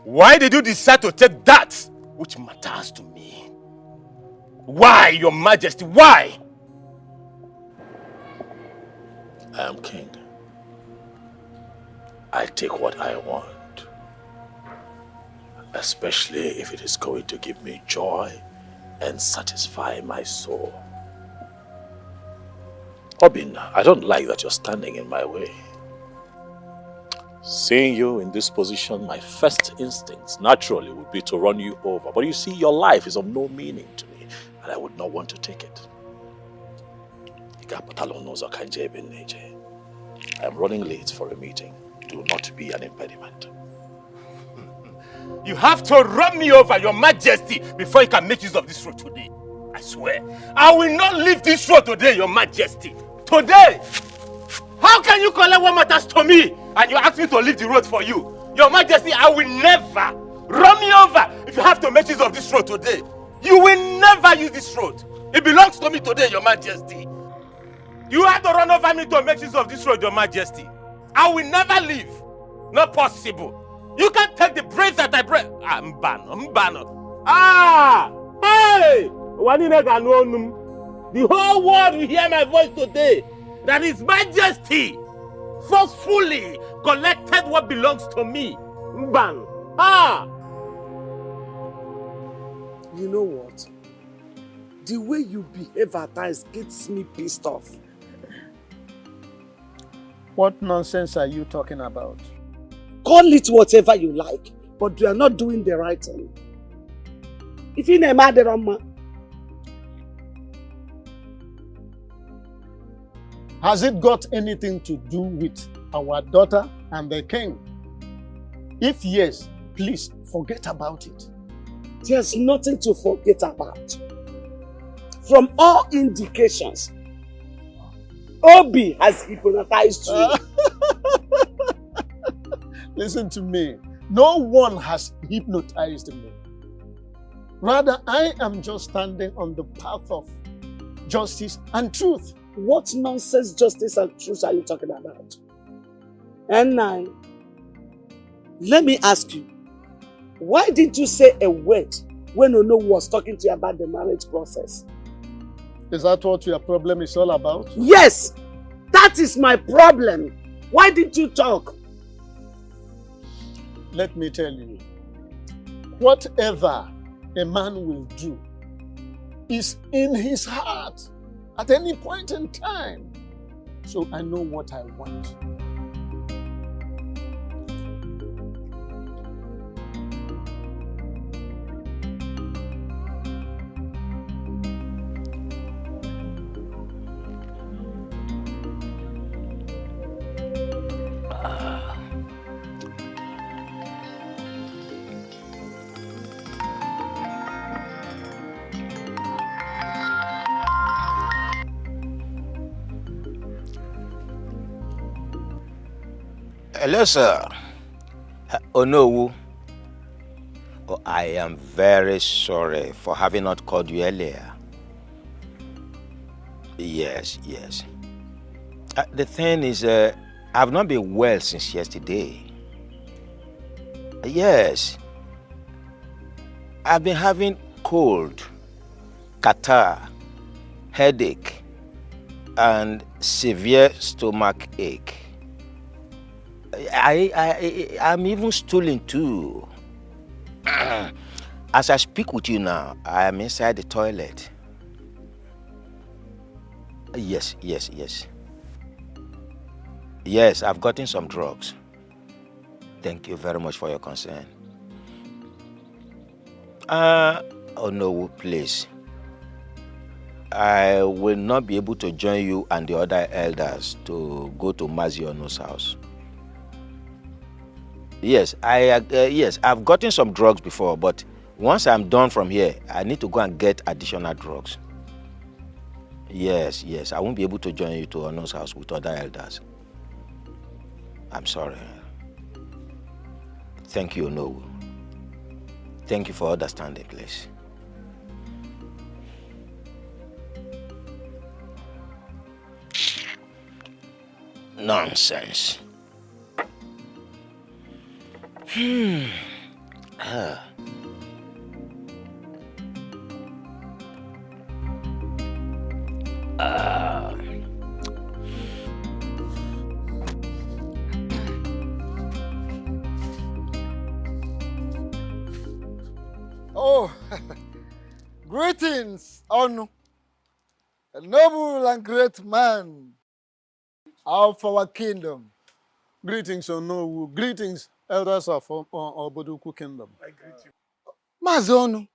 H: why did you decide to take that which matters to me? Why, Your Majesty, why?
S: I am king. I take what I want, especially if it is going to give me joy and satisfy my soul. Obinna, I don't like that you're standing in my way. Seeing you in this position, my first instincts naturally would be to run you over. But you see, your life is of no meaning to me, and I would not want to take it. I am running late for a meeting. Do not be an impediment.
H: You have to run me over, Your Majesty, before you can make use of this road today. I swear. I will not leave this road today, Your Majesty. Today! How can you collect what matters to me and you ask me to leave the road for you? Your Majesty, I will never run me over if you have to make use of this road today. You will never use this road. It belongs to me today, Your Majesty. You have to run over me to make use of this road, Your Majesty. I will never leave. Not possible. You can't take the breath that I breathe. Mbano. Ah! Hey! The whole world will hear my voice today. That His Majesty forcefully collected what belongs to me. Mban. Ah!
D: You know what? The way you behave at times gets me pissed off.
C: What nonsense are you talking about?
D: Call it whatever you like, but you are not doing the right thing. If you name Aderama,
C: has it got anything to do with our daughter and the king? If yes, please forget about it.
D: There's nothing to forget about. From all indications, Obi has hypnotized you.
C: Listen to me. No one has hypnotized me. Rather, I am just standing on the path of justice and truth.
D: What nonsense justice and truth are you talking about? And now, let me ask you, why didn't you say a word when Ono was talking to you about the marriage process?
C: Is that what your problem is all about?
D: Yes! That is my problem. Why didn't you talk?
C: Let me tell you, whatever a man will do is in his heart at any point in time. So I know what I want.
W: Hello, sir. Onowu. Oh, I am very sorry for having not called you earlier. Yes. The thing is, I've not been well since yesterday. Yes. I've been having cold, catarrh, headache, and severe stomach ache. I'm even stooling too. As I speak with you now, I am inside the toilet. Yes. Yes, I've gotten some drugs. Thank you very much for your concern. Oh no, please. I will not be able to join you and the other elders to go to Maziono's house. Yes, I've gotten some drugs before, but once I'm done from here, I need to go and get additional drugs. Yes, I won't be able to join you to Ono's house with other elders. I'm sorry. Thank you, Ono. Thank you for understanding, please. Nonsense.
E: Oh, greetings, Onu, a noble and great man of our kingdom.
C: Greetings, Onowu. Greetings, elders of Oboduku Kingdom.
E: I greet you. Mazonu,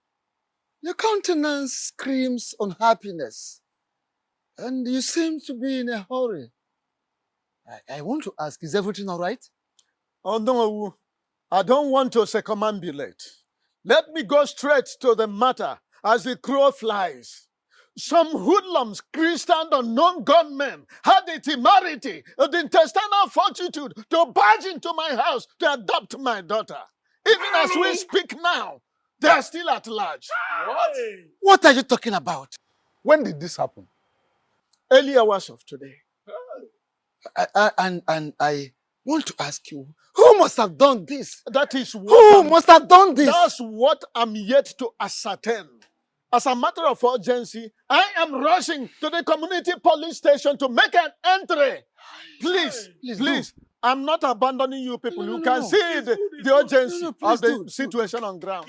E: your countenance screams unhappiness, and you seem to be in a hurry. I want to ask, is everything all right?
C: Onowu, I don't want to circumambulate. Let me go straight to the matter as the crow flies. Some hoodlums, Christian unknown gunmen, had the temerity, the intestinal fortitude to barge into my house to adopt my daughter. Even as we speak now, they are still at large.
E: What? What are you talking about? When did this happen?
C: Early hours of today.
E: And I want to ask you, who must have done this?
C: That is what
E: Who must have done this?
C: That's what I'm yet to ascertain. As a matter of urgency, I am rushing to the community police station to make an entry. Please, please. I'm not abandoning you people. You can see the urgency of the situation on ground.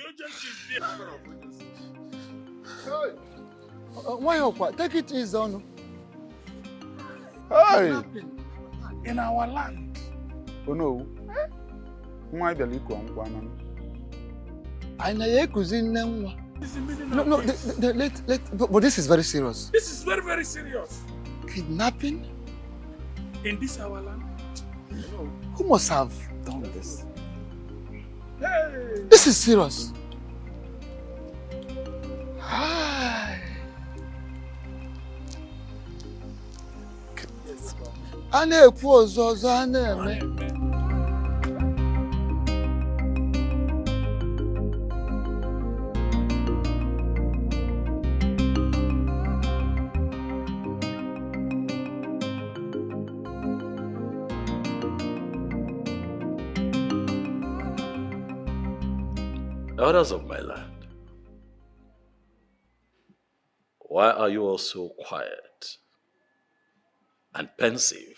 E: Why take it easy on.
V: Hey!
J: In our land.
V: Oh no. Why be like one?
E: I know No, but this is very serious.
J: This is very, very serious.
E: Kidnapping?
J: In this our land?
E: Who must have done this?
J: Hey!
E: This is serious. Hi.
S: Elders of my land, why are you all so quiet and pensive?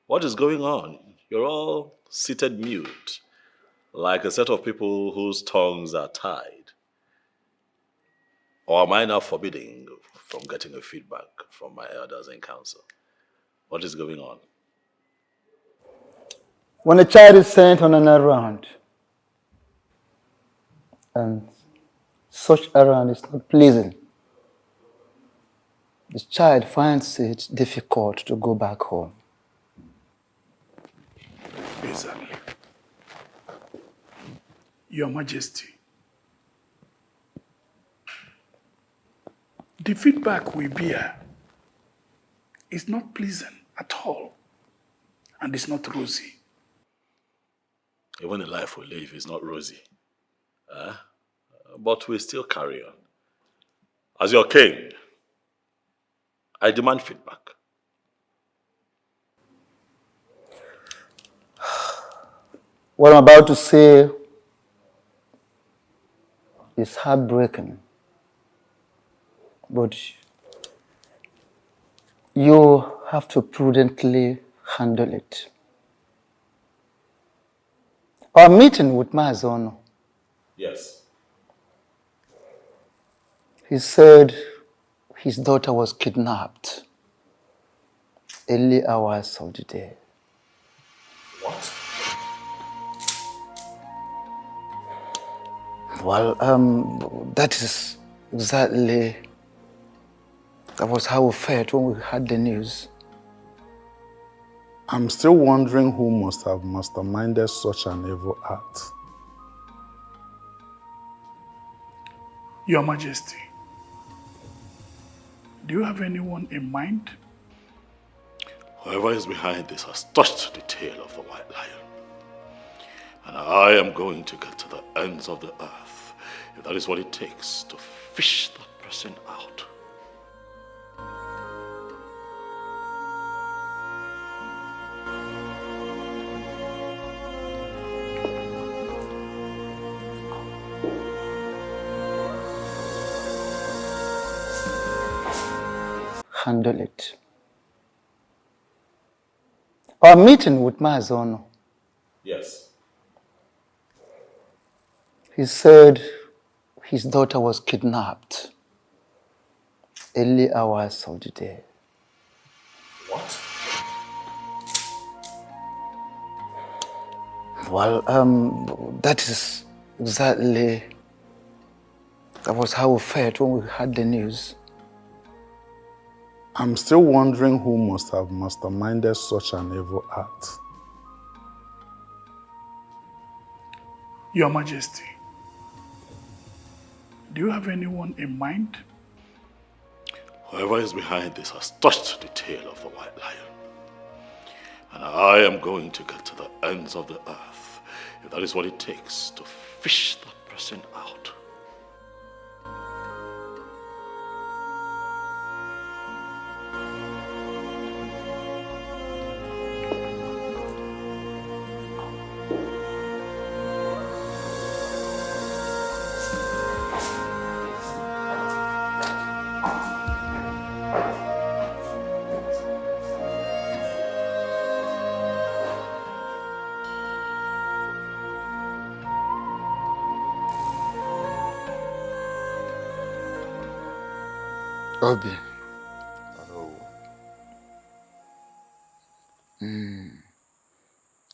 S: What is going on? You're all seated mute, like a set of people whose tongues are tied. Or am I now forbidding from getting a feedback from my elders in council? What is going on?
L: When a child is sent on an errand, and such errand is not pleasing, the child finds it difficult to go back home.
J: Exactly. Your Majesty, the feedback we bear is not pleasant at all, and it's not rosy.
S: Even the life we live is not rosy. But we still carry on. As your king, I demand feedback.
L: What I'm about to say is heartbreaking, but you have to prudently handle it. Our meeting with Mazono,
S: Yes.
L: he said his daughter was kidnapped early hours of the day.
S: What?
L: Well, that was how we felt when we heard the news.
V: I'm still wondering who must have masterminded such an evil act.
J: Your Majesty, do you have anyone in mind?
S: Whoever is behind this has touched the tail of the white lion. And I am going to get to the ends of the earth, if that is what it takes to fish that person out.
L: Handle it. Our meeting with Mazono,
S: Yes.
L: he said his daughter was kidnapped early hours of the day.
S: What?
L: Well, that was how we felt when we heard the news.
V: I'm still wondering who must have masterminded such an evil act.
J: Your Majesty, do you have anyone in mind?
S: Whoever is behind this has touched the tail of the white lion. And I am going to get to the ends of the earth, if that is what it takes to fish that person out.
E: Obi.
H: Oh.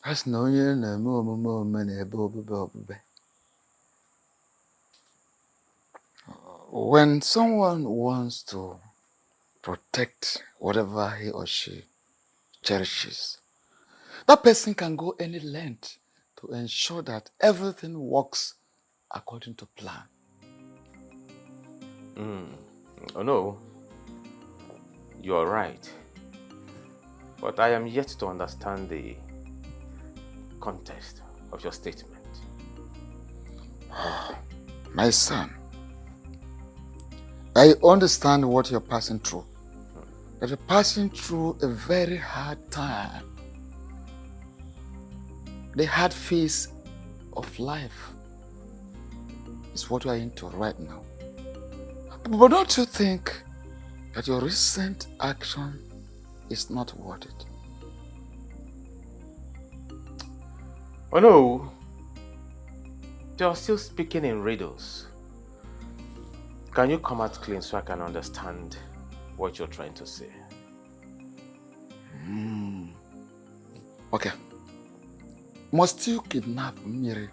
E: As no year no more many above. When someone wants to protect whatever he or she cherishes, that person can go any length to ensure that everything works according to plan.
H: Oh no, you're right. But I am yet to understand the context of your statement.
E: My son, I understand what you're passing through. But you're passing through a very hard time. The hard phase of life is what we're into right now. But don't you think that your recent action is not worth it?
H: Oh no, you're still speaking in riddles. Can you come out clean so I can understand what you're trying to say?
E: Okay. Must you kidnap Miri?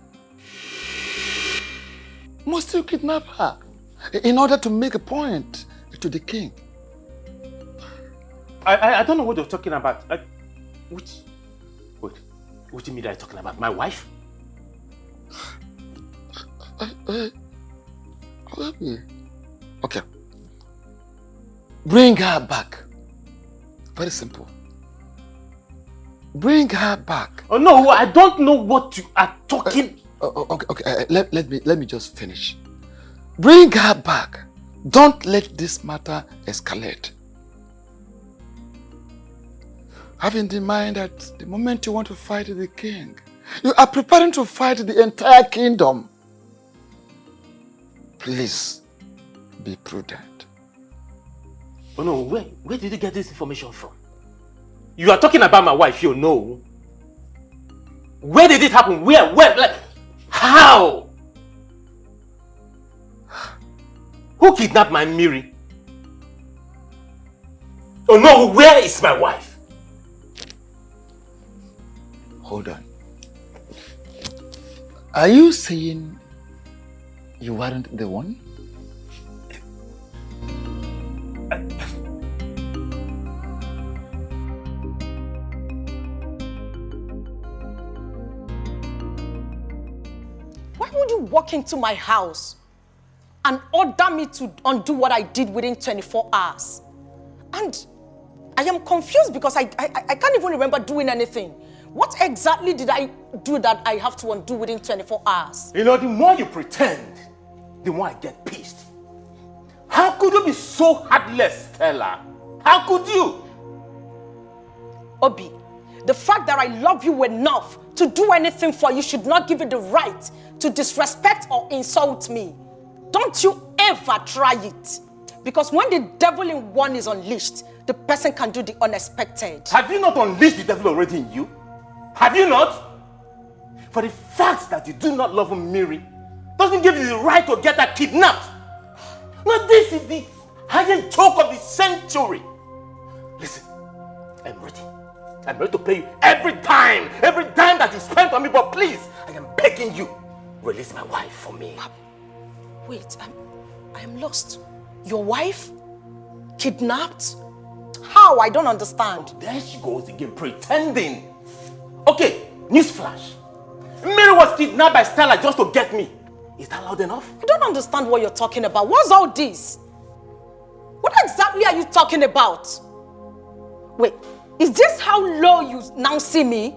E: Must you kidnap her in order to make a point to the king?
H: I don't know what you're talking about. What do you mean that you're talking about? My wife?
E: Okay. Bring her back. Very simple. Bring her back.
H: Oh no, I don't know what you are talking.
E: Okay. Let me just finish. Bring her back. Don't let this matter escalate. Have in mind that the moment you want to fight the king, you are preparing to fight the entire kingdom. Please be prudent.
H: Oh no, where did you get this information from? You are talking about my wife, you know. Where did it happen? Where? Like, how? Who kidnapped my Miri? Oh no, where is my wife?
E: Hold on. Are you saying you weren't the one?
Q: Why would you walk into my house and order me to undo what I did within 24 hours? And I am confused because I can't even remember doing anything. What exactly did I do that I have to undo within 24 hours?
H: You know, the more you pretend, the more I get pissed. How could you be so heartless, Stella? How could you?
Q: Obi, the fact that I love you enough to do anything for you should not give you the right to disrespect or insult me. Don't you ever try it. Because when the devil in one is unleashed, the person can do the unexpected.
H: Have you not unleashed the devil already in you? Have you not? For the fact that you do not love Miri doesn't give you the right to get her kidnapped. No, this is the highest joke of the century. Listen, I'm ready. I'm ready to pay you every dime that you spend on me, but please, I am begging you, release my wife for me.
Q: Wait, I am lost. Your wife? Kidnapped? How? I don't understand.
H: Oh, there she goes again, pretending. Okay, newsflash. Mary was kidnapped by Stella just to get me. Is that loud enough?
Q: I don't understand what you're talking about. What's all this? What exactly are you talking about? Wait, is this how low you now see me?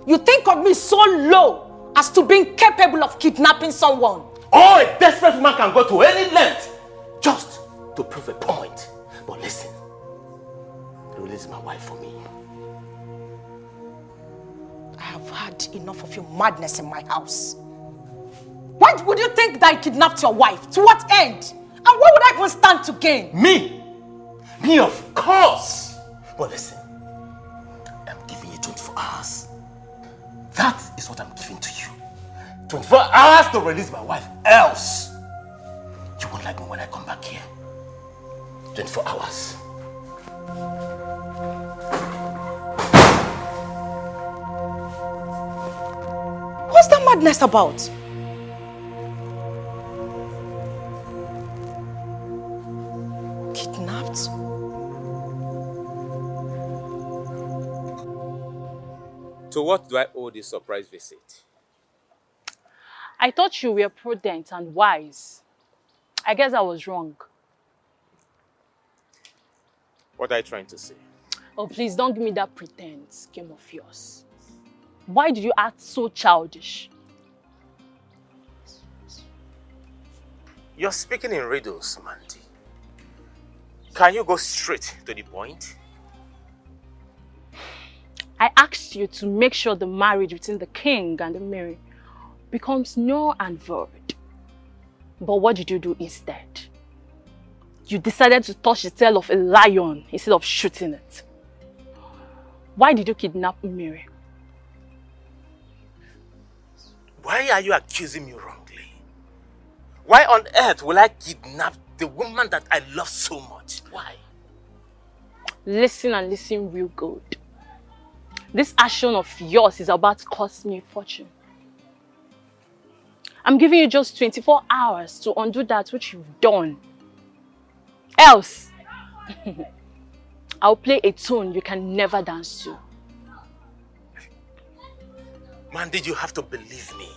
Q: You think of me so low as to being capable of kidnapping someone?
H: Oh, a desperate woman can go to any length just to prove a point. But listen, release my wife for me.
Q: I have had enough of your madness in my house. Why would you think that I kidnapped your wife? To what end? And what would I even stand to gain?
H: Me? Me, of course. But listen, I'm giving you 24 hours. That is what I'm giving to you. 24 hours to release my wife. Else, you won't like me when I come back here.
S: 24 hours.
Q: What's that madness about? Kidnapped?
H: To what do I owe this surprise visit?
M: I thought you were prudent and wise. I guess I was wrong.
H: What are you trying to say?
M: Oh, please don't give me that pretense game of yours. Why did you act so childish?
H: You're speaking in riddles, Mandy. Can you go straight to the point?
M: I asked you to make sure the marriage between the king and the Mary becomes null and void. But what did you do instead? You decided to touch the tail of a lion instead of shooting it. Why did you kidnap Mary?
H: Why are you accusing me wrongly? Why on earth will I kidnap the woman that I love so much? Why?
M: Listen and listen real good. This action of yours is about to cost me a fortune. I'm giving you just 24 hours to undo that which you've done. Else, I'll play a tune you can never dance to.
H: Mandy, you have to believe me.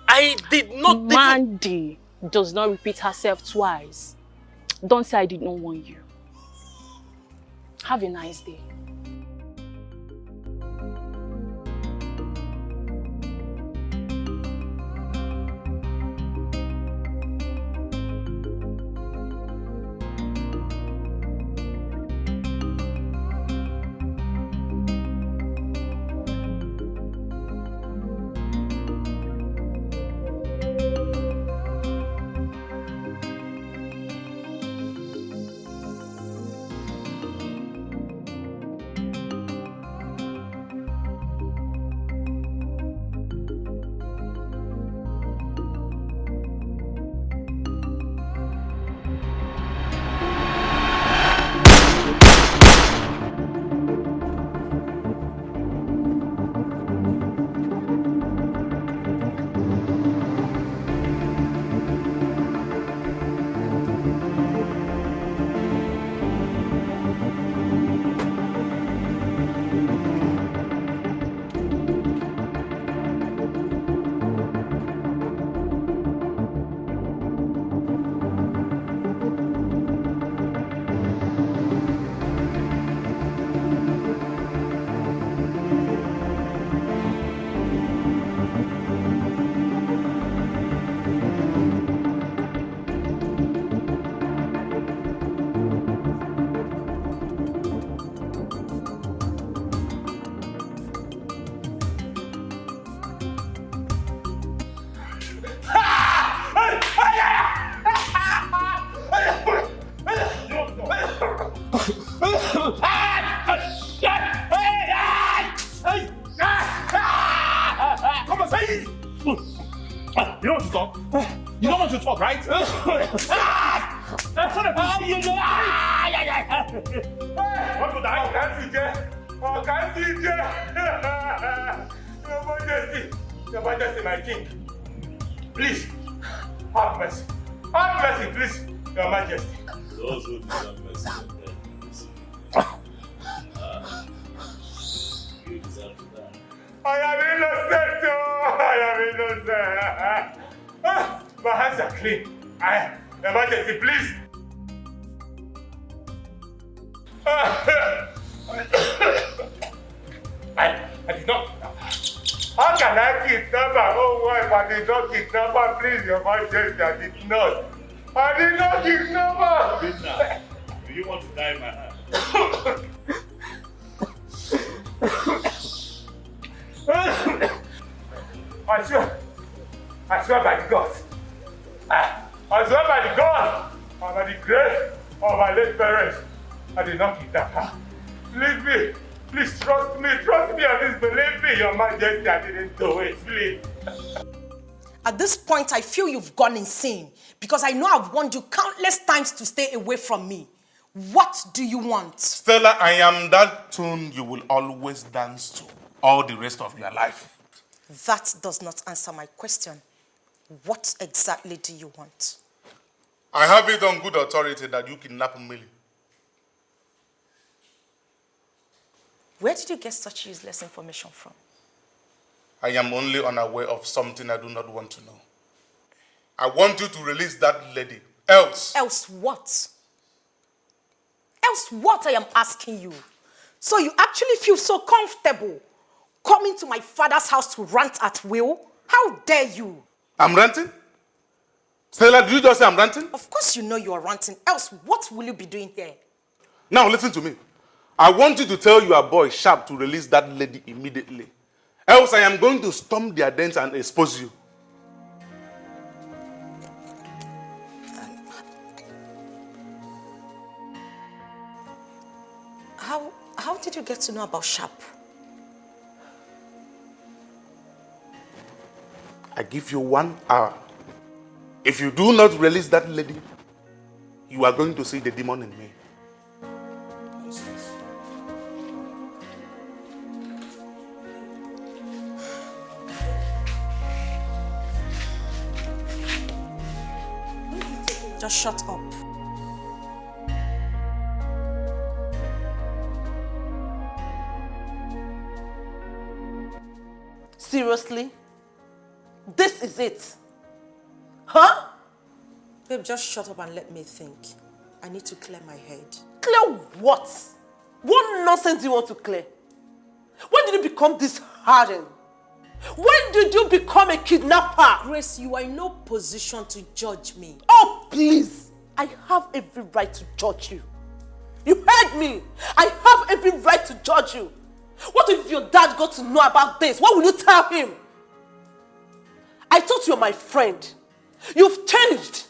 H: I did not...
M: Mandy does not repeat herself twice. Don't say I did not warn you. Have a nice day.
G: You don't want to talk? You don't want to talk, right? Want to die? I can't see Your Majesty, my king. Please, have mercy. Have mercy, please, Your Majesty.
S: Those who deserve mercy, you deserve to die.
G: I am innocent, I am innocent. My hands are clean. Your Majesty, please. I did not. How can I kidnap my own wife? I did not kidnap her. Please, Your Majesty, I did not. I did not kidnap her.
S: Do you want to die in my hand?
G: I swear by the gods. I swear by the gods and by the grace of my late parents. I did not kidnap her. Believe me. Please trust me and disbelieve me, Your Majesty. I didn't do it, please.
Q: At this point, I feel you've gone insane because I know I've warned you countless times to stay away from me. What do you want?
G: Stella, I am that tune you will always dance to all the rest of your life.
Q: That does not answer my question. What exactly do you want?
G: I have it on good authority that you kidnapped Millie.
Q: Where did you get such useless information from?
G: I am only unaware of something I do not want to know. I want you to release that lady. Else.
Q: Else what? Else what, I am asking you? So you actually feel so comfortable coming to my father's house to rant at will? How dare you?
G: I'm ranting? Stella, did you just say I'm ranting?
Q: Of course you know you are ranting. Else what will you be doing here?
G: Now listen to me. I want you to tell your boy Sharp to release that lady immediately. Else I am going to storm their dens and expose you.
Q: How did you get to know about Sharp?
G: I give you 1 hour. If you do not release that lady, you are going to see the demon in me.
Q: Just shut up. Seriously? This is it? Huh? Babe, just shut up and let me think. I need to clear my head. Clear what? What nonsense do you want to clear? When did you become this hardened? When did you become a kidnapper? Grace, you are in no position to judge me. Oh, please. I have every right to judge you. You heard me. I have every right to judge you. What if your dad got to know about this? What will you tell him? I thought you were my friend. You've changed.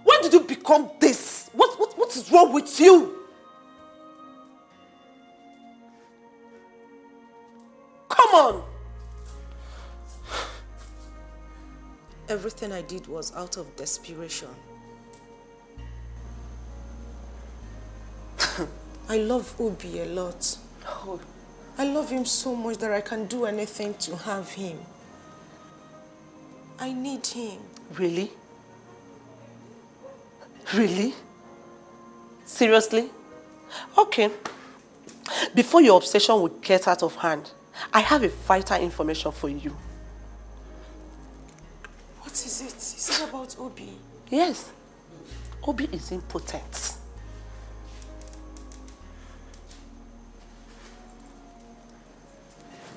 Q: When did you become this? What is wrong with you? Come on. Everything I did was out of desperation. I love Obi a lot. Oh, I love him so much that I can do anything to have him. I need him. Really? Really? Seriously? Okay. Before your obsession would get out of hand, I have a vital information for you. What is it? Is it about Obi? Yes. Obi is impotent.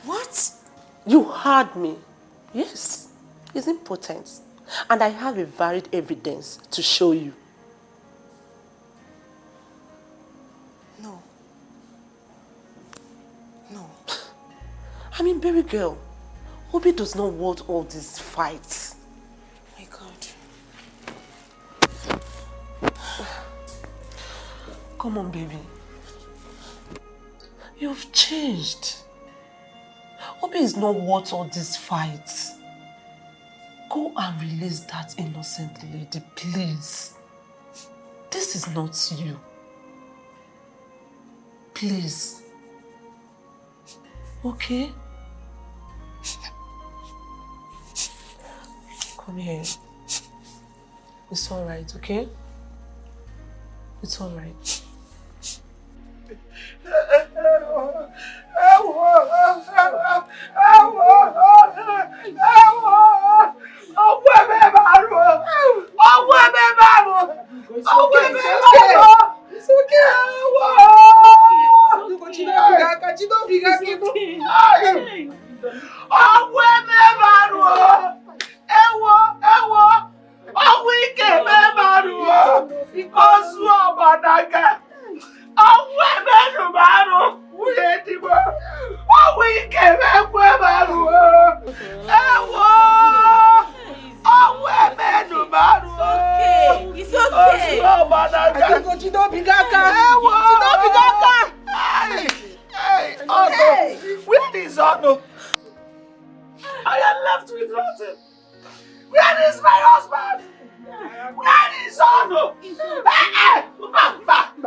Q: What? You heard me. Yes. He's impotent. And I have a varied evidence to show you. No. No. I mean, baby girl, Obi does not want all these fights. My God. Come on, baby. You've changed. Obi is not worth all these fights. Go and release that innocent lady, please. This is not you. Please. Okay? Come here. It's all right, okay? It's all right.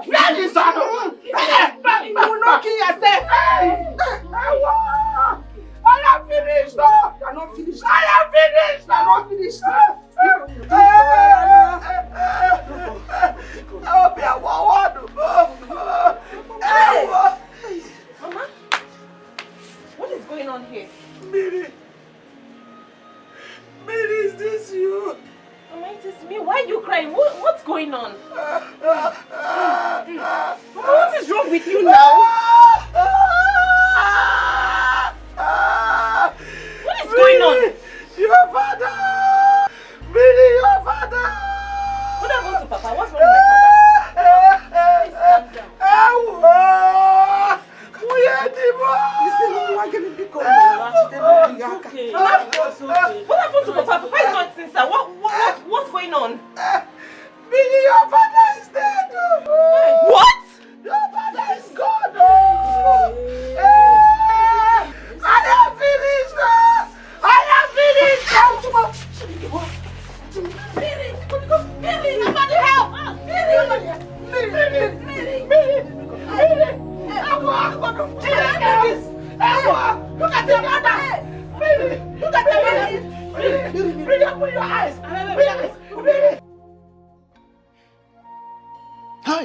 P: Where is that? You will not kill yourself. I am finished. You are not finished. I am finished. I am not finished. I'll be a one.
Q: Mama, what is going on here?
P: Miri, is this you?
Q: Mama, it is me. Why are you crying? What's going on? Mama, what is wrong with you now? What is going on?
P: Your father! Miri, your father!
Q: What happened to Papa? What's wrong with my father? Please calm down. Okay. What happened to Papa? Papa is not sincere. What's going on?
P: Miri, your father is dead!
Q: What?
P: Your father is gone! I am finished! I am finished! Miri, somebody help! Miri! Look at your mother! Look at your mother! Miri, open your eyes! Miri!
E: Hi.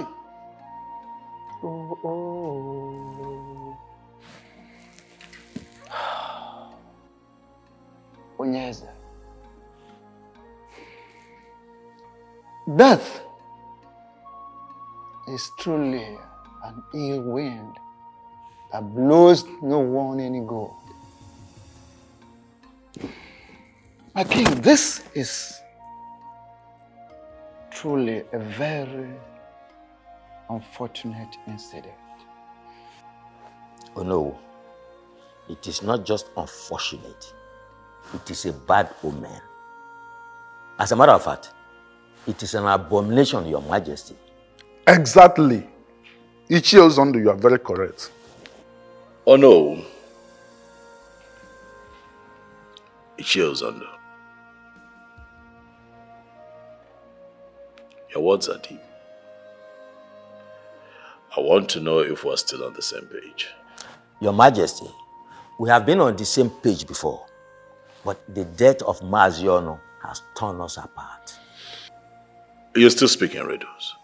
E: Onyeze. Death is truly an ill wind that blows no one any good. My king, this is truly a very unfortunate incident.
W: Oh no, it is not just unfortunate. It is a bad omen. As a matter of fact, it is an abomination, Your Majesty.
V: Exactly. Ichie Ozondo, you are very correct.
S: Oh no. Ichie Ozondo. Your words are deep. I want to know if we're still on the same page.
W: Your Majesty, we have been on the same page before, but the death of Maziono has torn us apart.
S: You're still speaking riddles.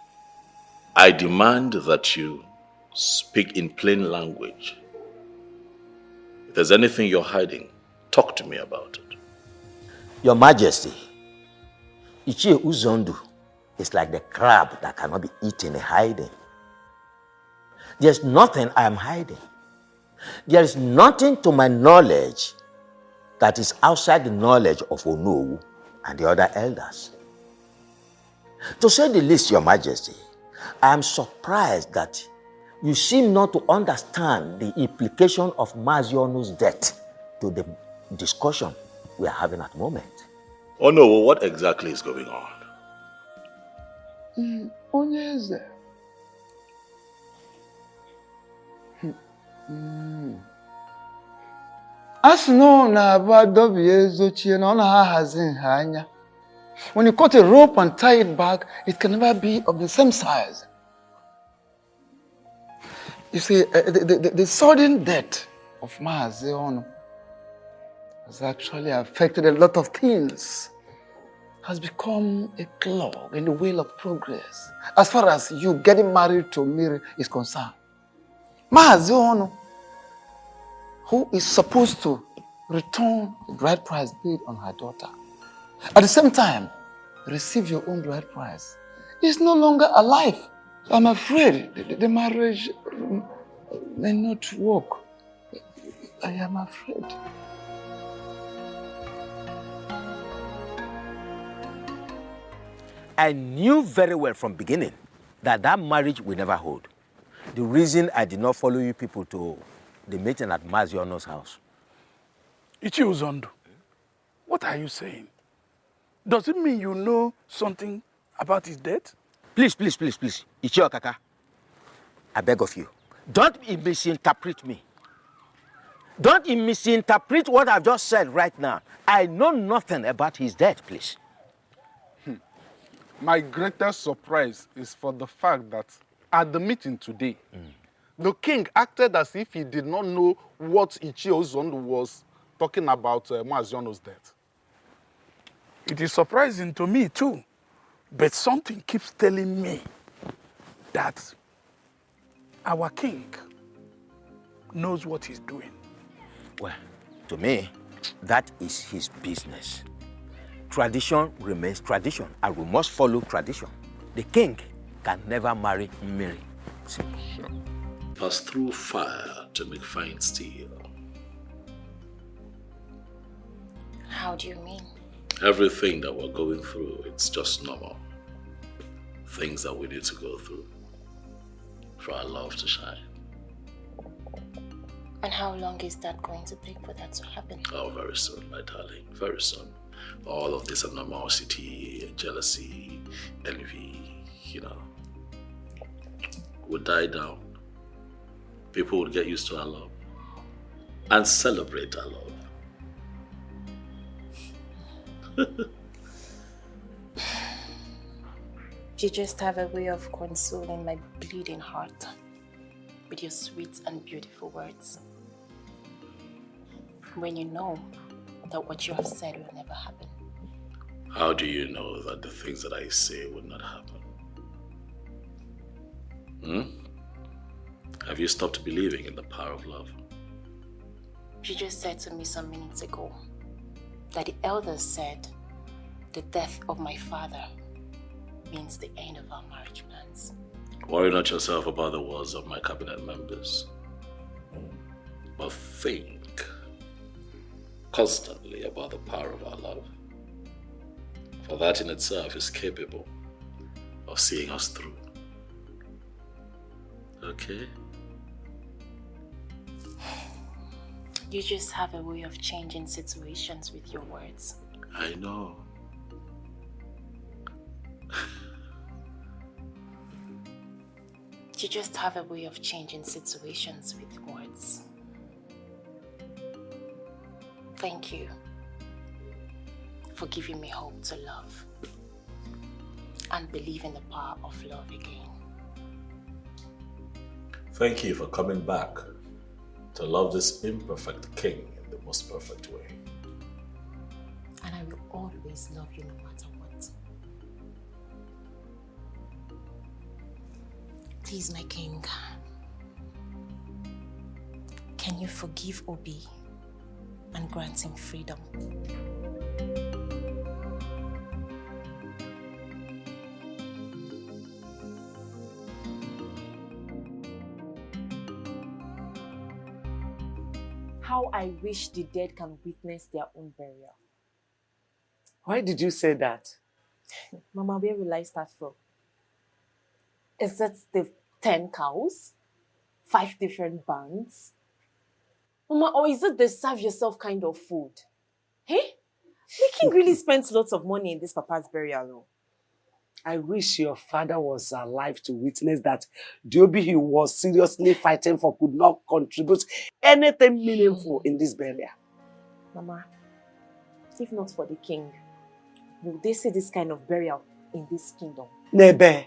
S: I demand that you speak in plain language. If there's anything you're hiding, talk to me about it.
W: Your Majesty, Ichie Uzondu is like the crab that cannot be eaten in hiding. There's nothing I am hiding. There is nothing to my knowledge that is outside the knowledge of Onowu and the other elders. To say the least, Your Majesty, I am surprised that you seem not to understand the implication of Mazionu's death to the discussion we are having at the moment.
S: Oh no, what exactly is going on?
E: Onyeze. As no na abadobi ezochie na ona hahazi nha anya. When you cut a rope and tie it back, it can never be of the same size. You see, the sudden death of Maazi Ono has actually affected a lot of things. Has become a clog in the wheel of progress as far as you getting married to Miri is concerned. Maazi Ono, who is supposed to return the bride price paid on her daughter, at the same time receive your own bride price, is no longer alive. I'm afraid the marriage may not work. I am afraid.
W: I knew very well from beginning that that marriage will never hold. The reason I did not follow you people to the meeting at Maziono's house.
J: Ichie Ozondo, what are you saying? Does it mean you know something about his death?
W: Please, Ichie Okaka, I beg of you, don't misinterpret me. Don't misinterpret what I've just said right now. I know nothing about his death, please.
V: My greatest surprise is for the fact that at the meeting today, the king acted as if he did not know what Ichie Ozondo was talking about Maziono's death.
J: It is surprising to me too, but something keeps telling me that our king knows what he's doing.
W: Well, to me, that is his business. Tradition remains tradition, and we must follow tradition. The king can never marry Mary. Simple.
S: Sure. Pass through fire to make fine steel.
O: How do you mean?
S: Everything that we're going through, it's just normal. Things that we need to go through for our love to shine.
O: And how long is that going to take for that to happen?
S: Oh, very soon, my darling. Very soon. All of this animosity, jealousy, envy, would die down. People would get used to our love and celebrate our love.
O: You just have a way of consoling my bleeding heart with your sweet and beautiful words. When you know that what you have said will never happen.
S: How do you know that the things that I say would not happen? Have you stopped believing in the power of love?
O: You just said to me some minutes ago that the elders said the death of my father means the end of our marriage plans.
S: Worry not yourself about the words of my cabinet members, but think constantly about the power of our love. For that in itself is capable of seeing us through. Okay?
O: You just have a way of changing situations with your words.
S: I know.
O: You just have a way of changing situations with words. Thank you for giving me hope to love and believe in the power of love again.
S: Thank you for coming back to love this imperfect king in the most perfect way.
O: And I will always love you no matter what. Please, my king, can you forgive Obi and grant him freedom?
D: How I wish the dead can witness their own burial. Why did you say that?
N: Mama, where will I start from? Is it the 10 cows? 5 different bands? Mama, or is it the serve yourself kind of food? Hey? The king really spends lots of money in this papa's burial.
D: I wish your father was alive to witness that the Obi he was seriously fighting for could not contribute anything meaningful in this burial.
N: Mama, if not for the king, will they see this kind of burial in this kingdom?
D: Nebe.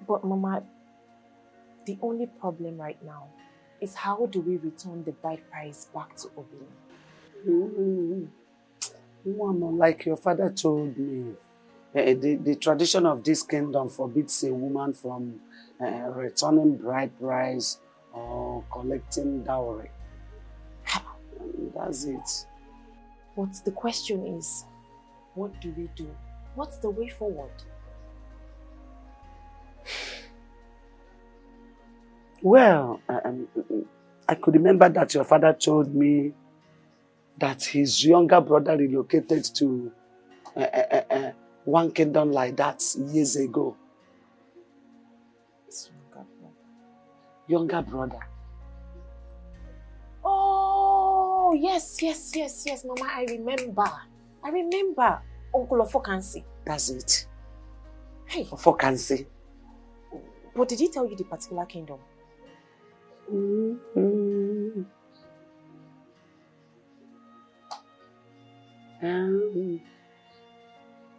N: But Mama, the only problem right now is how do we return the bride price back to Obi?
D: Woman, like your father told me, the tradition of this kingdom forbids a woman from returning bride price or collecting dowry. That's it.
N: But the question is, what do we do? What's the way forward?
D: Well, I could remember that your father told me that his younger brother relocated to one kingdom like that years ago.
N: His younger brother.
D: Younger brother.
N: Oh, yes, Mama, I remember. Uncle Ofokansi.
D: That's it.
N: Hey.
D: Ofokansi.
N: But did he tell you the particular kingdom?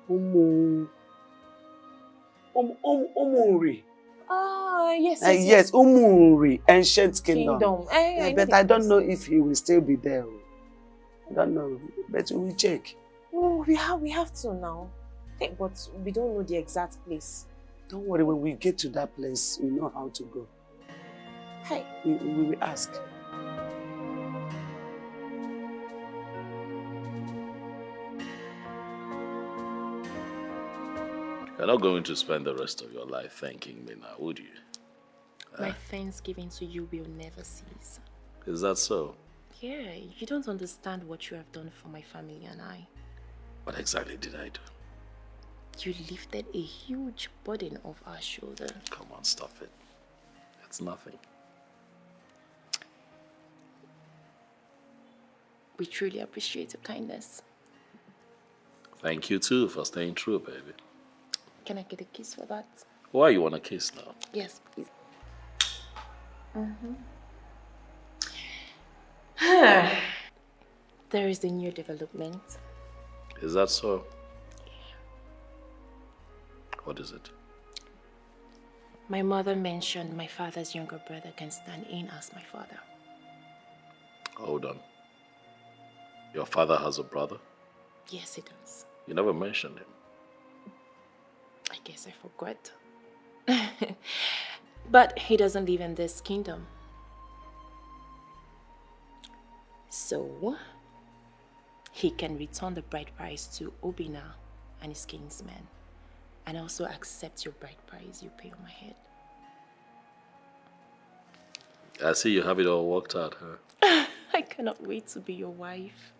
D: Umuri.
N: Yes,
D: Yes, Umuri, ancient kingdom.
N: But
D: I don't know if he will still be there. I don't know, but we will check.
N: Oh, we have to now. Hey, but we don't know the exact place.
D: Don't worry, when we get to that place, we know how to go.
N: Hey.
D: We will ask.
S: You're not going to spend the rest of your life thanking me now, would you?
O: My thanksgiving to you will never cease.
S: Is that so?
O: Yeah, you don't understand what you have done for my family and I.
S: What exactly did I do?
O: You lifted a huge burden off our shoulder.
S: Come on, stop it. It's nothing.
O: We truly appreciate your kindness.
S: Thank you too for staying true, baby.
O: Can I get a kiss for that?
S: Why you want a kiss now?
O: Yes, please. There is a new development.
S: Is that so? What is it?
O: My mother mentioned my father's younger brother can stand in as my father.
S: Hold on. Your father has a brother?
O: Yes, he does.
S: You never mentioned him.
O: I guess I forgot. But he doesn't live in this kingdom. So, he can return the bride price to Obina and his kinsmen, and also accept your bride price you pay on my head.
S: I see you have it all worked out, huh?
O: I cannot wait to be your wife.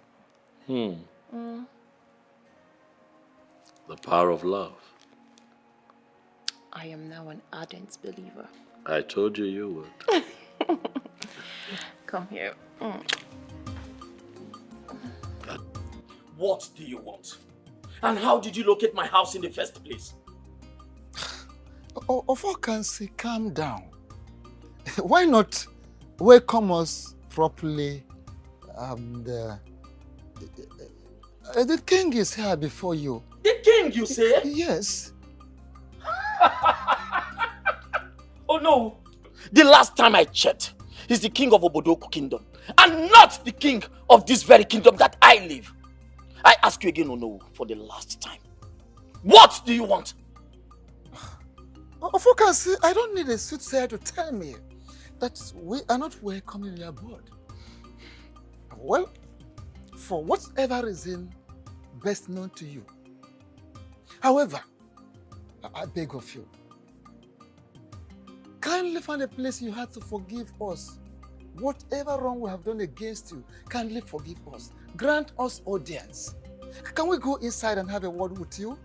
S: The power of love.
O: I am now an ardent believer.
S: I told you you would.
O: Come here.
I: What do you want? And how did you locate my house in the first place?
E: Ofokansi, calm down. Why not welcome us properly? The king is here before you.
I: The king, you say?
E: Yes.
I: Oh no! The last time I checked, he's the king of Obodoku kingdom, and not the king of this very kingdom that I live. I ask you again, Ono, for the last time. What do you want?
E: Ofokansi, I don't need a soothsayer to tell me that we are not welcoming your board. Well, for whatever reason best known to you. However, I beg of you, kindly find a place you had to forgive us. Whatever wrong we have done against you, kindly forgive us. Grant us audience. Can we go inside and have a word with you?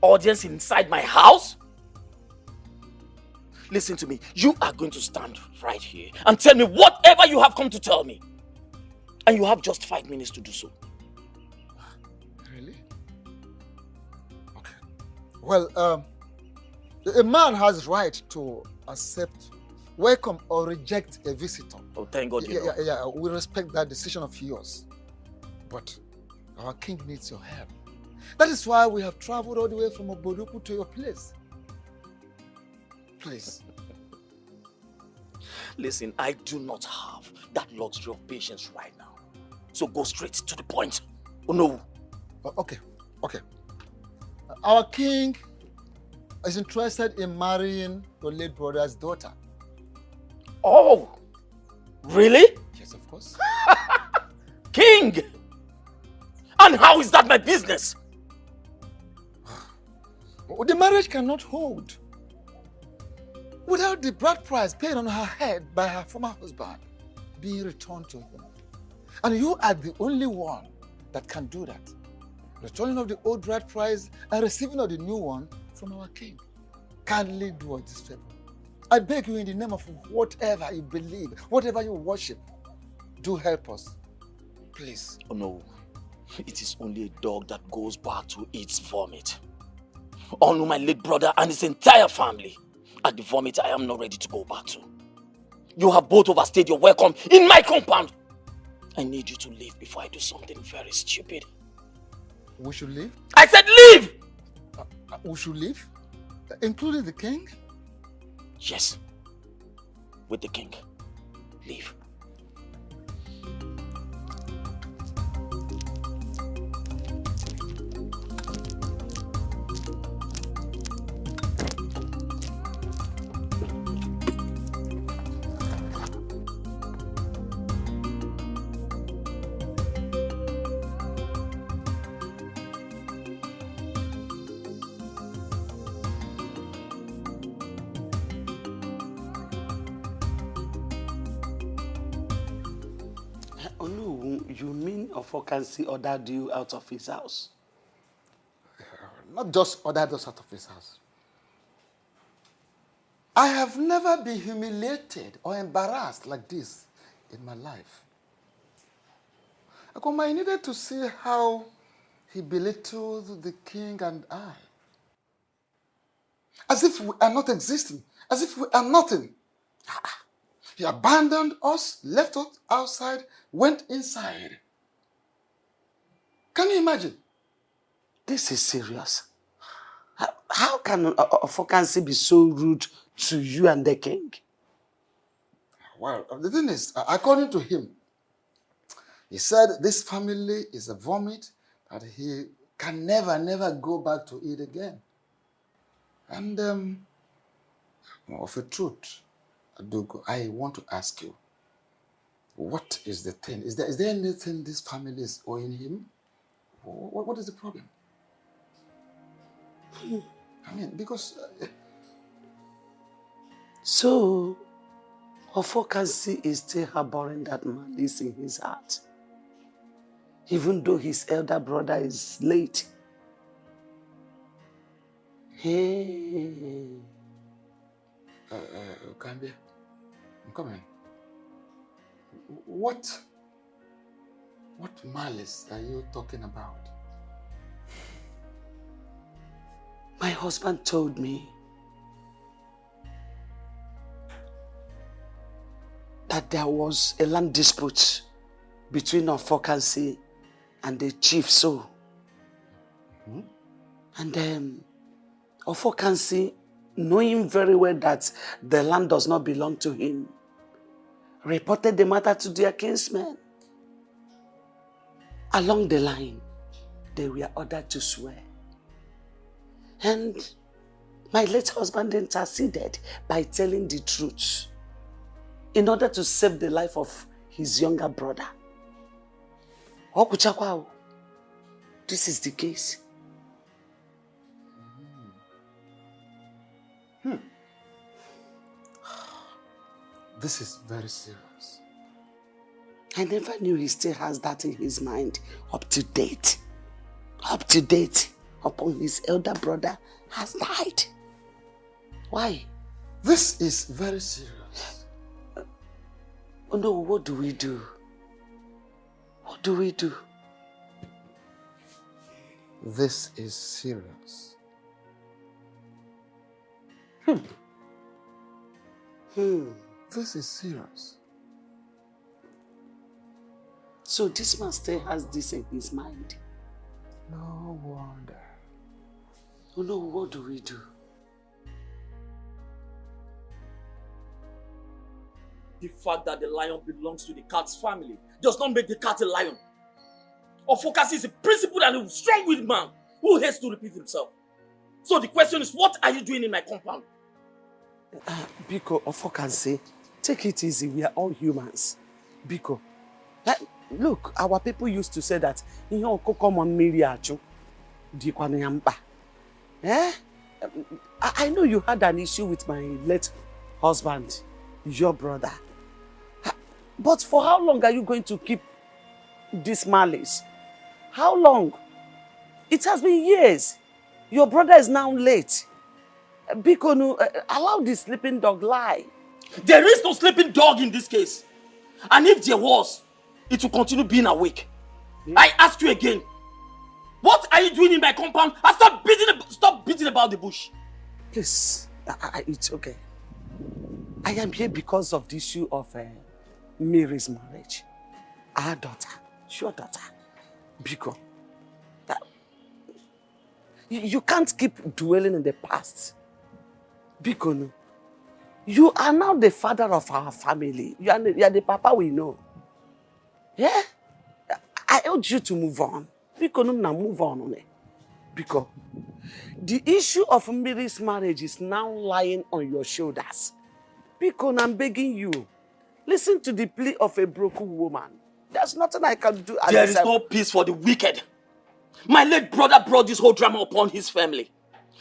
I: Audience inside my house? Listen to me. You are going to stand right here and tell me whatever you have come to tell me. And you have just 5 minutes to do so.
E: Really? Okay. Well, a man has right to accept, welcome or reject a visitor.
I: Oh, thank God you know.
E: Yeah, we respect that decision of yours. But our king needs your help. That is why we have traveled all the way from Obodoku to your place. Please.
I: Listen, I do not have that luxury of patience right now. So go straight to the point. Oh no.
E: Okay. Our king is interested in marrying your late brother's daughter.
I: Oh, really?
E: Yes, of course.
I: King! And how is that my business?
E: The marriage cannot hold without the bride price paid on her head by her former husband being returned to him. And you are the only one that can do that. Returning of the old bride price and receiving of the new one from our king. Kindly do us this favor. I beg you in the name of whatever you believe, whatever you worship, do help us. Please.
I: Oh no. It is only a dog that goes back to its vomit. Honor my late brother and his entire family. At the vomit I am not ready to go back to. You have both overstayed your welcome in my compound. I need you to leave before I do something very stupid.
E: We should leave?
I: I said leave!
E: We should leave? Including the king?
I: Yes. With the king. Leave.
D: You mean Ofokansi ordered you out of his house?
E: Not just ordered us out of his house. I have never been humiliated or embarrassed like this in my life. I needed to see how he belittled the king and I. As if we are not existing, as if we are nothing. He abandoned us, left us outside, went inside. Can you imagine?
D: This is serious. How can Ofokansi be so rude to you and the king?
E: Well, the thing is, according to him, he said this family is a vomit that he can never go back to it again. And of a truth, Adugo, I want to ask you, what is the thing? Is there anything this family is owing him? What is the problem? I mean, because...
D: So, Ofokansi is still harboring that malice in his heart, even though his elder brother is late. Hey.
E: Kambia, I'm coming. What malice are you talking about?
D: My husband told me that there was a land dispute between Ofokansi and the chief, so. And then Ofokansi, knowing very well that the land does not belong to him, reported the matter to their kinsmen. Along the line, they were ordered to swear. And my late husband interceded by telling the truth in order to save the life of his younger brother. This is the case.
E: This is very serious.
D: I never knew he still has that in his mind. Up to date, upon his elder brother has died. Why?
E: This is very serious.
D: Oh no, what do we do? What do we do?
E: This is serious. This is serious.
D: So this man still has this in his mind.
E: No wonder.
D: Oh no, what do we do?
I: The fact that the lion belongs to the cat's family does not make the cat a lion. Ofokansi is a principled and strong-willed man who hates to repeat himself. So the question is, what are you doing in my compound?
D: Biko, Ofokansi, take it easy. We are all humans. Biko, look, our people used to say that I know you had an issue with my late husband, your brother. But for how long are you going to keep this malice? How long? It has been years. Your brother is now late. Biko, allow the sleeping dog lie.
I: There is no sleeping dog in this case. And if there was, it will continue being awake. I ask you again, what are you doing in my compound? And stop beating about the bush.
D: Please, it's okay. I am here because of the issue of Mary's marriage. Our daughter, your daughter, Biko. You can't keep dwelling in the past. Bikono, you are now the father of our family. You are the papa we know. Yeah? I urge you to move on. Bikono, now move on. Because the issue of Mary's marriage is now lying on your shoulders. Bikono, I'm begging you. Listen to the plea of a broken woman. There's nothing I can do.
I: There is no peace for the wicked. My late brother brought this whole drama upon his family.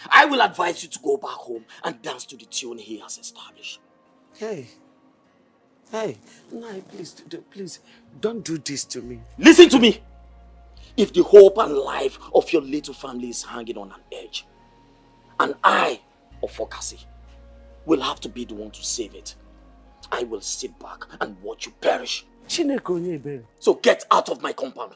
I: I will advise you to go back home and dance to the tune he has established.
D: Hey, no, please, don't do this to me.
I: Listen to me. If the hope and life of your little family is hanging on an edge, and I, Ofokasi, will have to be the one to save it, I will sit back and watch you perish. So get out of my compound.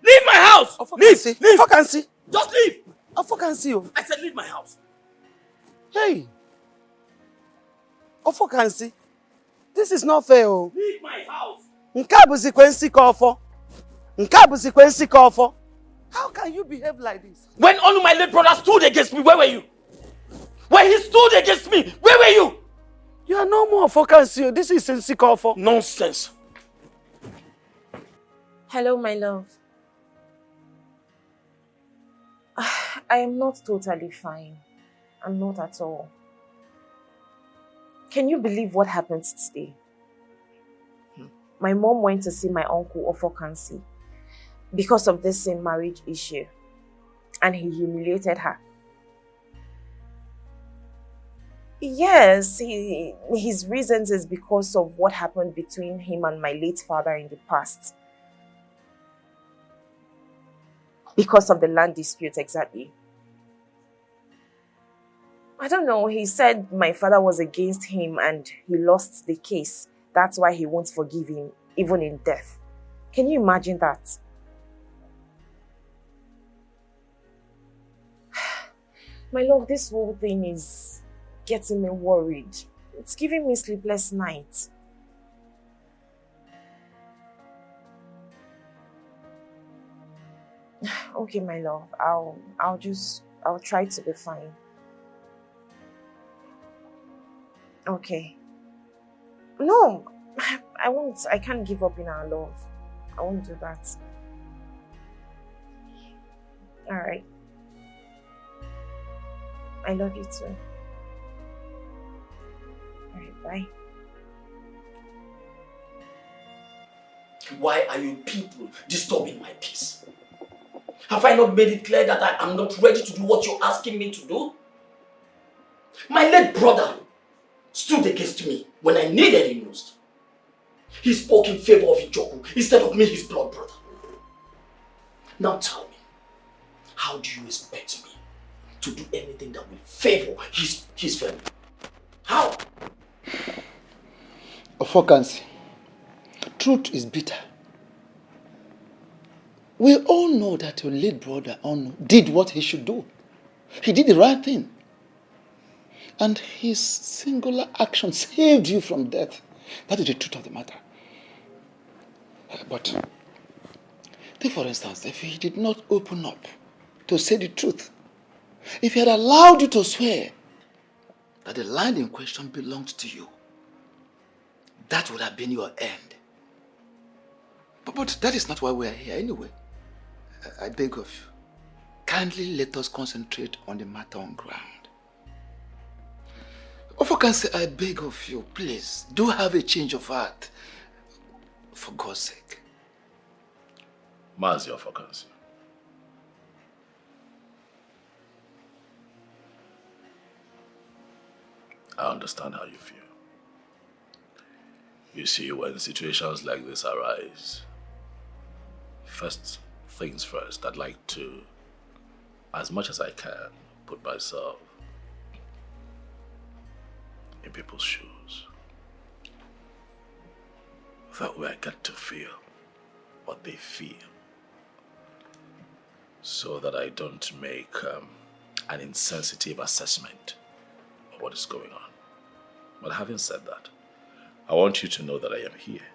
I: Leave my house! Leave!
D: Ofokansi!
I: Just leave!
D: Ofokansi!
I: I said leave my house.
D: Hey! Ofokansi! This is not fair.
I: Leave my house!
D: How can you behave like this?
I: When only my late brother stood against me, where were you? When he stood against me, where were you?
D: You are no more Ofokansi. This is Nsikofo.
I: Nonsense.
Q: Hello, my love. I am not totally fine. I'm not at all. Can you believe what happened today? My mom went to see my uncle Ofokansi because of this same marriage issue, and he humiliated her. Yes, his reasons is because of what happened between him and my late father in the past. Because of the land dispute, exactly. I don't know, he said my father was against him and he lost the case. That's why he won't forgive him, even in death. Can you imagine that? My love, this whole thing is getting me worried. It's giving me sleepless nights. Okay, my love, I'll try to be fine. Okay. No, I won't. I can't give up in our love. I won't do that. All right. I love you too. All right, bye.
I: Why are you people disturbing my peace? Have I not made it clear that I am not ready to do what you're asking me to do? My late brother stood against me when I needed him most. He spoke in favor of Ijoku instead of me, his blood brother. Now tell me, how do you expect me to do anything that will favor his family? How?
L: Ofokansi, truth is bitter. We all know that your late brother Onu did what he should do. He did the right thing. And his singular action saved you from death. That is the truth of the matter. But take for instance, if he did not open up to say the truth, if he had allowed you to swear that the land in question belonged to you, that would have been your end. But that is not why we are here anyway. I beg of you, kindly let us concentrate on the matter on ground. Ofokansi, I beg of you, please, do have a change of heart. For God's sake.
S: Mazi Ofokansi. I understand how you feel. You see, when situations like this arise, first things first, I'd like to, as much as I can, put myself in people's shoes. That way I get to feel what they feel, so that I don't make an insensitive assessment of what is going on. But having said that, I want you to know that I am here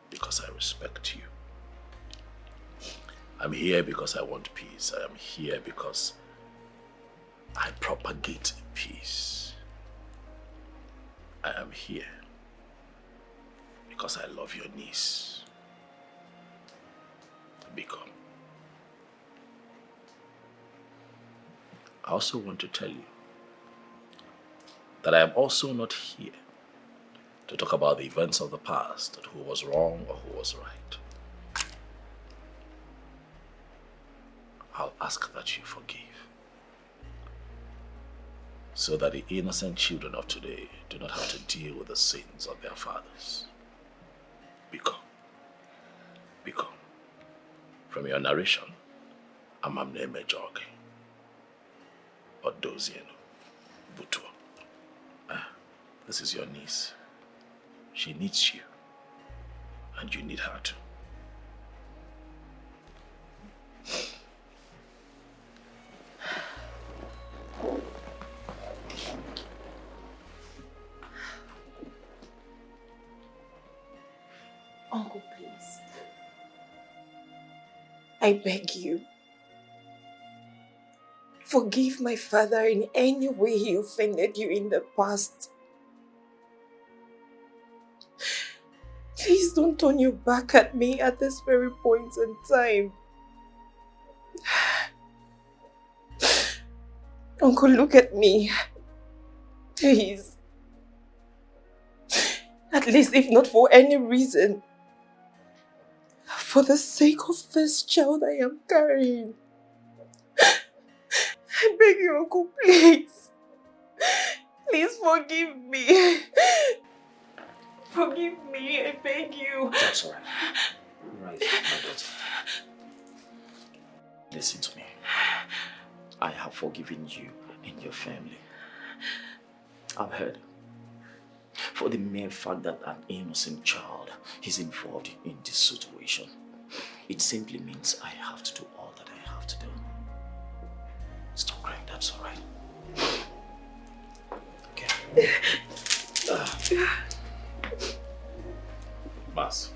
S: because I respect you. I'm here because I want peace. I am here because I propagate peace. I am here because I love your niece. Biko. I also want to tell you that I am also not here to talk about the events of the past, who was wrong or who was right. I'll ask that you forgive, so that the innocent children of today do not have to deal with the sins of their fathers. Biko. From your narration, Amamne Mejoge, Odozieno, Butua. This is your niece. She needs you, and you need her too.
O: Uncle, please. I beg you. Forgive my father in any way he offended you in the past. Please don't turn your back at me at this very point in time. Uncle, look at me. Please. At least if not for any reason, for the sake of this child I am carrying. I beg you, Uncle, please. Please forgive me. Forgive me, I beg you.
S: That's all right. Right, my daughter. Listen to me. I have forgiven you and your family. I've heard. For the mere fact that an innocent child is involved in this situation, it simply means I have to do all that I have to do. Stop crying, that's all right. Okay. Mas,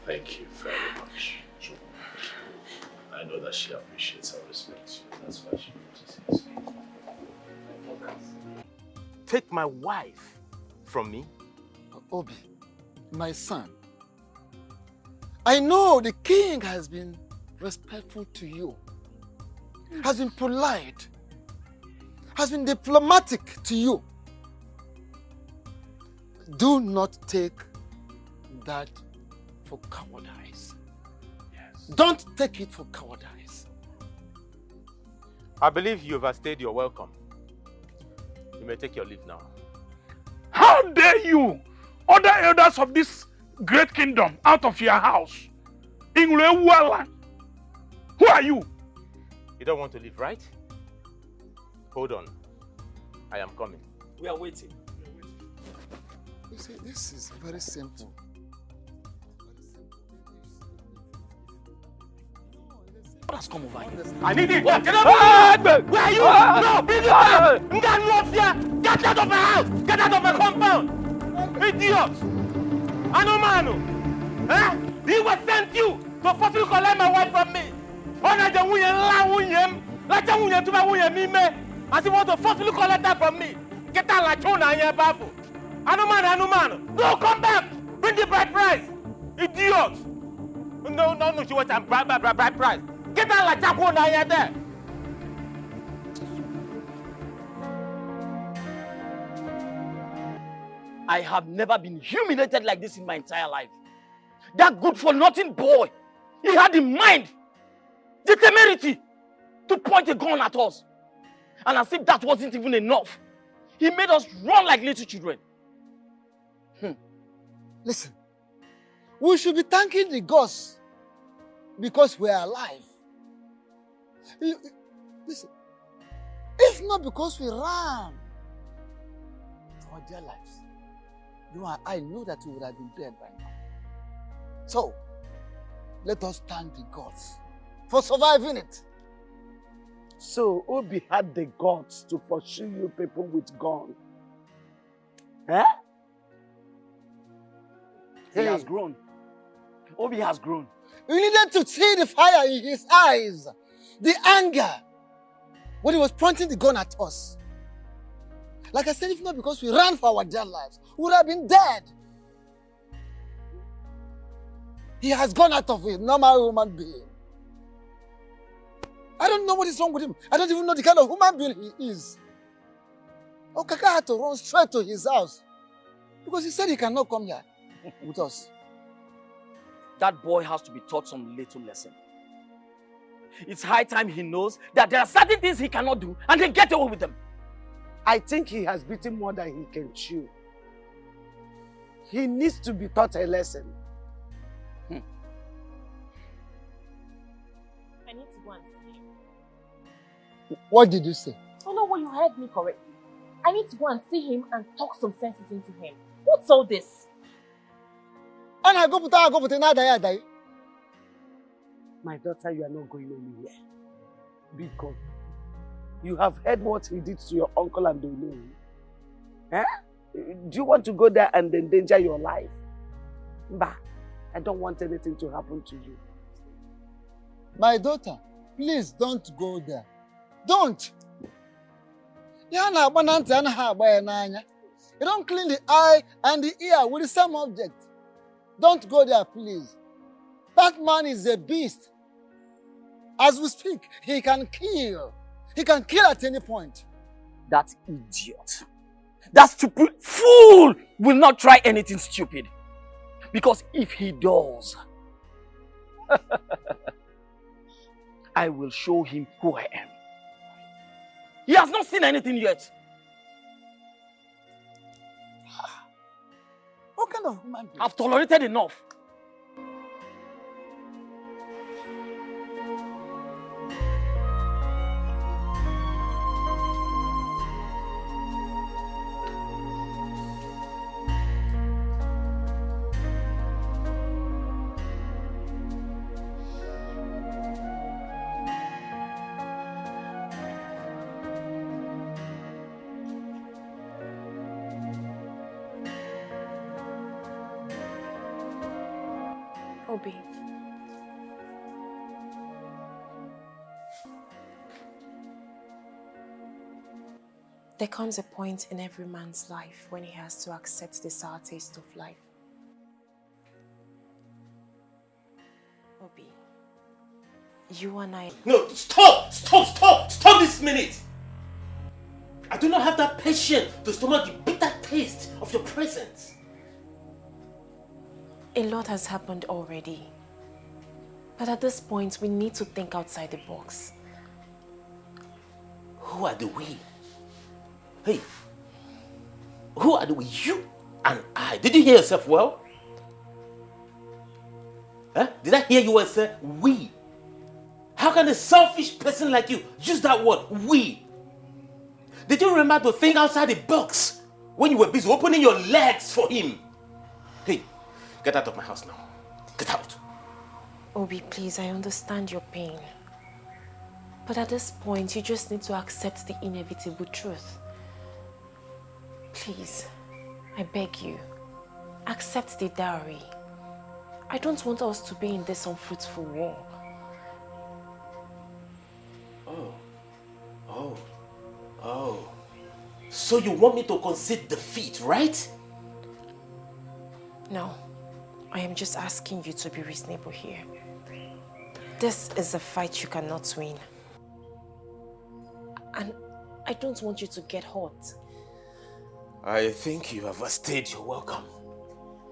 S: thank you very much. I know that she appreciates and respects you. That's why she notices.
W: Take my wife from me?
E: Obi, my son, I know the king has been respectful to you, has been polite, has been diplomatic to you. Do not take that for cowardice. Yes. Don't take it for cowardice.
W: I believe you overstayed your welcome. You may take your leave now.
J: How dare you order elders of this great kingdom out of your house in Rewala? Who are you?
W: You don't want to leave, right? Hold on. I am coming.
I: We are waiting.
E: You see, this is very simple.
I: What has come over here?
W: I need it!
I: What?
W: Get up!
I: Where are you?
W: No! Bring it back! Get out of my house! Get out of my compound! Idiot! Anomano! Eh? He was sent you to forcefully collect my wife from me! As he want to forcefully collect that from me! Get out like Chona and your baffle! Anomano! No, come back! Bring the bride price! Idiot! No, she wants a bride price! Get out like Chona and your there!
I: I have never been humiliated like this in my entire life. That good-for-nothing boy, he had the mind, the temerity to point a gun at us. And as if that wasn't even enough, he made us run like little children.
E: Listen, we should be thanking the gods because we are alive. Listen, if not because we ran for our dear lives, you and I know that we would have been dead by now. So, let us thank the gods for surviving it.
D: So, Obi had the guts to pursue you people with gun. Eh?
I: He has grown. Obi has grown.
E: We needed to see the fire in his eyes, the anger, when he was pointing the gun at us. Like I said, if not because we ran for our dear lives, we would have been dead. He has gone out of a normal human being. I don't know what is wrong with him. I don't even know the kind of human being he is. Okaka had to run straight to his house because he said he cannot come here with us.
I: That boy has to be taught some little lesson. It's high time he knows that there are certain things he cannot do and then get away with them.
D: I think he has beaten more than he can chew. He needs to be taught a lesson.
N: I need to go and see him.
E: What did you say?
N: Oh no, well, you heard me correctly. I need to go and see him and talk some senses into him. What's all this?
D: My daughter, you are not going anywhere. Because you have heard what he did to your uncle and Dolu. Eh? Do you want to go there and endanger your life? Bah, I don't want anything to happen to you.
E: My daughter, please don't go there. Don't! You don't clean the eye and the ear with the same object. Don't go there, please. That man is a beast. As we speak, he can kill. He can kill at any point.
I: That idiot, that stupid fool will not try anything stupid. Because if he does, I will show him who I am. He has not seen anything yet.
E: What kind of human being?
I: I've tolerated enough.
O: Obi. There comes a point in every man's life when he has to accept the sour taste of life. Obi, you and I...
H: No, stop! Stop this minute! I do not have that patience to stomach the bitter taste of your presence.
O: A lot has happened already. But at this point, we need to think outside the box.
H: Who are the we? Hey, who are the we? You and I. Did you hear yourself well? Huh? Did I hear you well say we? How can a selfish person like you use that word, we? Did you remember to think outside the box when you were busy opening your legs for him? Hey, get out of my house now. Get out.
O: Obi, please, I understand your pain. But at this point, you just need to accept the inevitable truth. Please, I beg you, accept the dowry. I don't want us to be in this unfruitful war.
H: Oh. So you want me to concede defeat, right?
O: No, I am just asking you to be reasonable here. This is a fight you cannot win. And I don't want you to get hurt.
H: I think you have overstayed your welcome.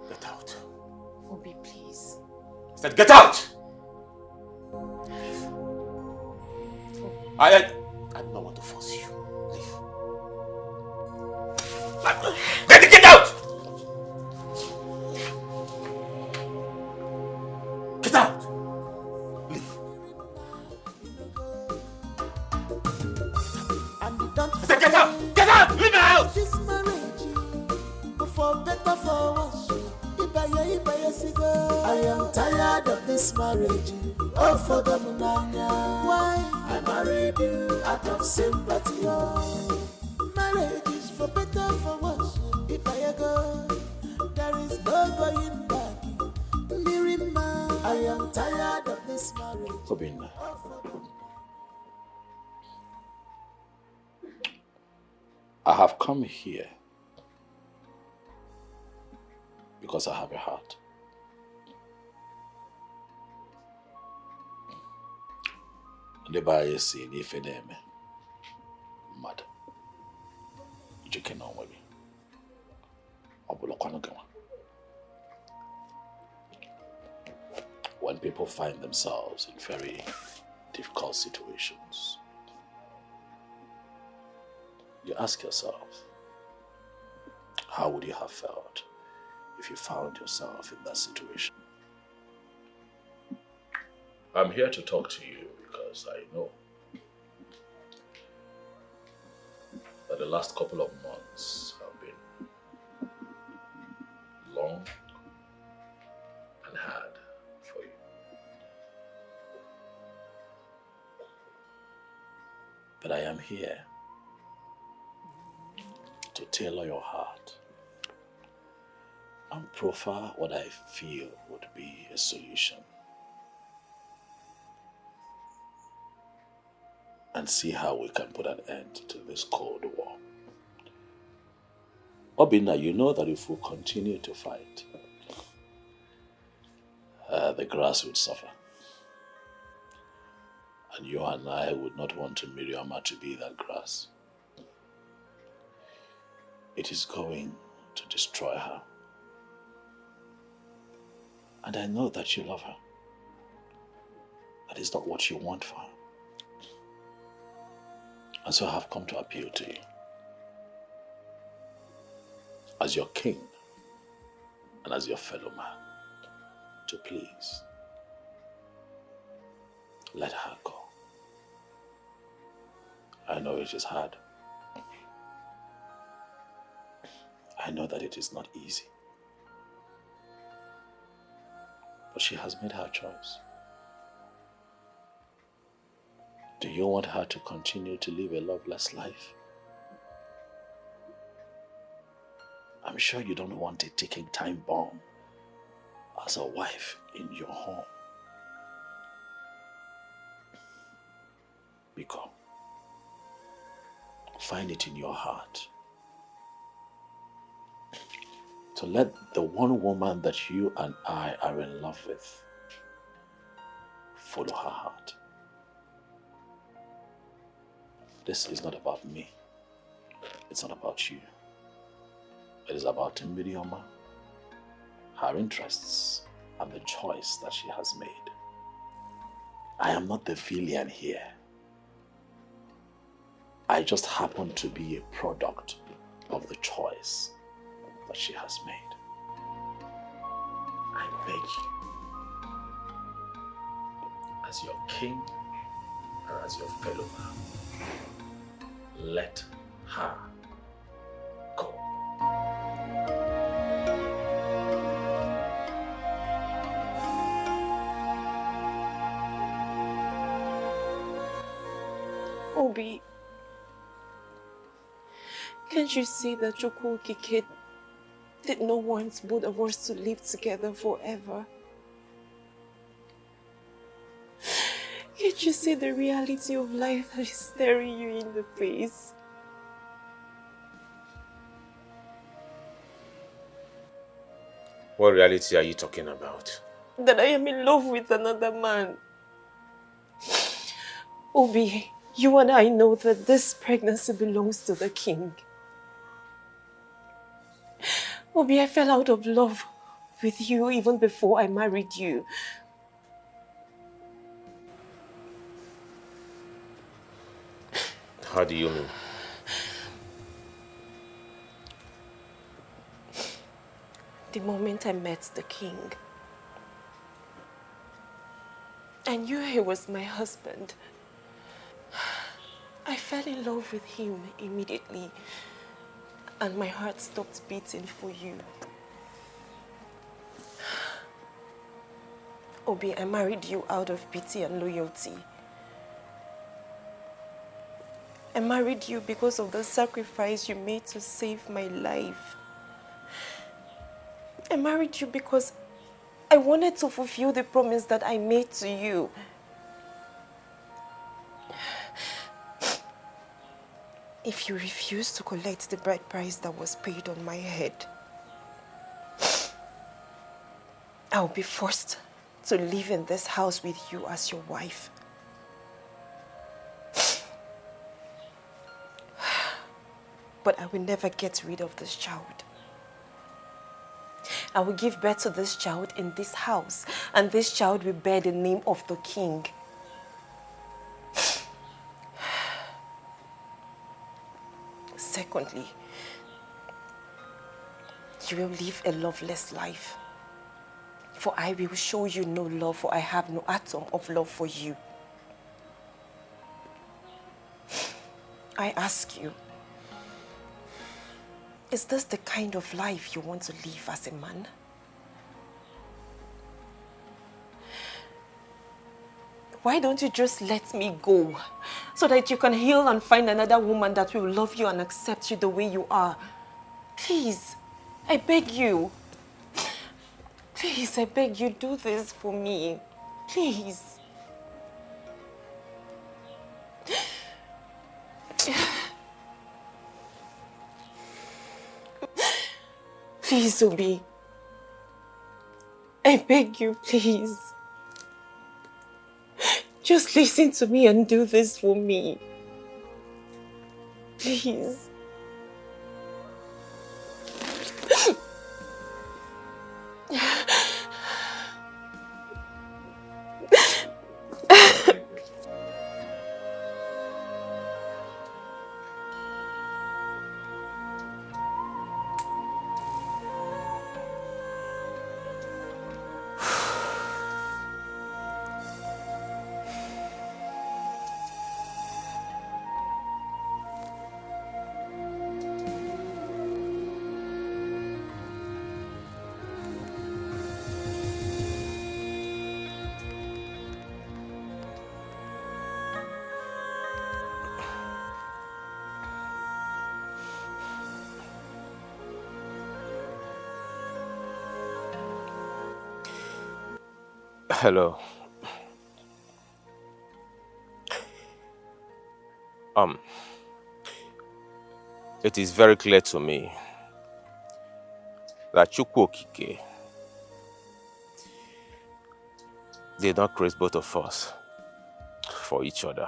H: Get out.
O: Obi, please.
H: I said get out! I do not want to force you. Leave. Get out! Get out! Leave. I said get out! Get out! Leave my house!
A: This marriage, for better for worse, I am tired of this marriage. Oh, for the munanya. Why? I married you out of sympathy. Marriage is for better for worse. If I go, there is no going back. Mirima, I I am tired of this marriage.
S: Obinna, I have come here because I have a heart. The buyer say if you name mad. You can know maybe. When people find themselves in very difficult situations, you ask yourself, how would you have felt if you found yourself in that situation? I'm here to talk to you because I know that the last couple of months have been long and hard for you. But I am here to tailor your heart and proffer what I feel would be a solution. And see how we can put an end to this Cold War. Obinna, you know that if we continue to fight, the grass would suffer. And you and I would not want Miriama to be that grass. It is going to destroy her. And I know that you love her. That is not what you want for her. And so I have come to appeal to you as your king and as your fellow man to please let her go. I know it is hard. I know that it is not easy. But she has made her choice. Do you want her to continue to live a loveless life? I'm sure you don't want a ticking time bomb as a wife in your home. Biko, find it in your heart to let the one woman that you and I are in love with follow her heart. This is not about me. It's not about you. It is about Miriama, her interests, and the choice that she has made. I am not the villain here. I just happen to be a product of the choice that she has made. I beg you, as your king and as your fellow man, let her go.
K: Obi, can't you see that Chukwukike did not want both of us to live together forever? Can't you see the reality of life that is staring you in the face?
H: What reality are you talking about?
K: That I am in love with another man. Obi, you and I know that this pregnancy belongs to the king. Obi, I fell out of love with you even before I married you.
H: How do you mean?
K: The moment I met the king, I knew he was my husband. I fell in love with him immediately, and my heart stopped beating for you. Obi, I married you out of pity and loyalty. I married you because of the sacrifice you made to save my life. I married you because
O: I wanted to fulfill the promise that I made to you. If you refuse to collect the bride price that was paid on my head, I'll be forced to live in this house with you as your wife. But I will never get rid of this child. I will give birth to this child in this house, and this child will bear the name of the king. Secondly, you will live a loveless life. For I will show you no love, for I have no atom of love for you. I ask you, is this the kind of life you want to live as a man? Why don't you just let me go so that you can heal and find another woman that will love you and accept you the way you are? Please, I beg you. Please, I beg you, do this for me. Please. Please, Obi. I beg you, please. Just listen to me and do this for me. Please.
H: Hello. It is very clear to me that Chukwu Okike did not create both of us for each other.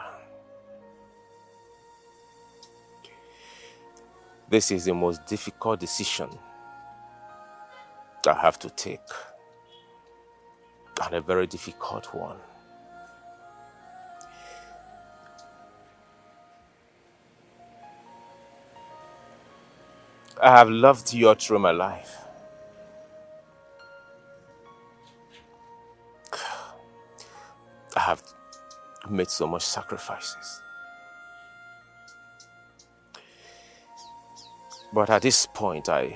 H: This is the most difficult decision I have to take, and a very difficult one. I have loved you all through my life. I have made so much sacrifices. But at this point, I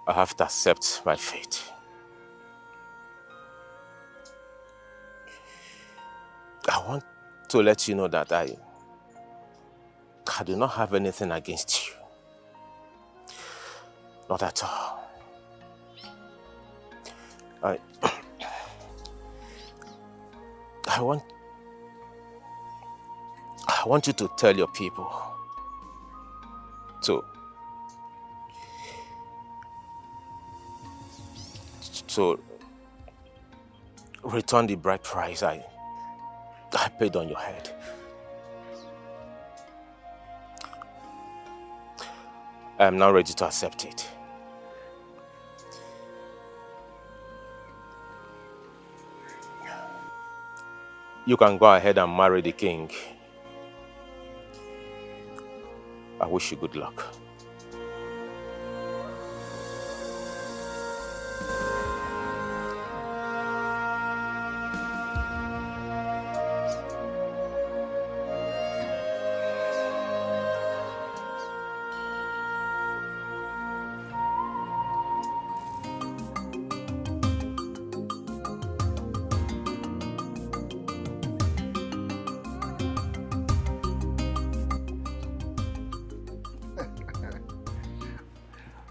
H: have to accept my fate. I want to let you know that I do not have anything against you. Not at all. I want you to tell your people to return the bride price I paid on your head. I am now ready to accept it. You can go ahead and marry the king. I wish you good luck.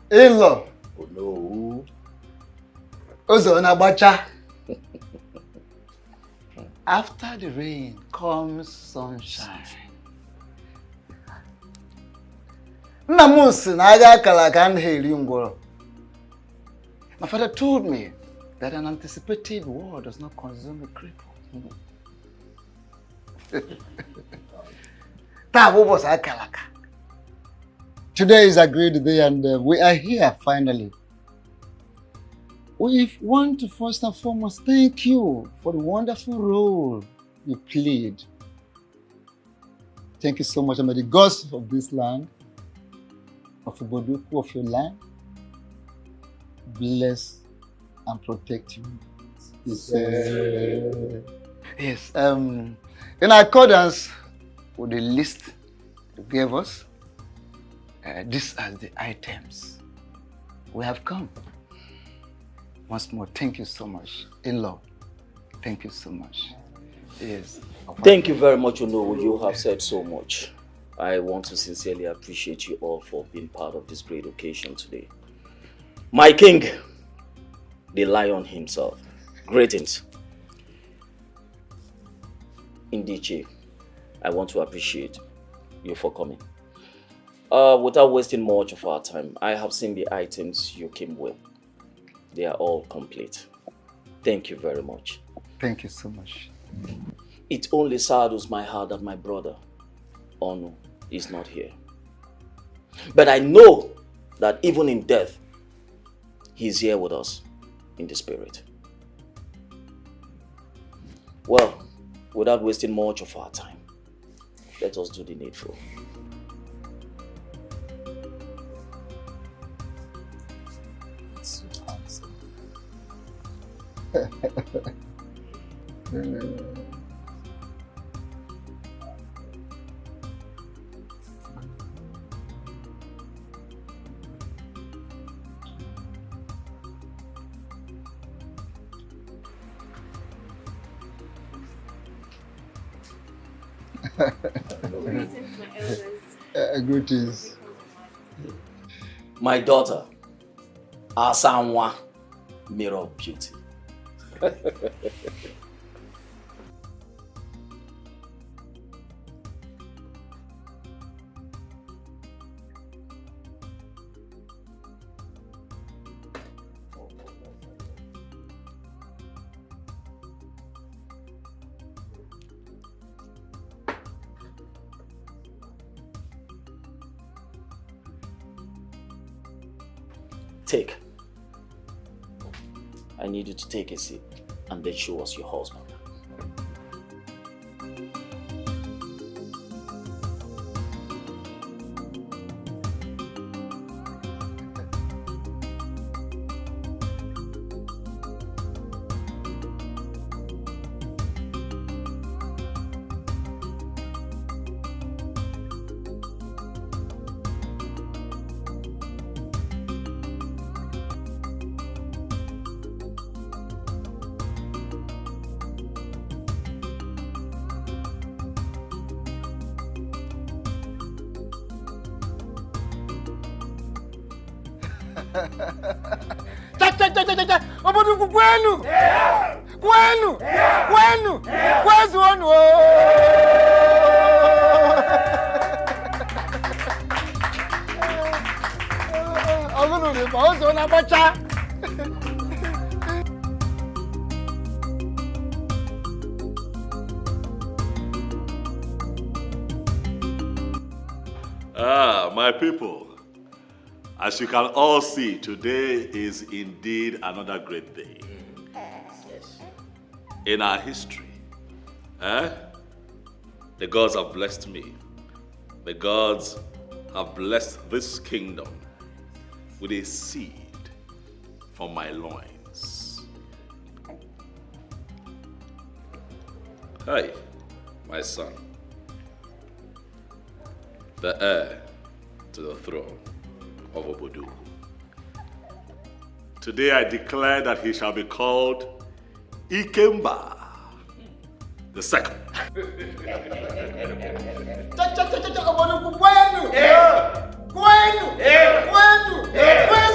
C: In-law.
S: Oh no.
E: Ozona Bacha. After the rain comes sunshine. Namus naga kalakan heliungoro. My father told me that an anticipated war does not consume a cripple. Today is a great day and we are here finally. We want to first and foremost thank you for the wonderful role you played. Thank you so much. And may the gods of this land, of Obodoku, of your land, bless and protect you. Yes. Yes. In accordance with the list you gave us, these are the items we have come. Once more, thank you so much. In-law, thank you so much. Yes.
I: Thank you very much, Onowu. You have said so much. I want to sincerely appreciate you all for being part of this great occasion today. My king, the lion himself. Greetings. Edidochie, I want to appreciate you for coming. Without wasting much of our time, I have seen the items you came with. They are all complete. Thank you very much.
E: Thank you so much.
I: It only saddens my heart that my brother, Onu, is not here. But I know that even in death, he's here with us in the spirit. Well, without wasting much of our time, let us do the needful.
E: Greetings.
I: My daughter, Asanwa, mirror of beauty. Take. I need you to take a seat and then show us your husband.
E: Obodoku kwenu! Kwenu! Kwenu! Kwezu onu! Ogunu ni pa ozo na bacha.
R: My people. As you can all see, today is indeed another great day.
I: Yes.
R: In our history. The gods have blessed me. The gods have blessed this kingdom with a seed from my loins. Hey, my son, the heir to the throne of Obodoku. Today I declare that he shall be called Ikemba the second.
E: Obodoku kwenu! Kwenu! Kwenu! Kwenu!